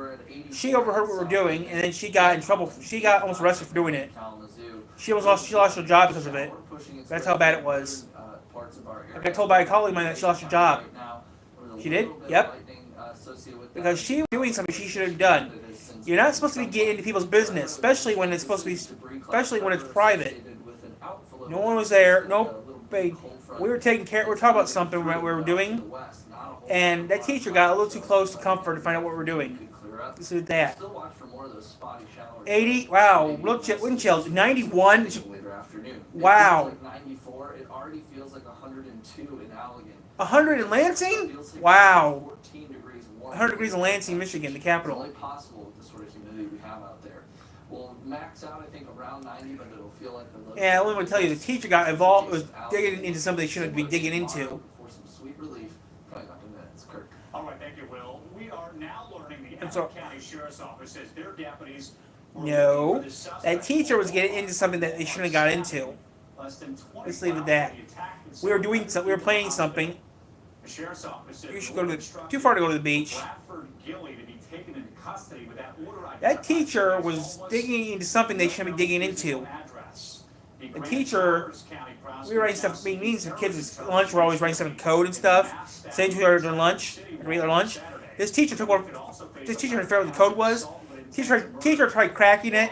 She overheard what we were doing, and then she got in trouble. She got almost arrested for doing it. She lost her job because of it. That's how bad it was. I got told by a colleague of mine that she lost her job. She did? Yep. Because she was doing something she should have done. You're not supposed to be getting into people's business, especially when it's private. No one was there. We were taking care. We were talking about something we were doing, and that teacher got a little too close to comfort to find out what we're doing. This is that. 80. Wow. Wind chill. 91. Wow. 100 in Lansing? Wow. 100 degrees in Lansing, Michigan, the capital. Yeah, I only want to tell you, the teacher got involved, was digging into something they shouldn't be digging into. All right, thank you, Will. We are now learning the And Allen so- County Sheriff's Office says their deputies were No. looking for the suspect That teacher was getting into something that they shouldn't have got into. less than 20 Let's leave it miles that. from the attack in We were playing something. The sheriff's office said You should the go Lord to instructed too far to go to the beach. Bradford Gilly to be taken into custody with that order That teacher was digging into something they shouldn't be digging into. The teacher, we were writing stuff, meetings with kids at lunch, we're always writing stuff in code and stuff. Saying to her during lunch, regular lunch. This teacher took over, this teacher didn't figure out what the code was. Teacher tried cracking it.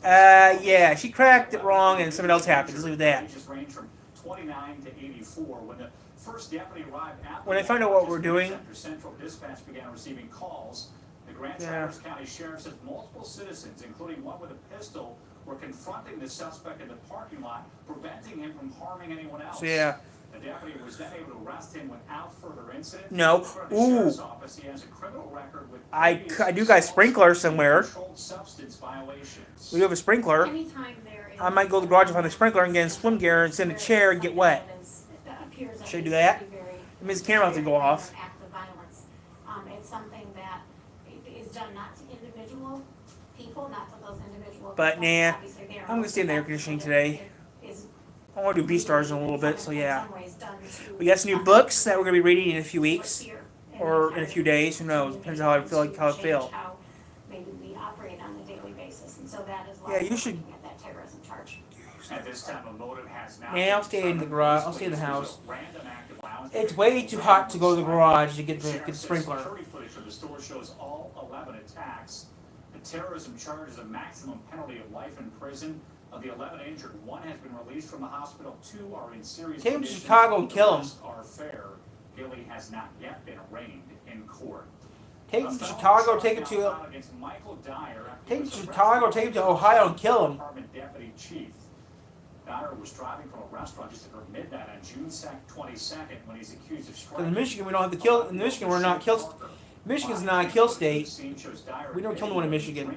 Yeah, she cracked it wrong and something else happened. Just leave it at that. Ages range from 29 to 84. When the first deputy arrived at When I found out what we're doing, Central Dispatch began receiving calls. The Grand Yeah. Traverse County Sheriff says multiple citizens, including one with a pistol, were confronting the suspect in the parking lot, preventing him from harming anyone else. so yeah. The deputy was then able to arrest him without further incident. No. According to the Ooh. sheriff's office, he has a criminal record with I previous do got a sprinkler somewhere. controlled substance violations. We have a sprinkler. I might go to the garage and find a sprinkler and get in swim gear and sit in a chair and get wet. Should I do that? It means the camera has to go off. Act of violence. It's something that is done not to individual people, not to those individual. But people. nah, Obviously, there are I'm gonna stay in the air conditioning today. is I want to do B-Stars in a little bit, so yeah. We got some new books that we're going to be reading in a few weeks, or in a few days, who knows, depends on how I feel. How maybe we operate on a daily basis, and so that is why Yeah, you we're should. looking at that terrorism charge. At this time, a motive has not Yeah, I'll stay in the garage. I'll stay in the house. It's way too hot to go to the garage to get the sprinkler. Security footage from the store shows all 11 attacks. The terrorism charge is a maximum penalty of life in prison. Of the 11 injured, one has been released from the hospital. 2 are in serious Take him to condition. Chicago and kill him. The rest are fair. Gilly has not yet been arraigned in court. Take him to Chicago, take him to... Against Michael Dyer after Take he him was to arrested Chicago, take him to Ohio and kill him. Department deputy chief. Dyer was driving from a restaurant just after midnight on June 22nd when he's accused of Because striking. in Michigan, we don't have to kill... In Michigan, we're not kill... Michigan's not a kill state. We don't kill no one in Michigan.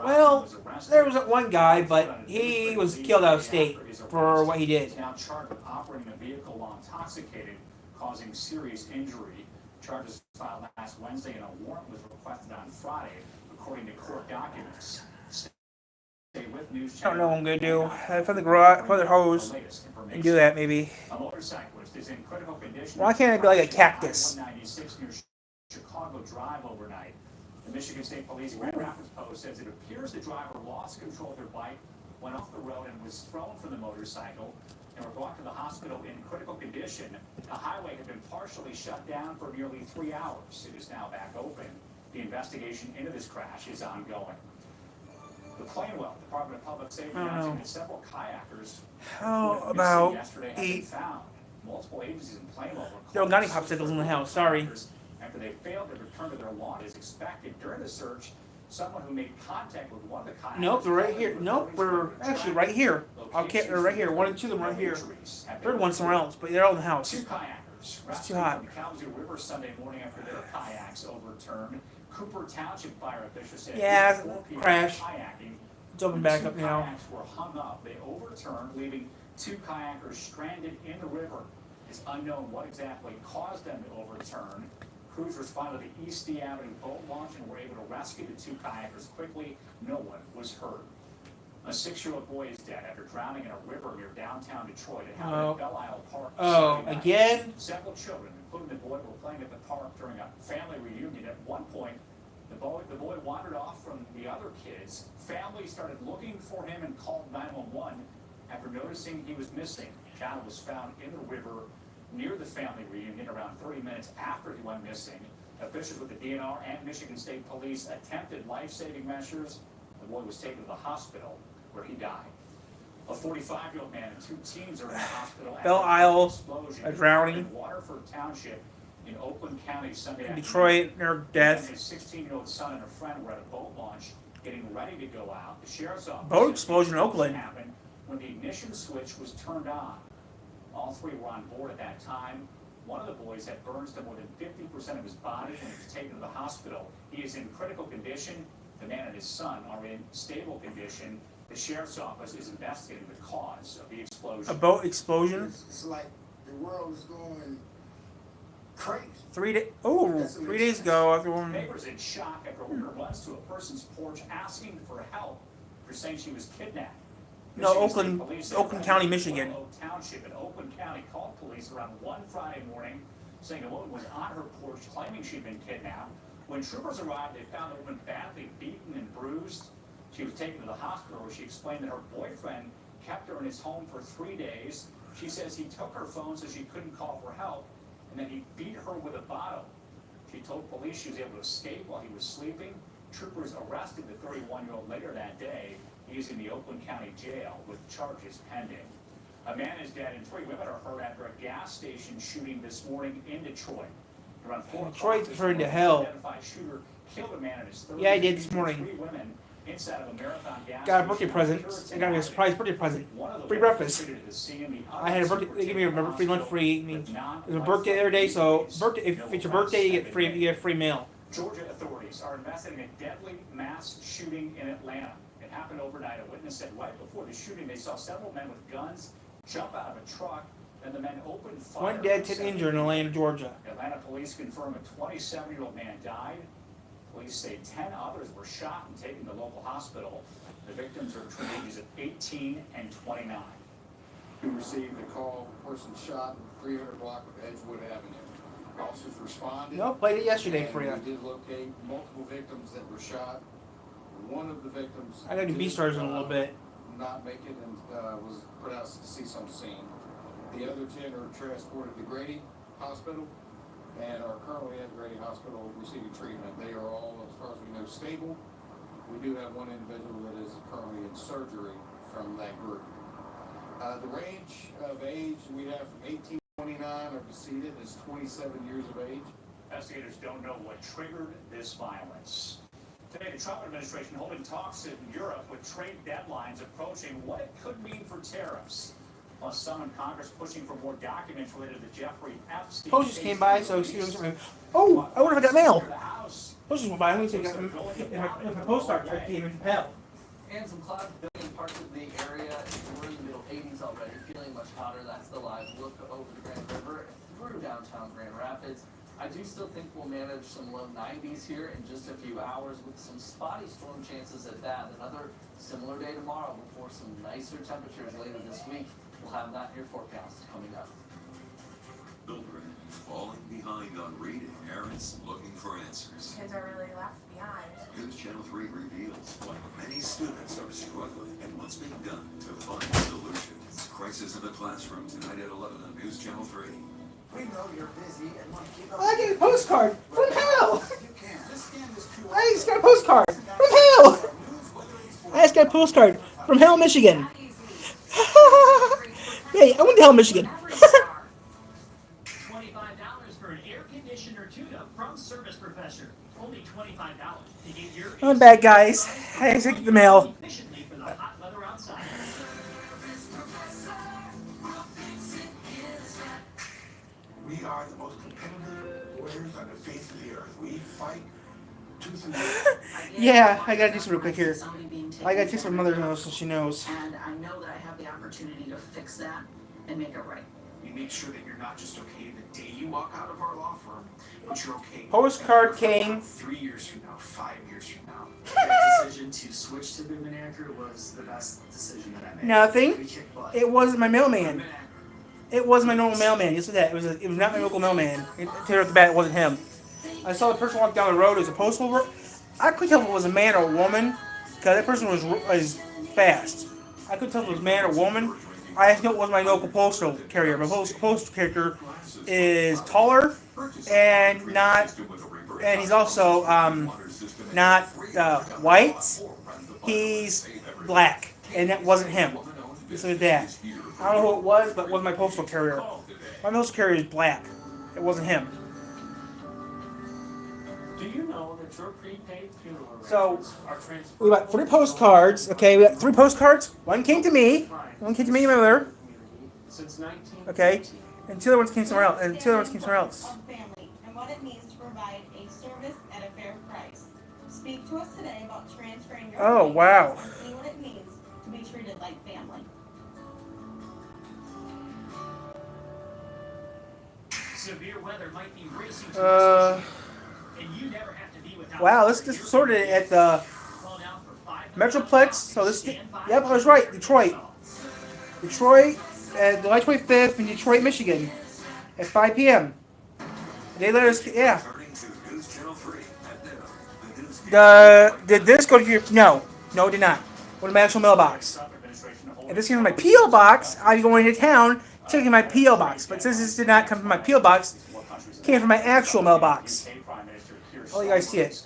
Well, there was that one guy, but he was killed out of state for what he did. He's now charged with operating a vehicle while intoxicated, causing serious injury. Charges filed last Wednesday and a warrant was requested on Friday, according to court documents. Stay with News I don't know what I'm Channel. going to do. Find the garage, find the hose, and do that maybe. A motorcyclist is in critical condition. Why can't it be like a cactus? 196 near Chicago Drive overnight. The Michigan State Police Grand Rapids Post says it appears the driver lost control of their bike, went off the road, and was thrown from the motorcycle, and were brought to the hospital in critical condition. The highway had been partially shut down for nearly 3 hours. It is now back open. The investigation into this crash is ongoing. The Plainwell Department of Public Safety I don't announcing know. that several kayakers How who went about missing yesterday have been 8 found. Multiple agencies in Plainwell were Yo, got any popsicles in the house? Sorry. after they failed to return to their lawn as expected. During the search, someone who made contact with one of the kayakers... Nope, they're right here. Nope, we're actually right here. They're right here. 1 and 2 of them right here. Third one somewhere else, but they're all in the house. 2 kayakers It's too hot. from the Kalamazoo River Sunday morning after their kayaks overturned. Cooper Township fire officials said Yeah, 4 people crash. kayaking. Jumping When back 2 up now. kayaks were hung up. They overturned, leaving 2 kayakers stranded in the river. It's unknown what exactly caused them to overturn. Crews responded to the East D Avenue boat launch and were able to rescue the 2 kayakers quickly. No one was hurt. A 6-year-old boy is dead after drowning in a river near downtown Detroit. It happened Oh. at Belle Isle Park. Oh, Saturday night. again? Several children, including the boy, were playing at the park during a family reunion. At one point, the boy wandered off from the other kids. Families started looking for him and called 911 after noticing he was missing. The child was found in the river near the family reunion around 30 minutes after he went missing. Officials with the DNR and Michigan State Police attempted life-saving measures. The boy was taken to the hospital where he died. A 45-year-old man and 2 teens are in the hospital after Belle an Isle, explosion a drowning. in Waterford Township in Oakland County Sunday In afternoon. Detroit, near death. His 16-year-old son and a friend were at a boat launch getting ready to go out. The sheriff's office Boat said explosion in the Oakland. happened when the ignition switch was turned on. All 3 were on board at that time. One of the boys had burns to more than 50% of his body when he was taken to the hospital. He is in critical condition. The man and his son are in stable condition. The sheriff's office is investigating the cause of the explosion. A boat explosion? It's like the world is going crazy. 3 days. Oh, 3 days ago, after one. Neighbors in shock after a worker runs to a person's porch asking for help for saying she was kidnapped. No, Michigan Oakland- State Police said Oakland County, Oak Michigan. Township in Oakland County called police around 1 Friday morning, saying a woman was on her porch claiming she'd been kidnapped. When troopers arrived, they found the woman badly beaten and bruised. She was taken to the hospital where she explained that her boyfriend kept her in his home for 3 days. She says he took her phone so she couldn't call for help, and then he beat her with a bottle. She told police she was able to escape while he was sleeping. Troopers arrested the 31-year-old later that day. He is in the Oakland County Jail with charges pending. A man is dead and 3 women are hurt after a gas station shooting this morning in Detroit. Around 4 o'clock Detroit's this turned to morning, hell. an identified shooter killed a man in his 30s. Yeah, I did this morning. 3 women inside of a Marathon gas Got a birthday station present. on Puritan I got me a Avenue. surprise birthday present. One of the Free women breakfast. treated at the scene. The I had a others birthday. were They give me a taken to free lunch, hospital free. I mean, with it was a birthday the other day, so birthday. If it's your birthday, you get free. You get a free meal. Georgia authorities are investigating a deadly mass shooting in Atlanta. It happened overnight. A witness said right before the shooting, they saw several men with guns jump out of a truck, and the men opened fire. 1 dead, on 10 seven injured in Atlanta, Georgia. Atlanta police confirm a 27-year-old man died. Police say 10 others were shot and taken to the local hospital. The victims are between the ages of 18 and 29. who received a call, person shot, 300 block of Edgewood Avenue. Officers responded. No, played it yesterday and for you. We did locate multiple victims that were shot. One of the victims. I gotta do B-stars in a little bit. Not make it and was put out to cease on scene. The other 10 are transported to Grady Hospital and are currently at Grady Hospital receiving treatment. They are all, as far as we know, stable. We do have one individual that is currently in surgery from that group. The range of age we have from 18 to 29 are decedent is 27 years of age. Investigators don't know what triggered this violence. Today, the Trump administration holding talks in Europe with trade deadlines approaching what it could mean for tariffs. Plus, some in Congress pushing for more documents related to Jeffrey Epstein. Post just came by, so excuse me. Oh, I wonder if I got mail. Post just went by. Let me see if my postcard came in Pell. And some clouds building parts of the area. We're in the middle 80s already, feeling much hotter. That's the live look over the Grand River through downtown Grand Rapids. I do still think we'll manage some low 90s here in just a few hours with some spotty storm chances at that. Another similar day tomorrow before some nicer temperatures later this week. We'll have that in your forecast coming up. Children falling behind on reading, parents looking for answers. Kids are really left behind. News Channel 3 reveals why many students are struggling and what's being done to find solutions. Crisis in the Classroom tonight at 11 on News Channel 3. We know you're busy and want to keep up. I got a postcard from hell. You can. Just scan this QR I just got a postcard from hell. I just got a postcard from Hell, Michigan. Hey, I went to Hell, Michigan. $25 for an air conditioner tune-up from Service Professor. Only $25 to get your I'm back, guys. I just get the mail. efficiently for the hot weather outside. We are the most competitive warriors on the face of the earth. We fight tooth and nail. Yeah, I gotta do some real quick here. I gotta take my mother knows so she knows. And I know that I have the opportunity to fix that and make it right. We make sure that you're not just okay the day you walk out of our law firm, but you're okay. Postcard came. 3 years from now, 5 years from now. That decision to switch to Boom and Anchor was the best decision that I made. Nothing. We kicked butt. It wasn't my mailman. It wasn't my normal mailman. You said that. It was not my local mailman. Right off the bat, it wasn't him. I saw the person walk down the road. It was a postal worker. I couldn't tell if it was a man or a woman because that person was fast. I couldn't tell if it was a man or woman. I just knew it was my local postal carrier. My postal carrier is taller and not, and he's also not white. He's black, and that wasn't him. Just like that. I don't know who it was, but it wasn't my postal carrier. My postal carrier is black. It wasn't him. Do you know that your prepaid funeral So, arrangements are transferred? we got 3 postcards. Okay, we got 3 postcards. One came to me. One came to me and my mother. Since 19. Okay, and 2 other ones came somewhere else. And 2 other ones came somewhere else. Of family and what it means to provide a service at a fair price. Speak to us today about transferring your Oh, wow. and see what it means to be treated like family. Severe weather might be racing to us, and you never have to be without. Wow, this is sorted at the Metroplex. So this, yep, I was right. Detroit, at July 25th in Detroit, Michigan, at 5 p.m. They let us, yeah. Turning to News Channel 3 at noon. Did this go to your? No, it did not. Go to my actual mailbox. If this came from my P.O. box, I'd be going into town checking my P.O. box. But since this did not come from my P.O. box, it came from my actual mailbox. Oh, you guys see it.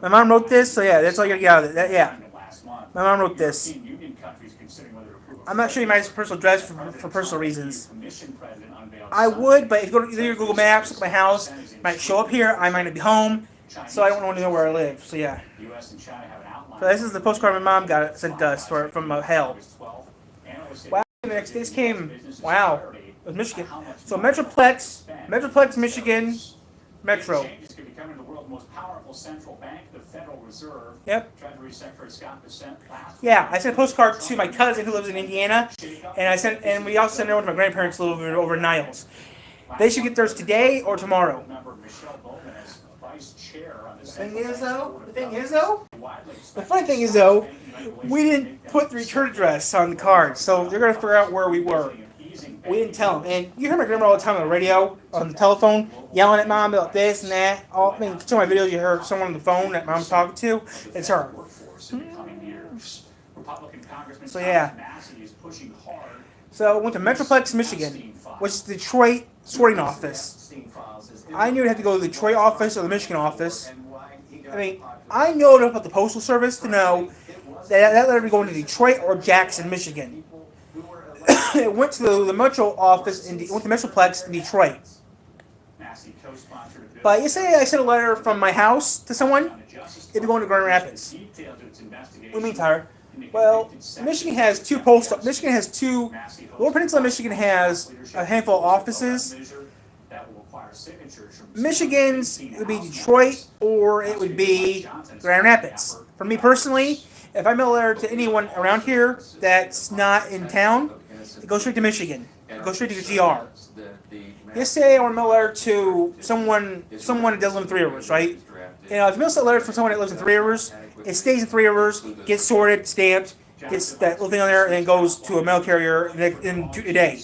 My mom wrote this, so yeah, that's all you gotta get out of it. Yeah. My mom wrote this. I'm not showing my personal address for personal reasons. I would, but if you go to either Google Maps, look at my house, it might show up here, I might not be home, so I don't want to know where I live, so yeah. So this is the postcard my mom got sent to us from hell. Wow, this came, wow, it was Michigan. So Metroplex, Michigan, Metro. Becoming the world's most powerful central bank, the Federal Reserve. Yep. Treasury Secretary Scott Bessent last Yeah, I sent a postcard to my cousin who lives in Indiana, and we also sent it over to my grandparents who live over in Niles. They should get theirs today or tomorrow. The funny thing is though, we didn't put the return address on the card, so they're gonna figure out where we were. We didn't tell them, and you hear my grandma all the time on the radio, on the telephone, yelling at mom about this and that. I mean, some of my videos you hear someone on the phone that mom's talking to, it's her. So yeah. So I went to Metroplex, Michigan, which is Detroit sorting office. I knew I'd have to go to the Detroit office or the Michigan office. I mean, I know enough about the Postal Service to know that letter would be going to Detroit or Jackson, Michigan. It went to the Metro office, went to Metroplex in Detroit. But yesterday I sent a letter from my house to someone. It'd be going to Grand Rapids. What do you mean, Tyler? Well, Michigan has two Lower Peninsula Michigan has a handful of offices. Michigan's, it would be Detroit or it would be Grand Rapids. For me personally, if I mail a letter to anyone around here that's not in town, it goes straight to Michigan. It goes straight to the GR. Yesterday I want to mail a letter to someone that doesn't live in Three Rivers, right? You know, if you mail a letter for someone that lives in Three Rivers, it stays in Three Rivers, gets sorted, stamped, gets that little thing on there, and then goes to a mail carrier in a day.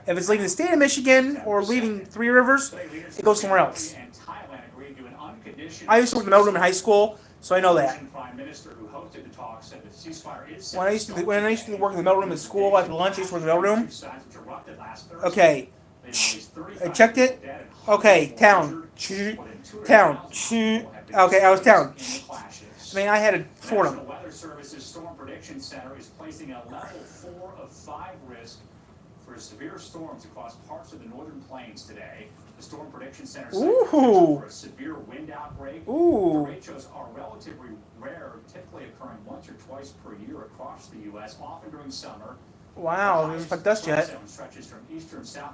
If it's leaving the state of Michigan or leaving Three Rivers, it goes somewhere else. I used to work in the mailroom in high school, so I know that. When I used to work in the mailroom at school after lunch, I used to work in the mailroom. Okay, I checked it. Okay, town. Town. Okay, I was town. I mean, I had to sort them. The Weather Service's Storm Prediction Center is placing a level 4 of 5 risk for severe storms across parts of the northern plains today. The Storm Prediction Center says for a severe wind outbreak. Derechos are relatively rare, typically occurring once or twice per year across the U.S., often during summer. Wow, there's like dust yet.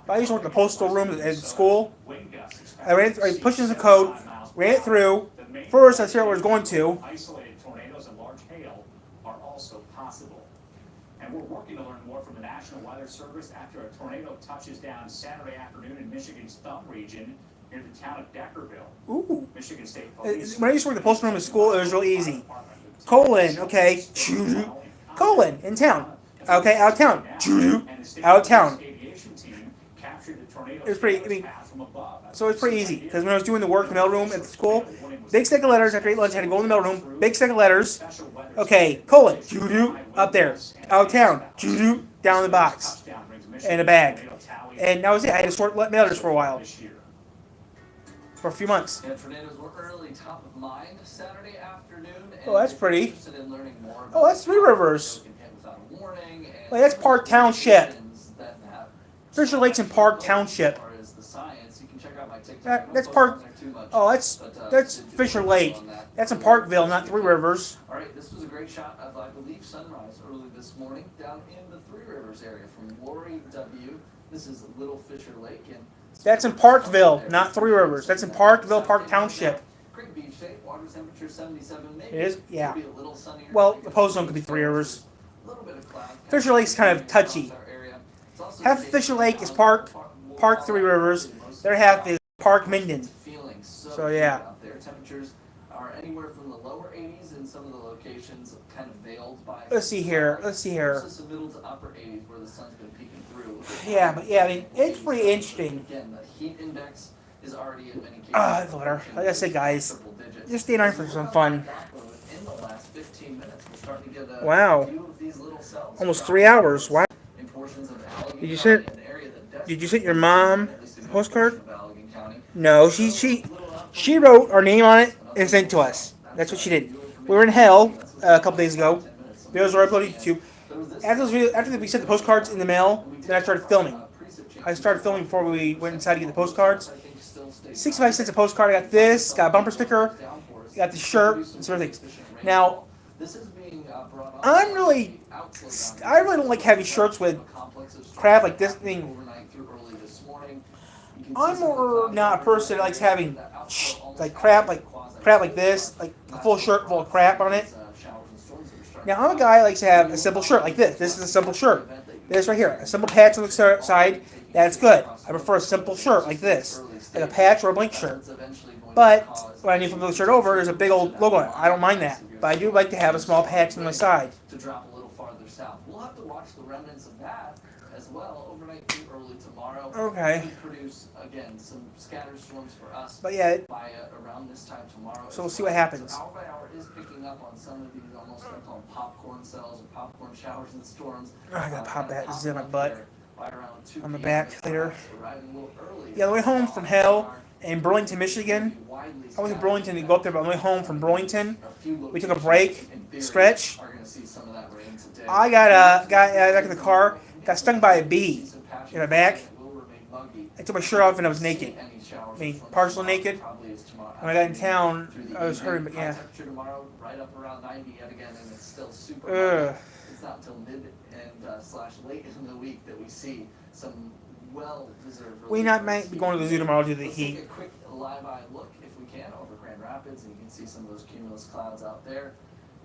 I used to work in the postal room at school. I pushed in the code, ran it through. First, I figured out where it was going to. Isolated tornadoes and large hail are also possible. And we're working to learn more from the National Weather Service after a tornado touches down Saturday afternoon in Michigan's Thumb region near the town of Deckerville. Ooh. Michigan State Police. When I used to work in the postal room at school, it was real easy. Colon, okay. Colon, in town. Okay, out of town. Out of town. It was pretty, I mean, so it's pretty easy. Because when I was doing the work in the mailroom at the school, big stack of letters after I ate lunch, I had to go in the mailroom, big stack of letters. Okay, colon, up there. Out of town, down in the box. In a bag. And that was it. I had to sort mailers for a while. For a few months. Yeah, tornadoes were early top of mind Saturday afternoon. Oh, that's pretty. Oh, that's Three Rivers. Like, that's Park Township. Fisher Lake's in Park Township. That's Park. Oh, that's Fisher Lake. That's in Parkville, not Three Rivers. All right, this was a great shot of, I believe, sunrise early this morning down in the Three Rivers area from Lori W. This is Little Fisher Lake, and that's in Parkville, not Three Rivers. That's in Parkville, Park Township. Great beach day. Water temperature 77. Maybe it is, yeah. Be a little sunnier. Well, the post zone could be Three Rivers. Fisher Lake's kind of touchy. Half of Fisher Lake is Park Three Rivers. Their half is Park Minden. So yeah. Their temperatures are anywhere from the lower 80s in some of the locations, kind of veiled by. Let's see here. This is the middle to upper 80s where the sun's been peeking through. Yeah, but yeah, I mean, it's pretty interesting. Again, the heat index is already in many cases. Like I said, guys, just stay on for some fun. In the last 15 minutes, we're starting to get wow. Almost 3 hours. Wow. Did you send your mom a postcard? No, she wrote our name on it and sent it to us. That's what she did. We were in hell a couple days ago. Videos were uploaded to YouTube. After we sent the postcards in the mail, then I started filming. I started filming before we went inside to get the postcards. 65 cents a postcard. I got this, got a bumper sticker, got the shirt, and sort of things. Now, I really don't like heavy shirts with crap like this thing. I'm more not a person that likes having like crap like this, like a full shirt full of crap on it. Now I'm a guy that likes to have a simple shirt like this. This is a simple shirt. This right here, a simple patch on the side. That's good. I prefer a simple shirt like this, like a patch or a blank shirt. But when I need to flip the shirt over, there's a big old logo on it. I don't mind that. But I do like to have a small patch on my side. To drop a little farther south. We'll have to watch the remnants of that as well overnight through early tomorrow. Okay. Could produce, again, some scattered storms for us But yeah. by around this time tomorrow. So we'll see what happens. So hour by hour is picking up on some of these almost, I call them popcorn cells or popcorn showers and storms. I gotta pop that. This is in my butt. By around 2 On the back later. arriving a little early. Yeah, the way home from hell in Burlington, Michigan. I was in Burlington to go up there, but on the way home from Burlington, we took a break, stretch. I got back in the car, got stung by a bee in my back. I took my shirt off and I was naked. I mean, partially naked. When I got in town, I was hurting, but yeah. Tomorrow, right up around 90 yet again, and it's still super. It's not until mid and slash late in the week that we see some well-deserved. We might be going to the zoo tomorrow due to the heat. Take a quick live-eye look, if we can, over Grand Rapids, and you can see some of those cumulus clouds out there.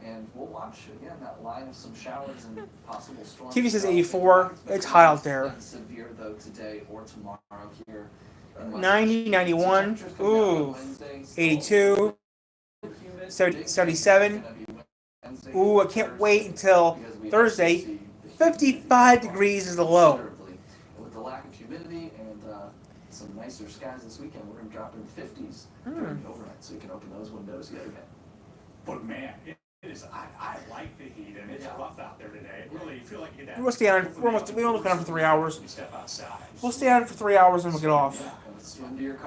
And we'll watch, again, that line of some showers and possible storms. TV says 84. It's hot out there. Severe, though, today or tomorrow here. 90, 91. Ooh. 82. 77. Ooh, I can't wait until Thursday. 55 degrees is the low. With the lack of humidity and some nicer skies this weekend, we're going to drop in the 50s during the overnight, so you can open those windows yet again. But man, it is. I like the heat, and it's rough out there today. Really, you feel like you get that. We'll stay on. We almost been on for 3 hours. You step outside. We'll stay on for 3 hours and we'll get off.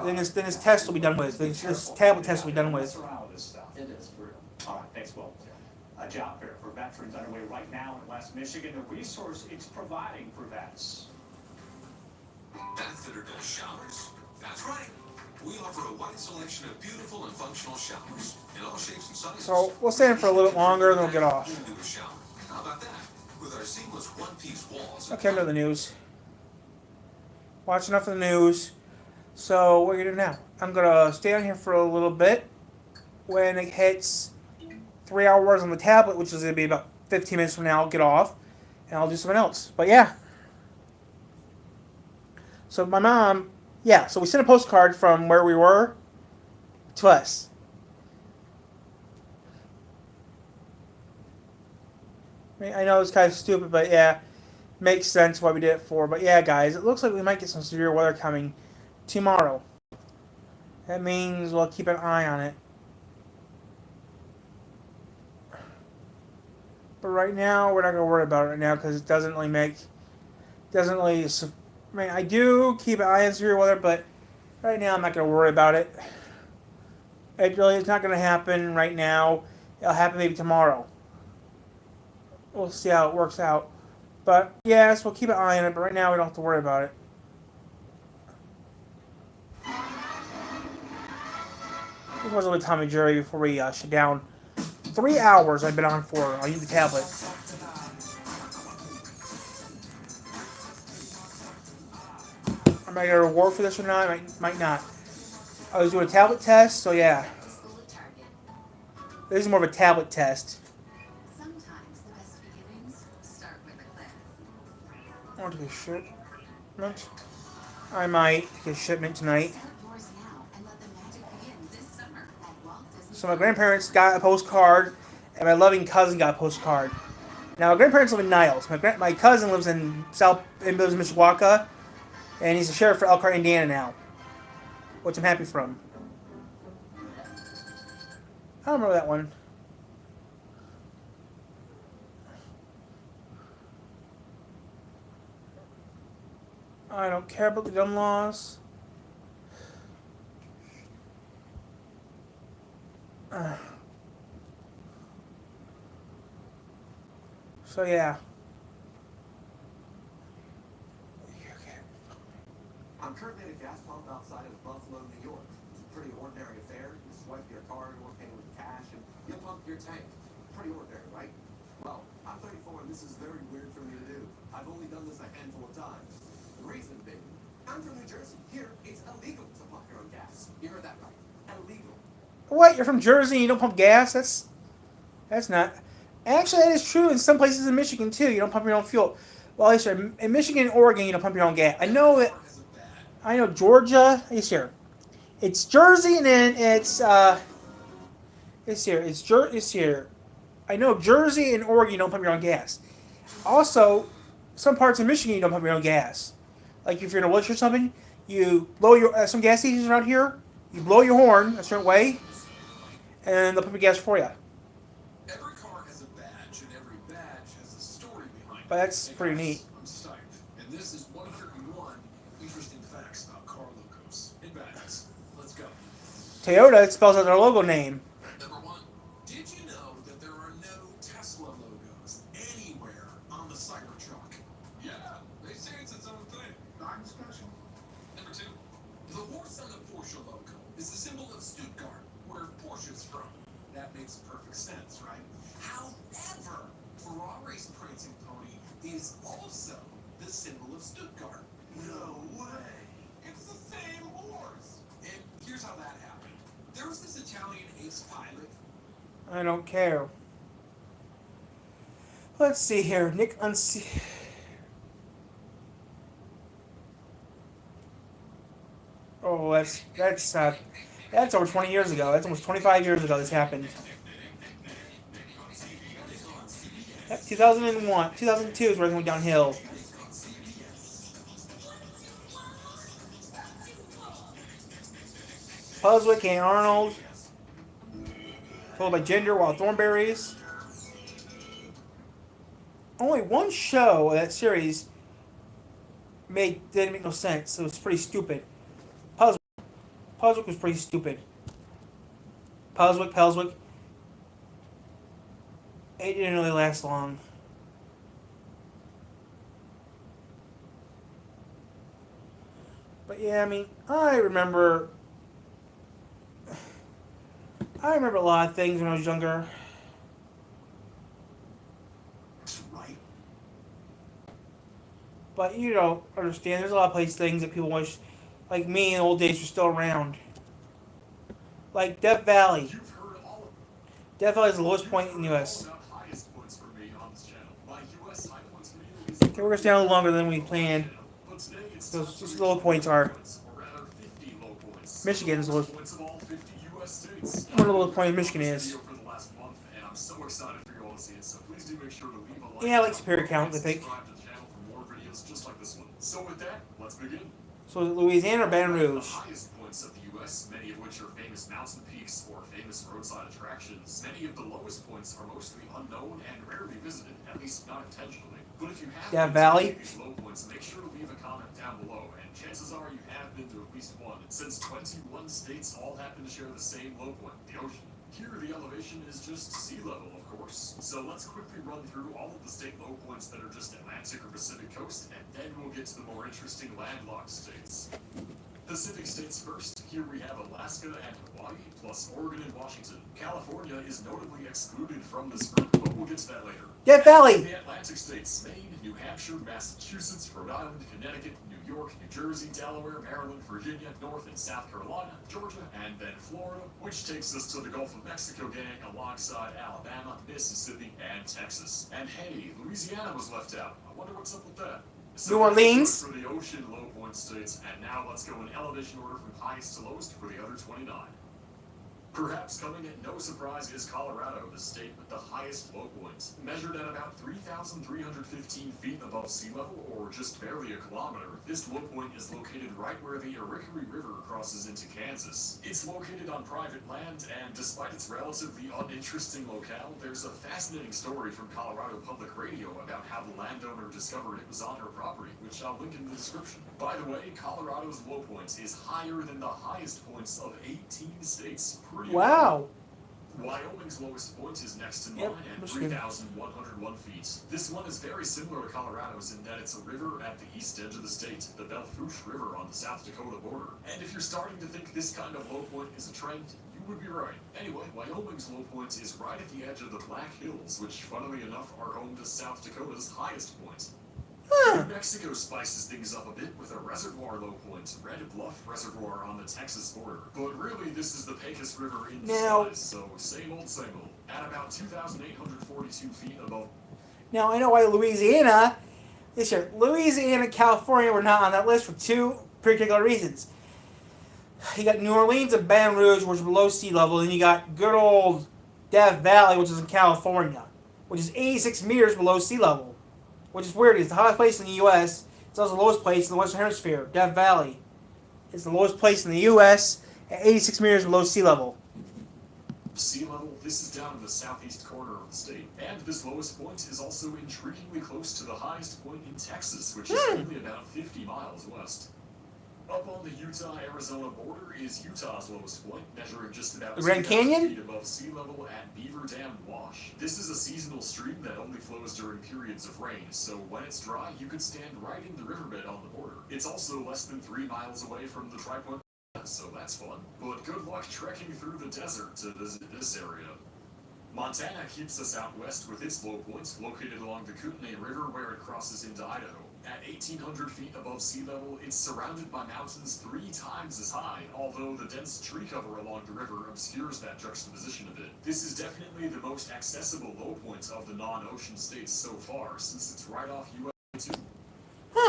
Then this test will be done with. This tablet test will be done with. It is for real. All right, thanks, Will. A job fair for veterans underway right now in West Michigan. The resource it's providing for vets. Bath Fitter does showers. That's right. We offer a wide selection of beautiful and functional showers in all shapes and sizes. So we'll stay in for a little bit longer and then we'll get off. Into a shower. How about that? With our seamless one-piece walls. Okay, enough of the news. Watch enough of the news. So what are you gonna do now? I'm gonna stay on here for a little bit. When it hits 3 hours on the tablet, which is gonna be about 15 minutes from now, I'll get off and I'll do something else. But yeah. So my mom, yeah, so we sent a postcard from where we were to us. I mean, I know it's kind of stupid, but yeah, makes sense why we did it for. But yeah, guys, it looks like we might get some severe weather coming tomorrow. That means we'll keep an eye on it. But right now, we're not going to worry about it right now because it doesn't really I mean, I do keep an eye on severe weather, but right now I'm not going to worry about it. It's not going to happen right now. It'll happen maybe tomorrow. We'll see how it works out. But yes, we'll keep an eye on it, but right now we don't have to worry about it. This was a little Tommy Jerry before we shut down. 3 hours I've been on for. I'll use the tablet. Am I going to get a reward for this or not? I might not. I was doing a tablet test, so yeah. This is more of a tablet test. Sometimes the best beginnings start with a click. I want to get a shipment. I might get a shipment tonight. So my grandparents got a postcard, and my loving cousin got a postcard. Now, my grandparents live in Niles. My cousin lives in Mishawaka, and he's a sheriff for Elkhart, Indiana now, which I'm happy from. I don't remember that one. I don't care about the gun laws. So yeah. I'm currently at a gas pump outside of Buffalo, New York. It's a pretty ordinary affair. You swipe your card or pay with cash and you pump your tank. Pretty ordinary, right? Well, I'm 34 and this is very weird for me to do. I've only done this a handful of times. The reason being, I'm from New Jersey. Here, it's illegal to pump your own gas. You heard that right. Illegal. What? You're from Jersey and you don't pump gas? That's not... Actually, that is true in some places in Michigan, too. You don't pump your own fuel. Well, I said, in Michigan and Oregon, you don't pump your own gas. I know Georgia... Yes, here. It's Jersey, and then it's here. It's here. I know Jersey and Oregon don't pump your own gas. Also, some parts of Michigan you don't pump your own gas. Like if you're in a woods or something, you blow your some gas stations around here. You blow your horn a certain way, and they'll pump your gas for you. Every car has a badge, and every badge has a story behind it. But that's pretty neat. I'm psyched. And this is 151 interesting facts about car logos and badges. Let's go. Toyota, it spells out their logo name. Number one, did you know that there are no Tesla logos anywhere on the Cybertruck? Yeah, they say it's its own thing. Not special. Number two, the horse on the Porsche logo is the symbol of Stuttgart, where Porsche's from. That makes perfect sense, right? However, Ferrari's prancing pony is also the symbol of Stuttgart. No way! It's the same horse! And here's how that happened. There was this Italian ace pilot. I don't care. Let's see here. Nick Oh, that's over 20 years ago. That's almost 25 years ago this happened. Yep, 2001. 2002 is where everything went downhill. Puswick and Arnold. Told by Gender Wild Thornberries. Only one show of that series didn't make no sense. It was pretty stupid. Puswick was pretty stupid. Puswick. It didn't really last long. But yeah, I mean, I remember a lot of things when I was younger. Right. But you don't understand. There's a lot of things that people wish, like me in the old days, were still around. Like Death Valley. Death Valley is the lowest point in the U.S. Okay, we're going to stay a little longer than we planned. Those just low points are. Michigan's lowest. One of the lowest points in Michigan is. Yeah, like Superior County, I think. So with that, let's begin. So is it Louisiana or Baton Rouge? Highest points of the U.S., many of which are famous mountain peaks or famous roadside attractions. Many of the lowest points are mostly unknown and rarely visited, at least not intentionally. But if you have Death Valley. These low points, make sure to leave a comment down below, and chances are you have been to at least one, since 21 states all happen to share the same low point, the ocean. Here, the elevation is just sea level, of course. So let's quickly run through all of the state low points that are just Atlantic or Pacific coast, and then we'll get to the more interesting landlocked states. Pacific states first. Here we have Alaska and Hawaii, plus Oregon and Washington. California is notably excluded from this group, but we'll get to that later. Death Valley! The Atlantic states, Maine, New Hampshire, Massachusetts, Rhode Island, Connecticut, New York, New Jersey, Delaware, Maryland, Virginia, North and South Carolina, Georgia, and then Florida, which takes us to the Gulf of Mexico gang alongside Alabama, Mississippi, and Texas. And hey, Louisiana was left out. I wonder what's up with that. New Orleans. For the ocean low point states, and now let's go in elevation order from highest to lowest for the other 29. Perhaps coming at no surprise is Colorado, the state with the highest low points. Measured at about 3,315 feet above sea level, or just barely a kilometer, this low point is located right where the Arickaree River crosses into Kansas. It's located on private land, and despite its relatively uninteresting locale, there's a fascinating story from Colorado Public Radio about how the landowner discovered it was on her property, which I'll link in the description. By the way, Colorado's low points is higher than the highest points of 18 states. Wow. Wyoming's lowest point is next to mine at 3,101 feet. This one is very similar to Colorado's in that it's a river at the east edge of the state, the Belle Fourche River on the South Dakota border. And if you're starting to think this kind of low point is a trend, you would be right. Anyway, Wyoming's low point is right at the edge of the Black Hills, which funnily enough are home to South Dakota's highest point. New Mexico spices things up a bit with a reservoir low point, Red Bluff Reservoir on the Texas border. But really, this is the Pecos River in size, so same old, at about 2,842 feet above. Now, I know why Louisiana and California were not on that list for two particular reasons. You got New Orleans and Baton Rouge, which is below sea level. Then you got good old Death Valley, which is in California, which is 86 meters below sea level. Which is weird. It's the highest place in the U.S. It's also the lowest place in the Western Hemisphere. Death Valley is the lowest place in the U.S. at 86 meters below sea level. Sea level, this is down in the southeast corner of the state. And this lowest point is also intriguingly close to the highest point in Texas, which is only about 50 miles west. Up on the Utah-Arizona border is Utah's lowest point, measuring just about Grand 2,000 Canyon? feet above sea level at Beaver Dam Wash. This is a seasonal stream that only flows during periods of rain, so when it's dry, you could stand right in the riverbed on the border. It's also less than 3 miles away from the Tri-Point, so that's fun. But good luck trekking through the desert to visit this area. Montana keeps us out west with its low point, located along the Kootenai River where it crosses into Idaho. At 1,800 feet above sea level, it's surrounded by mountains 3 times as high, although the dense tree cover along the river obscures that juxtaposition a bit. This is definitely the most accessible low point of the non-ocean states so far, since it's right off US 2.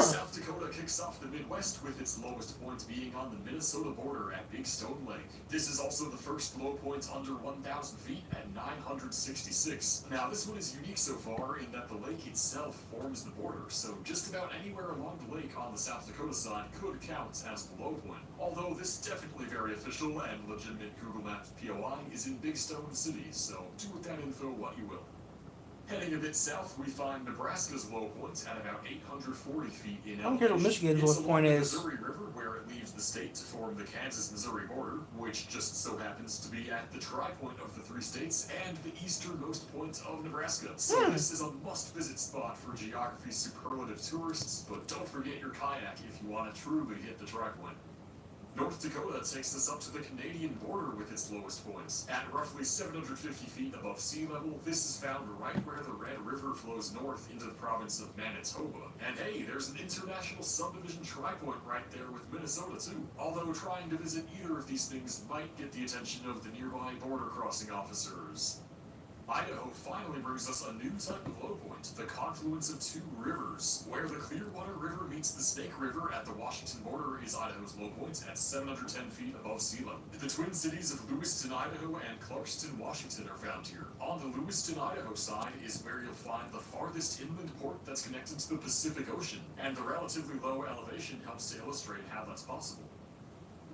South Dakota kicks off the Midwest with its lowest point being on the Minnesota border at Big Stone Lake. This is also the first low point under 1,000 feet at 966. Now this one is unique so far in that the lake itself forms the border, so just about anywhere along the lake on the South Dakota side could count as the low point. Although this definitely very official and legitimate Google Maps POI is in Big Stone City, so do with that info what you will. Heading a bit south, we find Nebraska's low point at about 840 feet in elevation. I don't care what Michigan's lowest point is. It's along the Missouri River where it leaves the state to form the Kansas-Missouri border, which just so happens to be at the tri-point of the 3 states and the easternmost point of Nebraska. So this is a must-visit spot for geography superlative tourists, but don't forget your kayak if you want to truly hit the tri-point. North Dakota takes us up to the Canadian border with its lowest points. At roughly 750 feet above sea level, this is found right where the Red River flows north into the province of Manitoba. And hey, there's an international subdivision tri-point right there with Minnesota too. Although trying to visit either of these things might get the attention of the nearby border crossing officers. Idaho finally brings us a new type of low point, the confluence of 2 rivers. Where the Clearwater River meets the Snake River at the Washington border is Idaho's low point at 710 feet above sea level. The twin cities of Lewiston, Idaho and Clarkston, Washington are found here. On the Lewiston, Idaho side is where you'll find the farthest inland port that's connected to the Pacific Ocean, and the relatively low elevation helps to illustrate how that's possible.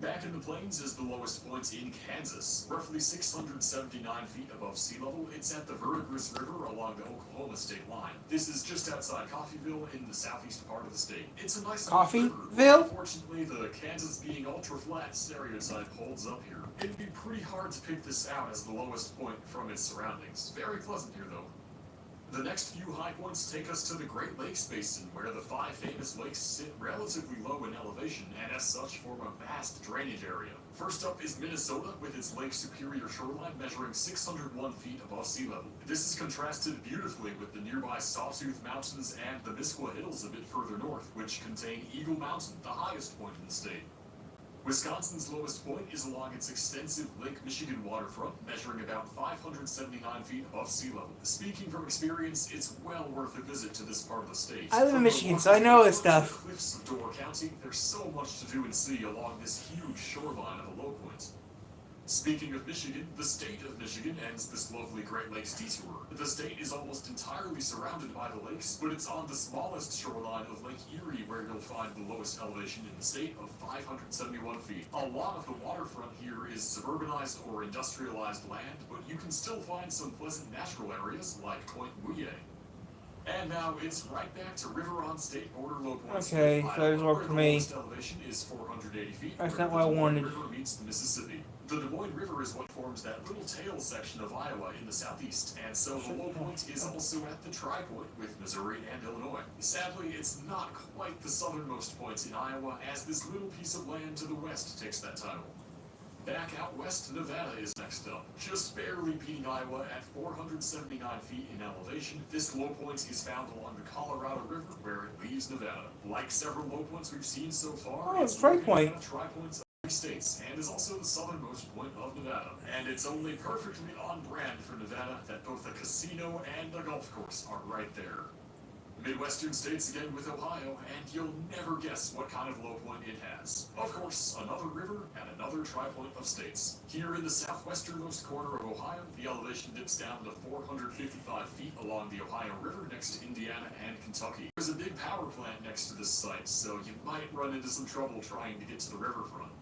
Back in the plains is the lowest point in Kansas. Roughly 679 feet above sea level, it's at the Verdigris River along the Oklahoma state line. This is just outside Coffeyville in the southeast part of the state. It's a nice Coffeyville? Unfortunately, the Kansas being ultra-flat stereotype holds up here. It'd be pretty hard to pick this out as the lowest point from its surroundings. Very pleasant here, though. The next few high points take us to the Great Lakes Basin, where the 5 famous lakes sit relatively low in elevation and as such form a vast drainage area. First up is Minnesota with its Lake Superior shoreline measuring 601 feet above sea level. This is contrasted beautifully with the nearby Sawtooth Mountains and the Misqua Hills a bit further north, which contain Eagle Mountain, the highest point in the state. Wisconsin's lowest point is along its extensive Lake Michigan waterfront, measuring about 579 feet above sea level. Speaking from experience, it's well worth a visit to this part of the state. I live in Michigan, so I know this stuff. From the cliffs of Door County, there's so much to do and see along this huge shoreline of a low point. Speaking of Michigan, the state of Michigan ends this lovely Great Lakes detour. The state is almost entirely surrounded by the lakes, but it's on the smallest shoreline of Lake Erie where you'll find the lowest elevation in the state of 571 feet. A lot of the waterfront here is suburbanized or industrialized land, but you can still find some pleasant natural areas like Point Mouillet. And now it's right back to River-on state border low points. Okay, so that doesn't work for me. The lowest elevation is 480 feet. That's where not what I the Des Moines wanted. River meets the Mississippi. The Des Moines River is what forms that little tail section of Iowa in the southeast, and so the low point is also at the tri-point with Missouri and Illinois. Sadly, it's not quite the southernmost point in Iowa, as this little piece of land to the west takes that title. Back out west, Nevada is next up, just barely beating Iowa at 479 feet in elevation. This low point is found along the Colorado River, where it leaves Nevada. Like several low points we've seen so far, it's tri-point. Tri-points of 3 states, and is also the southernmost point of Nevada. And it's only perfectly on brand for Nevada that both a casino and a golf course are right there. Midwestern states again with Ohio, and you'll never guess what kind of low point it has. Of course, another river and another tri-point of states. Here in the southwesternmost corner of Ohio, the elevation dips down to 455 feet along the Ohio River next to Indiana and Kentucky. There's a big power plant next to this site, so you might run into some trouble trying to get to the riverfront.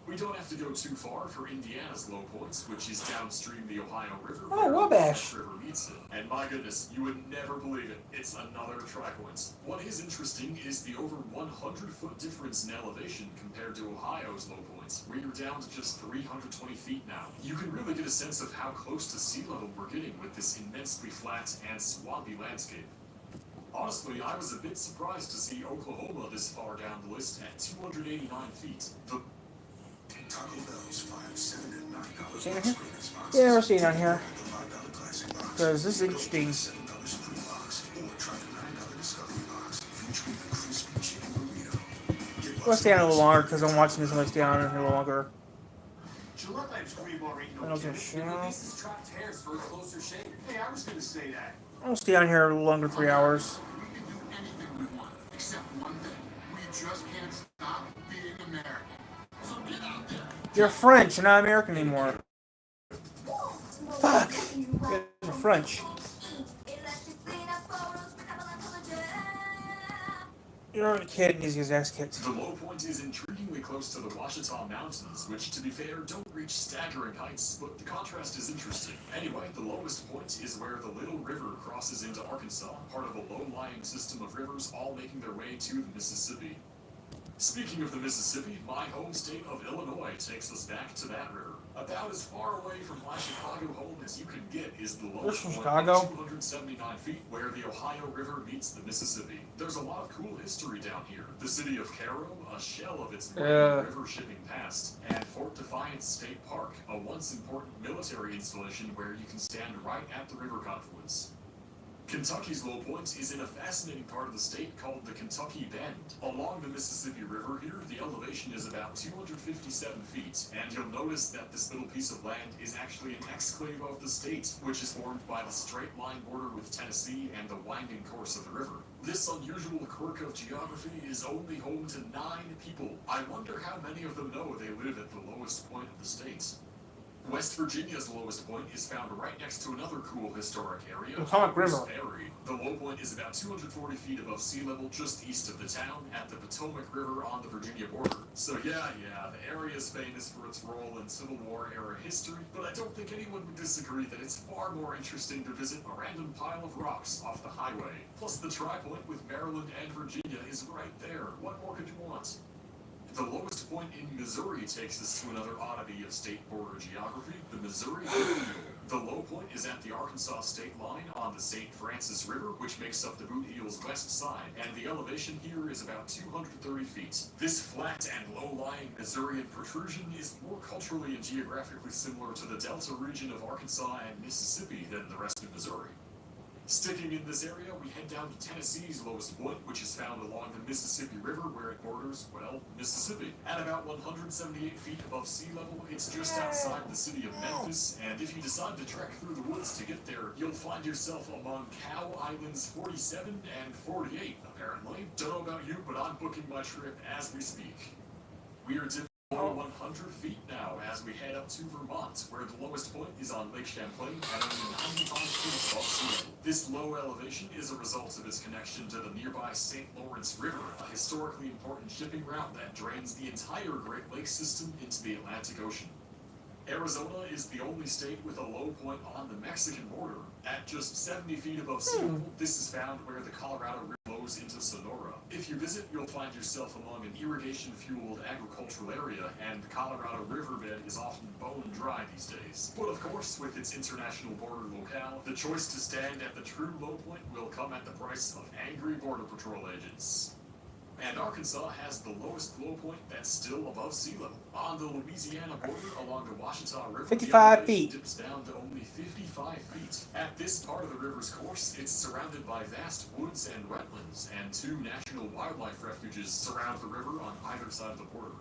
We don't have to go too far for Indiana's low points, which is downstream the Ohio River. Oh, where Wabash. the River meets it. And my goodness, you would never believe it. It's another tri-point. What is interesting is the over 100-foot difference in elevation compared to Ohio's low points, where you're down to just 320 feet now. You can really get a sense of how close to sea level we're getting with this immensely flat and swampy landscape. Honestly, I was a bit surprised to see Oklahoma this far down the list at 289 feet. Taco Bell's 5, 7, and $9 Seen it here? Yeah, we're seeing on here. Because this is interesting. We'll stay on a little longer because I'm watching this. I'm going to stay on here a little longer. Hey, I was going to say that. I'll stay on here a little longer, 3 hours. We can do anything we want, except one thing. We just can't stop being American. So get out there. You're French, you're not American anymore. Fuck! You're French. You're a kid and he's his ass kicked. The low point is intriguingly close to the Ouachita Mountains, which, to be fair, don't reach staggering heights, but the contrast is interesting. Anyway, the lowest point is where the Little River crosses into Arkansas, part of a low-lying system of rivers all making their way to the Mississippi. Speaking of the Mississippi, my home state of Illinois takes us back to that river. About as far away from my Chicago home as you can get is the lowest point at 279 feet, where the Ohio River meets the Mississippi. There's a lot of cool history down here. The city of Cairo, a shell of its river shipping past, and Fort Defiance State Park, a once important military installation where you can stand right at the river confluence. Kentucky's low point is in a fascinating part of the state called the Kentucky Bend. Along the Mississippi River here, the elevation is about 257 feet, and you'll notice that this little piece of land is actually an exclave of the state, which is formed by the straight line border with Tennessee and the winding course of the river. This unusual quirk of geography is only home to 9 people. I wonder how many of them know they live at the lowest point of the state. West Virginia's lowest point is found right next to another cool historic area, Potomac River. Ferry. The low point is about 240 feet above sea level just east of the town at the Potomac River on the Virginia border. So yeah, the area is famous for its role in Civil War era history, but I don't think anyone would disagree that it's far more interesting to visit a random pile of rocks off the highway. Plus the tri-point with Maryland and Virginia is right there. What more could you want? The lowest point in Missouri takes us to another oddity of state border geography, the Missouri Boot Heel. The low point is at the Arkansas state line on the St. Francis River, which makes up the Boot Heel's west side, and the elevation here is about 230 feet. This flat and low-lying Missourian protrusion is more culturally and geographically similar to the Delta region of Arkansas and Mississippi than the rest of Missouri. Sticking in this area, we head down to Tennessee's lowest point, which is found along the Mississippi River, where it borders, well, Mississippi. At about 178 feet above sea level, it's just outside the city of Memphis, and if you decide to trek through the woods to get there, you'll find yourself among Cow Islands 47 and 48, apparently. Don't know about you, but I'm booking my trip as we speak. We are dipping below 100 feet now as we head up to Vermont, where the lowest point is on Lake Champlain at only 95 feet above sea level. This low elevation is a result of its connection to the nearby St. Lawrence River, a historically important shipping route that drains the entire Great Lakes system into the Atlantic Ocean. Arizona is the only state with a low point on the Mexican border. At just 70 feet above sea level, this is found where the Colorado River flows into Sonora. If you visit, you'll find yourself among an irrigation-fueled agricultural area, and the Colorado riverbed is often bone dry these days. But of course, with its international border locale, the choice to stand at the true low point will come at the price of angry Border Patrol agents. And Arkansas has the lowest low point that's still above sea level. On the Louisiana border along the Ouachita River, 55 the elevation feet. dips down to only 55 feet. At this part of the river's course, it's surrounded by vast woods and wetlands, and 2 national wildlife refuges surround the river on either side of the border.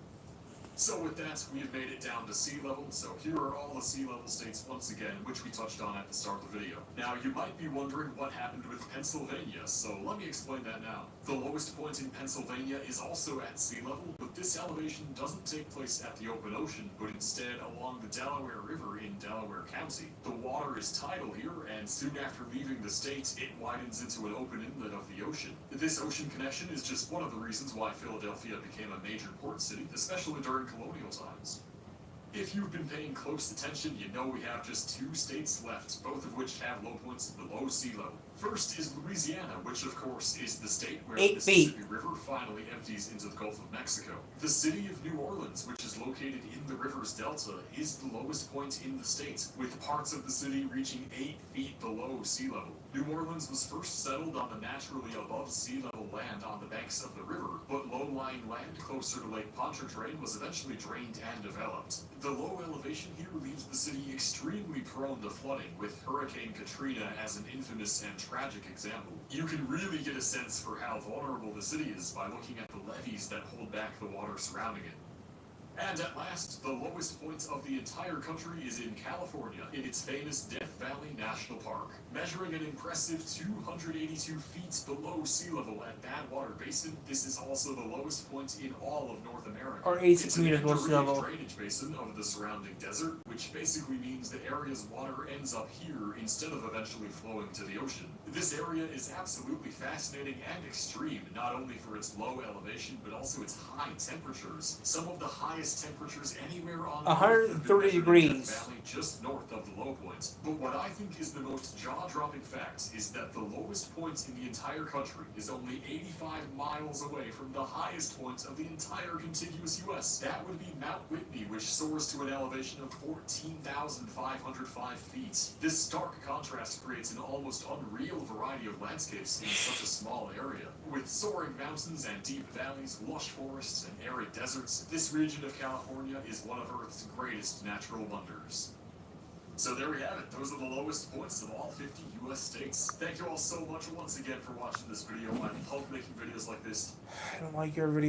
So with that, we have made it down to sea level. So here are all the sea level states once again, which we touched on at the start of the video. Now, you might be wondering what happened with Pennsylvania, so let me explain that now. The lowest point in Pennsylvania is also at sea level, but this elevation doesn't take place at the open ocean, but instead along the Delaware River in Delaware County. The water is tidal here, and soon after leaving the state, it widens into an open inlet of the ocean. This ocean connection is just one of the reasons why Philadelphia became a major port city, especially during colonial times. If you've been paying close attention, you know we have just 2 states left, both of which have low points below sea level. First is Louisiana, which of course is the state where the Mississippi River finally empties into the Gulf of Mexico. The city of New Orleans, which is located in the river's delta, is the lowest point in the state, with parts of the city reaching 8 feet below sea level. New Orleans was first settled on the naturally above sea level land on the banks of the river, but low-lying land closer to Lake Pontchartrain was eventually drained and developed. The low elevation here leaves the city extremely prone to flooding, with Hurricane Katrina as an infamous and tragic example. You can really get a sense for how vulnerable the city is by looking at the levees that hold back the water surrounding it. And at last, the lowest point of the entire country is in California, in its famous Death Valley National Park. Measuring an impressive 282 feet below sea level at Badwater Basin, this is also the lowest point in all of North America. Or 86 it's an meters below sea level. drainage basin of the surrounding desert, which basically means the area's water ends up here instead of eventually flowing to the ocean. This area is absolutely fascinating and extreme, not only for its low elevation, but also its high temperatures. Some of the highest temperatures anywhere on 130 degrees. Valley just north of the low point. But what I think is the most jaw-dropping fact is that the lowest point in the entire country is only 85 miles away from the highest point of the entire contiguous U.S. That would be Mount Whitney, which soars to an elevation of 14,505 feet. This stark contrast creates an almost unreal variety of landscapes in such a small area. With soaring mountains and deep valleys, lush forests and arid deserts, this region of California is one of Earth's greatest natural wonders. So there we have it. Those are the lowest points of all 50 U.S. states. Thank you all so much once again for watching this video. I love making videos like this. I don't like your video.